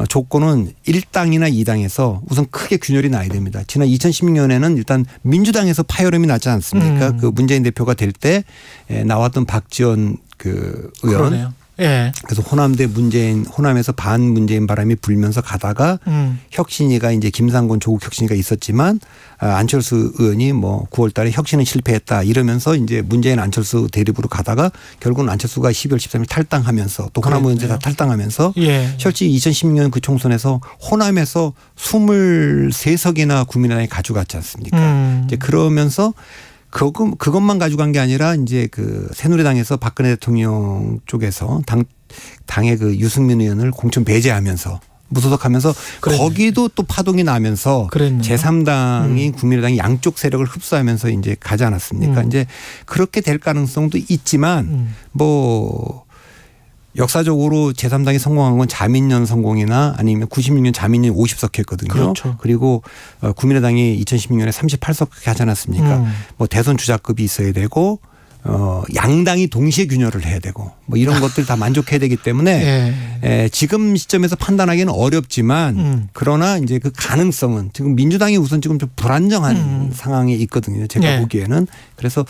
조건은 1당이나 2당에서 우선 크게 균열이 나야 됩니다. 지난 2016년에는 일단 민주당에서 파열음이 났지 않습니까? 그 문재인 대표가 될 때 나왔던 박지원 그 의원. 그러네요. 예. 그래서 호남에서 반 문재인 바람이 불면서 가다가 혁신위가 이제 김상곤 조국 혁신위가 있었지만 안철수 의원이 뭐 9월 달에 혁신은 실패했다 이러면서 이제 문재인 안철수 대립으로 가다가 결국은 안철수가 12월 13일 탈당하면서 또 호남 의원들 다 탈당하면서 예. 실제 2016년 그 총선에서 호남에서 23석이나 국민의당이 가져갔지 않습니까? 이제 그러면서 그것만 가져간 게 아니라 이제 그 새누리당에서 박근혜 대통령 쪽에서 당의 그 유승민 의원을 공천 배제하면서 무소속하면서 거기도 또 파동이 나면서 제3당인 국민의당이 양쪽 세력을 흡수하면서 이제 가지 않았습니까? 이제 그렇게 될 가능성도 있지만 뭐 역사적으로 제3당이 성공한 건 자민련 성공이나 아니면 96년 자민련이 50석 했거든요. 그렇죠. 그리고 국민의당이 2016년에 38석 하지 않았습니까? 뭐 대선 주자급이 있어야 되고 양당이 동시에 균열을 해야 되고 뭐 이런 것들 다 만족해야 되기 때문에 지금 시점에서 판단하기는 어렵지만 그러나 이제 그 가능성은 지금 민주당이 우선 지금 좀 불안정한 상황에 있거든요. 제가 보기에는 그래서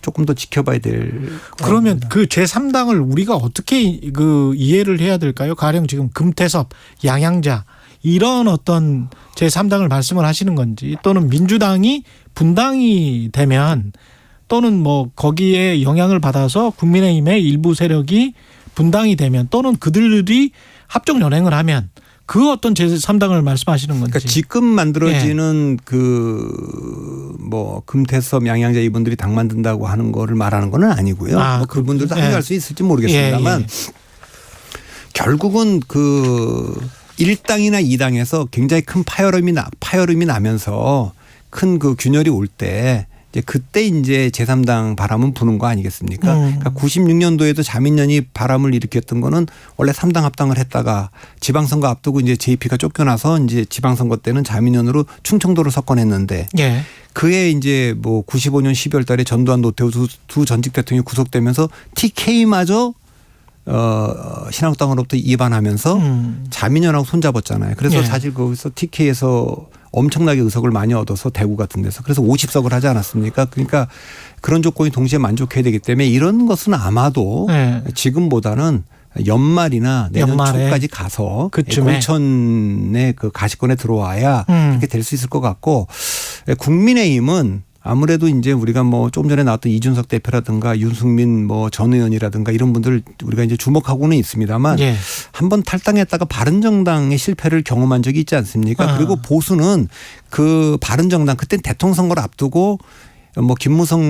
조금 더 지켜봐야 될. 그러면 그 제3당을 우리가 어떻게 그 이해를 해야 될까요? 가령 지금 금태섭, 양양자 이런 어떤 제3당을 말씀을 하시는 건지 또는 민주당이 분당이 되면 또는 뭐 거기에 영향을 받아서 국민의힘의 일부 세력이 분당이 되면 또는 그들이 합종 연행을 하면 그 어떤 제3당을 말씀하시는 건지. 그러니까 지금 만들어지는 그 뭐 금태섭, 양양자 이분들이 당 만든다고 하는 거를 말하는 건 아니고요. 뭐 그분들도 합의할 수 있을지 모르겠습니다만 결국은 그 1당이나 2당에서 굉장히 큰 파열음이 나면서 큰 그 균열이 올 때 이제 그때 이제 제3당 바람은 부는 거 아니겠습니까? 그러니까 96년도에도 자민련이 바람을 일으켰던 거는 원래 3당 합당을 했다가 지방선거 앞두고 이제 JP가 쫓겨나서 이제 지방선거 때는 자민련으로 충청도를 석권했는데 그해 이제 뭐 95년 12월 달에 전두환 노태우 두 전직 대통령이 구속되면서 TK마저 신한국당으로부터 이반하면서 자민련하고 손잡았잖아요. 그래서 사실 거기서 TK에서 엄청나게 의석을 많이 얻어서 대구 같은 데서 그래서 50석을 하지 않았습니까? 그러니까 그런 조건이 동시에 만족해야 되기 때문에 이런 것은 아마도 지금보다는 연말이나 내년 초까지 가서 공천의 그 가시권에 들어와야 그렇게 될 수 있을 것 같고 국민의힘은 아무래도 이제 우리가 뭐 조금 전에 나왔던 이준석 대표라든가 윤승민 뭐 전 의원이라든가 이런 분들 우리가 이제 주목하고는 있습니다만 예. 한번 탈당했다가 바른정당의 실패를 경험한 적이 있지 않습니까? 그리고 보수는 그 바른정당 그때 대통령 선거를 앞두고 뭐 김무성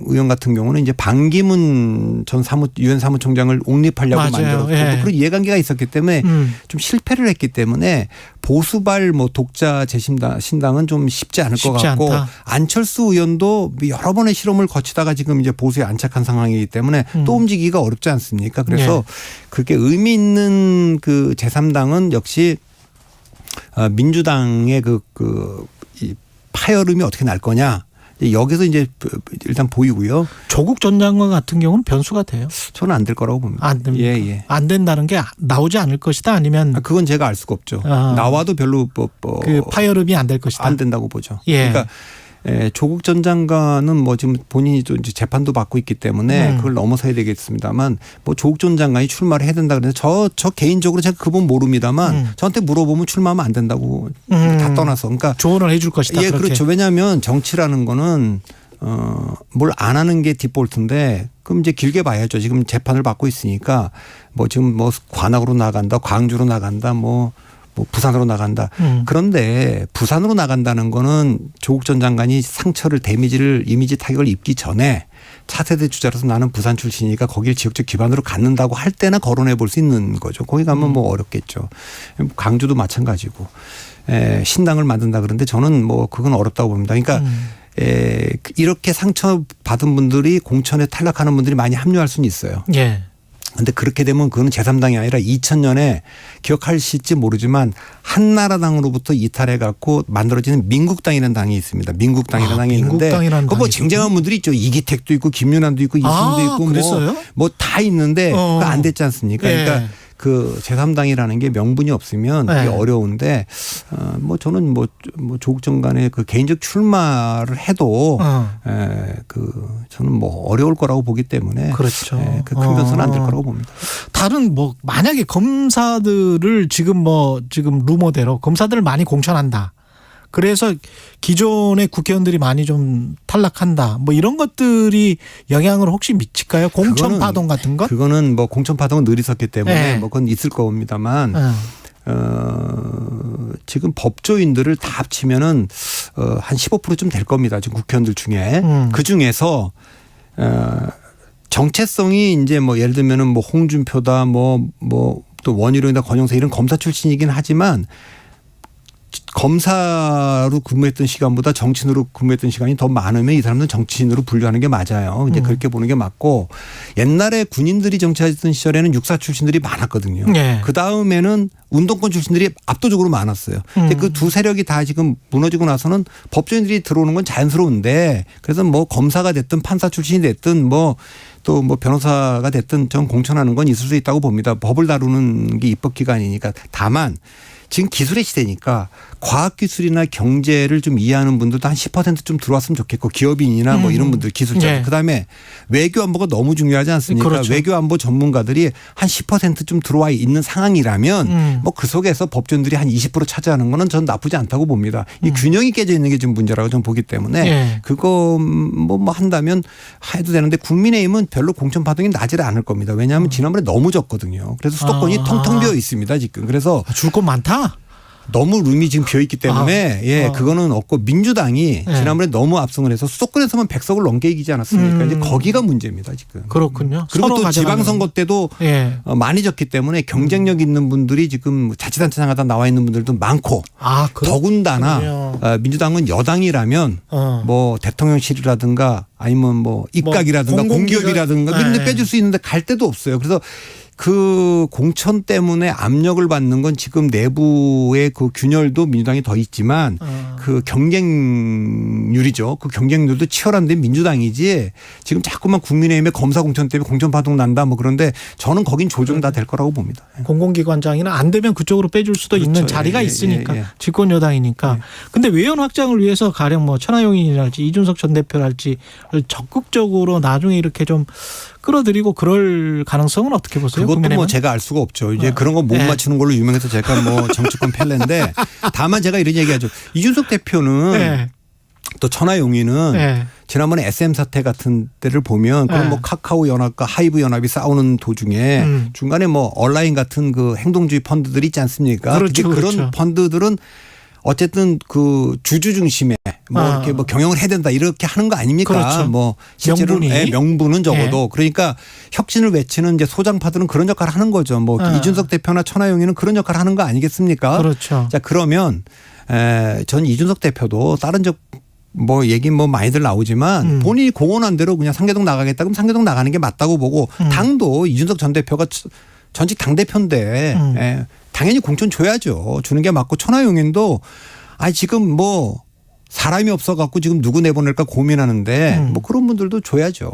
의원 같은 경우는 이제 반기문 전 유엔 사무총장을 옹립하려고 만들었고 예. 그런 이해관계가 있었기 때문에 좀 실패를 했기 때문에 보수발 뭐 독자 신당은 좀 쉽지 않을 것 같고 않다. 안철수 의원도 여러 번의 실험을 거치다가 지금 이제 보수에 안착한 상황이기 때문에 또 움직이기가 어렵지 않습니까? 그래서 그렇게 의미 있는 그 제3당은 역시 민주당의 이 파열음이 어떻게 날 거냐. 여기서 이제 일단 보이고요. 조국 전 장관 같은 경우는 변수가 돼요. 저는 안 될 거라고 봅니다. 안 됩니까? 예. 안 된다는 게 나오지 않을 것이다 아니면 그건 제가 알 수가 없죠. 나와도 별로 그 파열음이 안 될 것이다. 안 된다고 보죠. 예. 그러니까 조국 전 장관은 뭐 지금 본인이 또 이제 재판도 받고 있기 때문에 그걸 넘어서야 되겠습니다만 뭐 조국 전 장관이 출마를 해야 된다 그러는데 저 개인적으로 제가 그분 모릅니다만 저한테 물어보면 출마하면 안 된다고 다 떠나서 그러니까 조언을 해줄 것이다. 예, 그렇게. 그렇죠. 왜냐하면 정치라는 거는 뭘 안 하는 게 디폴트인데 그럼 이제 길게 봐야죠. 지금 재판을 받고 있으니까 뭐 지금 뭐 관악으로 나간다, 광주로 나간다, 뭐 부산으로 나간다. 그런데 부산으로 나간다는 거는 조국 전 장관이 상처를 이미지 타격을 입기 전에 차세대 주자로서 나는 부산 출신이니까 거기를 지역적 기반으로 갖는다고 할 때나 거론해 볼 수 있는 거죠. 거기 가면 뭐 어렵겠죠. 광주도 마찬가지고 신당을 만든다 그러는데 저는 뭐 그건 어렵다고 봅니다. 그러니까 이렇게 상처 받은 분들이 공천에 탈락하는 분들이 많이 합류할 수는 있어요. 예. 근데 그렇게 되면 그거는 제3당이 아니라 2000년에 기억하실지 모르지만 한나라당으로부터 이탈해 갖고 만들어지는 민국당이라는 당이 있습니다. 민국당이라는 당이 있는데 그거 뭐 쟁쟁한 분들이 있죠. 이기택도 있고 김윤환도 있고 이승도 있고 뭐 다 있는데 그거 안 됐지 않습니까? 그러니까 그 제3당이라는 게 명분이 없으면 되게 어려운데 뭐 저는 뭐 조국 장관의 그 개인적 출마를 해도 저는 뭐 어려울 거라고 보기 때문에 그렇죠. 그 큰 변수는 안 될 거라고 봅니다. 다른 뭐 만약에 검사들을 지금 루머대로 검사들을 많이 공천한다. 그래서 기존의 국회의원들이 많이 좀 탈락한다. 뭐 이런 것들이 영향을 혹시 미칠까요? 공천 파동 같은 것? 그거는 뭐 공천 파동은 늘 있었기 때문에 뭐 그건 있을 겁니다만 지금 법조인들을 다 합치면은 한 15%쯤 될 겁니다. 지금 국회의원들 중에 그 중에서 정체성이 이제 뭐 예를 들면은 뭐 홍준표다 뭐 또 원희룡이다 권영세 이런 검사 출신이긴 하지만 검사로 근무했던 시간보다 정치인으로 근무했던 시간이 더 많으면 이 사람들은 정치인으로 분류하는 게 맞아요. 이제 그렇게 보는 게 맞고 옛날에 군인들이 정치하던 시절에는 육사 출신들이 많았거든요. 그 다음에는 운동권 출신들이 압도적으로 많았어요. 근데 그 두 세력이 다 지금 무너지고 나서는 법조인들이 들어오는 건 자연스러운데 그래서 뭐 검사가 됐든 판사 출신이 됐든 뭐 또 뭐 변호사가 됐든 전 공천하는 건 있을 수 있다고 봅니다. 법을 다루는 게 입법기관이니까. 다만 지금 기술의 시대니까 과학기술이나 경제를 좀 이해하는 분들도 한 10% 좀 들어왔으면 좋겠고 기업인이나 뭐 이런 분들 기술자 그다음에 외교안보가 너무 중요하지 않습니까? 그렇죠. 외교안보 전문가들이 한 10% 좀 들어와 있는 상황이라면 뭐 그 속에서 법조인들이 한 20% 차지하는 거는 전 나쁘지 않다고 봅니다. 이 균형이 깨져 있는 게 좀 문제라고 좀 보기 때문에 그거 뭐 한다면 해도 되는데 국민의힘은 별로 공천 파동이 나질 않을 겁니다. 왜냐하면 지난번에 너무 졌거든요. 그래서 수도권이 텅텅 비어 있습니다 지금. 그래서 줄 것 많다. 너무 룸이 지금 비어 있기 때문에 그거는 없고 민주당이 지난번에 너무 압승을 해서 수도권에서만 100석을 넘게 이기지 않았습니까? 이제 거기가 문제입니다 지금. 그렇군요. 그리고 또 지방선거 때도 많이 졌기 때문에 경쟁력 있는 분들이 지금 자치단체장 하다 나와 있는 분들도 많고 더군다나 민주당은 여당이라면 뭐 대통령실이라든가 아니면 뭐 입각이라든가 공기업이라든가 이런 데 빼줄 수 있는데 갈 데도 없어요. 그래서 그 공천 때문에 압력을 받는 건 지금 내부의 그 균열도 민주당이 더 있지만 그 경쟁률이죠. 그 경쟁률도 치열한데 민주당이지 지금 자꾸만 국민의힘의 검사 공천 때문에 공천 파동 난다 뭐 그런데 저는 거긴 조정 다 될 거라고 봅니다. 공공기관장이나 안 되면 그쪽으로 빼줄 수도 있는 자리가 있으니까 집권 여당이니까. 근데 외연 확장을 위해서 가령 뭐 천하용인이랄지 이준석 전 대표랄지 적극적으로 나중에 이렇게 좀 끌어들이고 그럴 가능성은 어떻게 보세요? 그것도 국민의힘은? 뭐 제가 알 수가 없죠. 이제 그런 거 못 맞추는 걸로 유명해서 제가 뭐 정치권 펠레인데 다만 제가 이런 얘기하죠. 이준석 대표는 또 천하용인은 네. 지난번에 SM 사태 같은 때를 보면 그럼 뭐 카카오 연합과 하이브 연합이 싸우는 도중에 중간에 뭐 온라인 같은 그 행동주의 펀드들이 있지 않습니까? 그렇죠, 그런 그렇죠. 펀드들은 어쨌든 그 주주 중심에 뭐 이렇게 뭐 경영을 해야 된다 이렇게 하는 거 아닙니까? 그렇죠. 뭐 실제로 명분은 적어도 예. 그러니까 혁신을 외치는 이제 소장파들은 그런 역할을 하는 거죠. 뭐 이준석 대표나 천하용인은 그런 역할을 하는 거 아니겠습니까? 그렇죠. 자 그러면 전 이준석 대표도 다른 뭐 얘기 뭐 많이들 나오지만 본인이 공언한 대로 그냥 상계동 나가겠다 그럼 상계동 나가는 게 맞다고 보고 당도 이준석 전 대표가 전직 당대표인데 당연히 공천 줘야죠. 주는 게 맞고 천하용인도 지금 뭐 사람이 없어갖고 지금 누구 내보낼까 고민하는데 뭐 그런 분들도 줘야죠.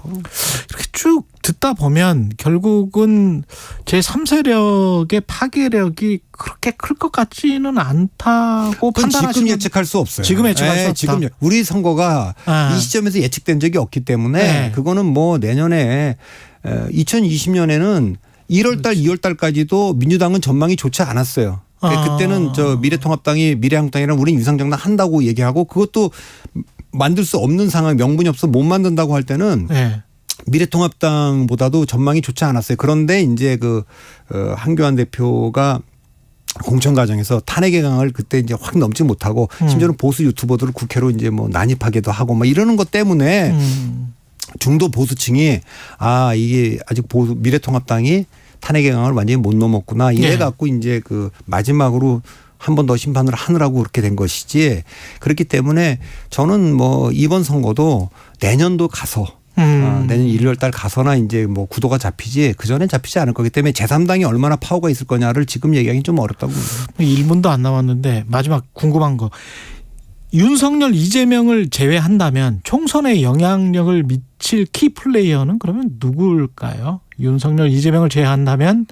이렇게 쭉 듣다 보면 결국은 제3세력의 파괴력이 그렇게 클 것 같지는 않다고 판단하시는. 지금 예측할 수 없어요. 지금 예측할 수 없다. 지금 우리 선거가 이 시점에서 예측된 적이 없기 때문에 네. 그거는 뭐 내년에 2020년에는 1월달, 2월달까지도 민주당은 전망이 좋지 않았어요. 그때는 저 미래통합당이 미래한국당이랑 우리는 유상정당 한다고 얘기하고 그것도 만들 수 없는 상황 명분이 없어 못 만든다고 할 때는 미래통합당보다도 전망이 좋지 않았어요. 그런데 이제 그 한교안 대표가 공천 과정에서 탄핵의 강을 그때 이제 확 넘지 못하고 심지어는 보수 유튜버들을 국회로 이제 뭐 난입하기도 하고 막 이러는 것 때문에 중도 보수층이 이게 아직 미래통합당이 탄핵의 강을 완전히 못 넘었구나 이래 갖고 이제 그 마지막으로 한 번 더 심판을 하느라고 그렇게 된 것이지 그렇기 때문에 저는 뭐 이번 선거도 내년도 가서 내년 1월 달 가서나 이제 뭐 구도가 잡히지 그전엔 잡히지 않을 거기 때문에 제3당이 얼마나 파워가 있을 거냐를 지금 얘기하기 좀 어렵다고 봅니다. 1분도 안 남았는데 마지막 궁금한 거. 윤석열, 이재명을 제외한다면 총선에 영향력을 미칠 키 플레이어는 그러면 누굴까요? 윤석열, 이재명을 제외한다면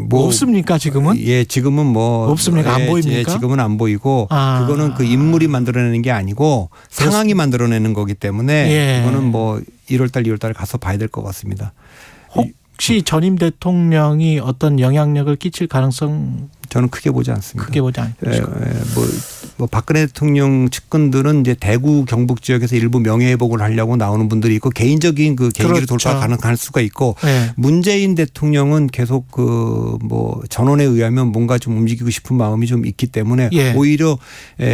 뭐 없습니까 지금은? 예, 지금은 뭐 없습니까? 안 보입니까? 예, 지금은 안 보이고 그거는 그 인물이 만들어내는 게 아니고 상황이 만들어내는 거기 때문에 그거는 뭐 1월달, 2월달 가서 봐야 될 것 같습니다. 혹시 전임 대통령이 어떤 영향력을 끼칠 가능성? 저는 크게 보지 않습니다. 크게 보지 않습니다. 뭐 박근혜 대통령 측근들은 이제 대구 경북 지역에서 일부 명예회복을 하려고 나오는 분들이 있고 개인적인 그 계기를 돌파 가능할 수가 있고 문재인 대통령은 계속 그 뭐 전원에 의하면 뭔가 좀 움직이고 싶은 마음이 좀 있기 때문에 오히려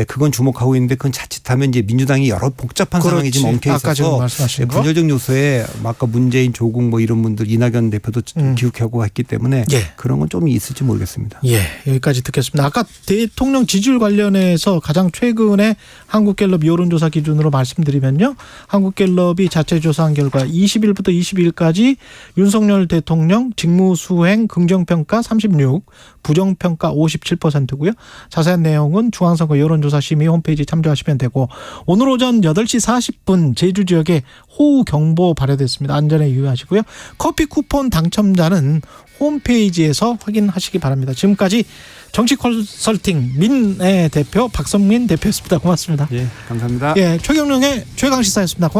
그건 주목하고 있는데 그건 자칫하면 이제 민주당이 여러 복잡한 상황이 지금 엉켜 있어서 분열적 요소에 아까 문재인, 조국 뭐 이런 분들 이낙연 대표도 기웃하고 했기 때문에 그런 건 좀 있을지 모르겠습니다. 여기까지 듣겠습니다. 아까 대통령 지지율 관련해서 가장 최근에 한국갤럽 여론조사 기준으로 말씀드리면요. 한국갤럽이 자체 조사한 결과 20일부터 22일까지 윤석열 대통령 직무수행 긍정평가 36, 부정평가 57%고요. 자세한 내용은 중앙선거 여론조사심의 홈페이지 참조하시면 되고 오늘 오전 8시 40분 제주 지역에 호우경보 발효됐습니다. 안전에 유의하시고요. 커피 쿠폰 당첨자는 홈페이지에서 확인하시기 바랍니다. 지금까지 정치 컨설팅 민의 대표 박성민 대표였습니다. 고맙습니다. 감사합니다. 최경영의 최강시사였습니다.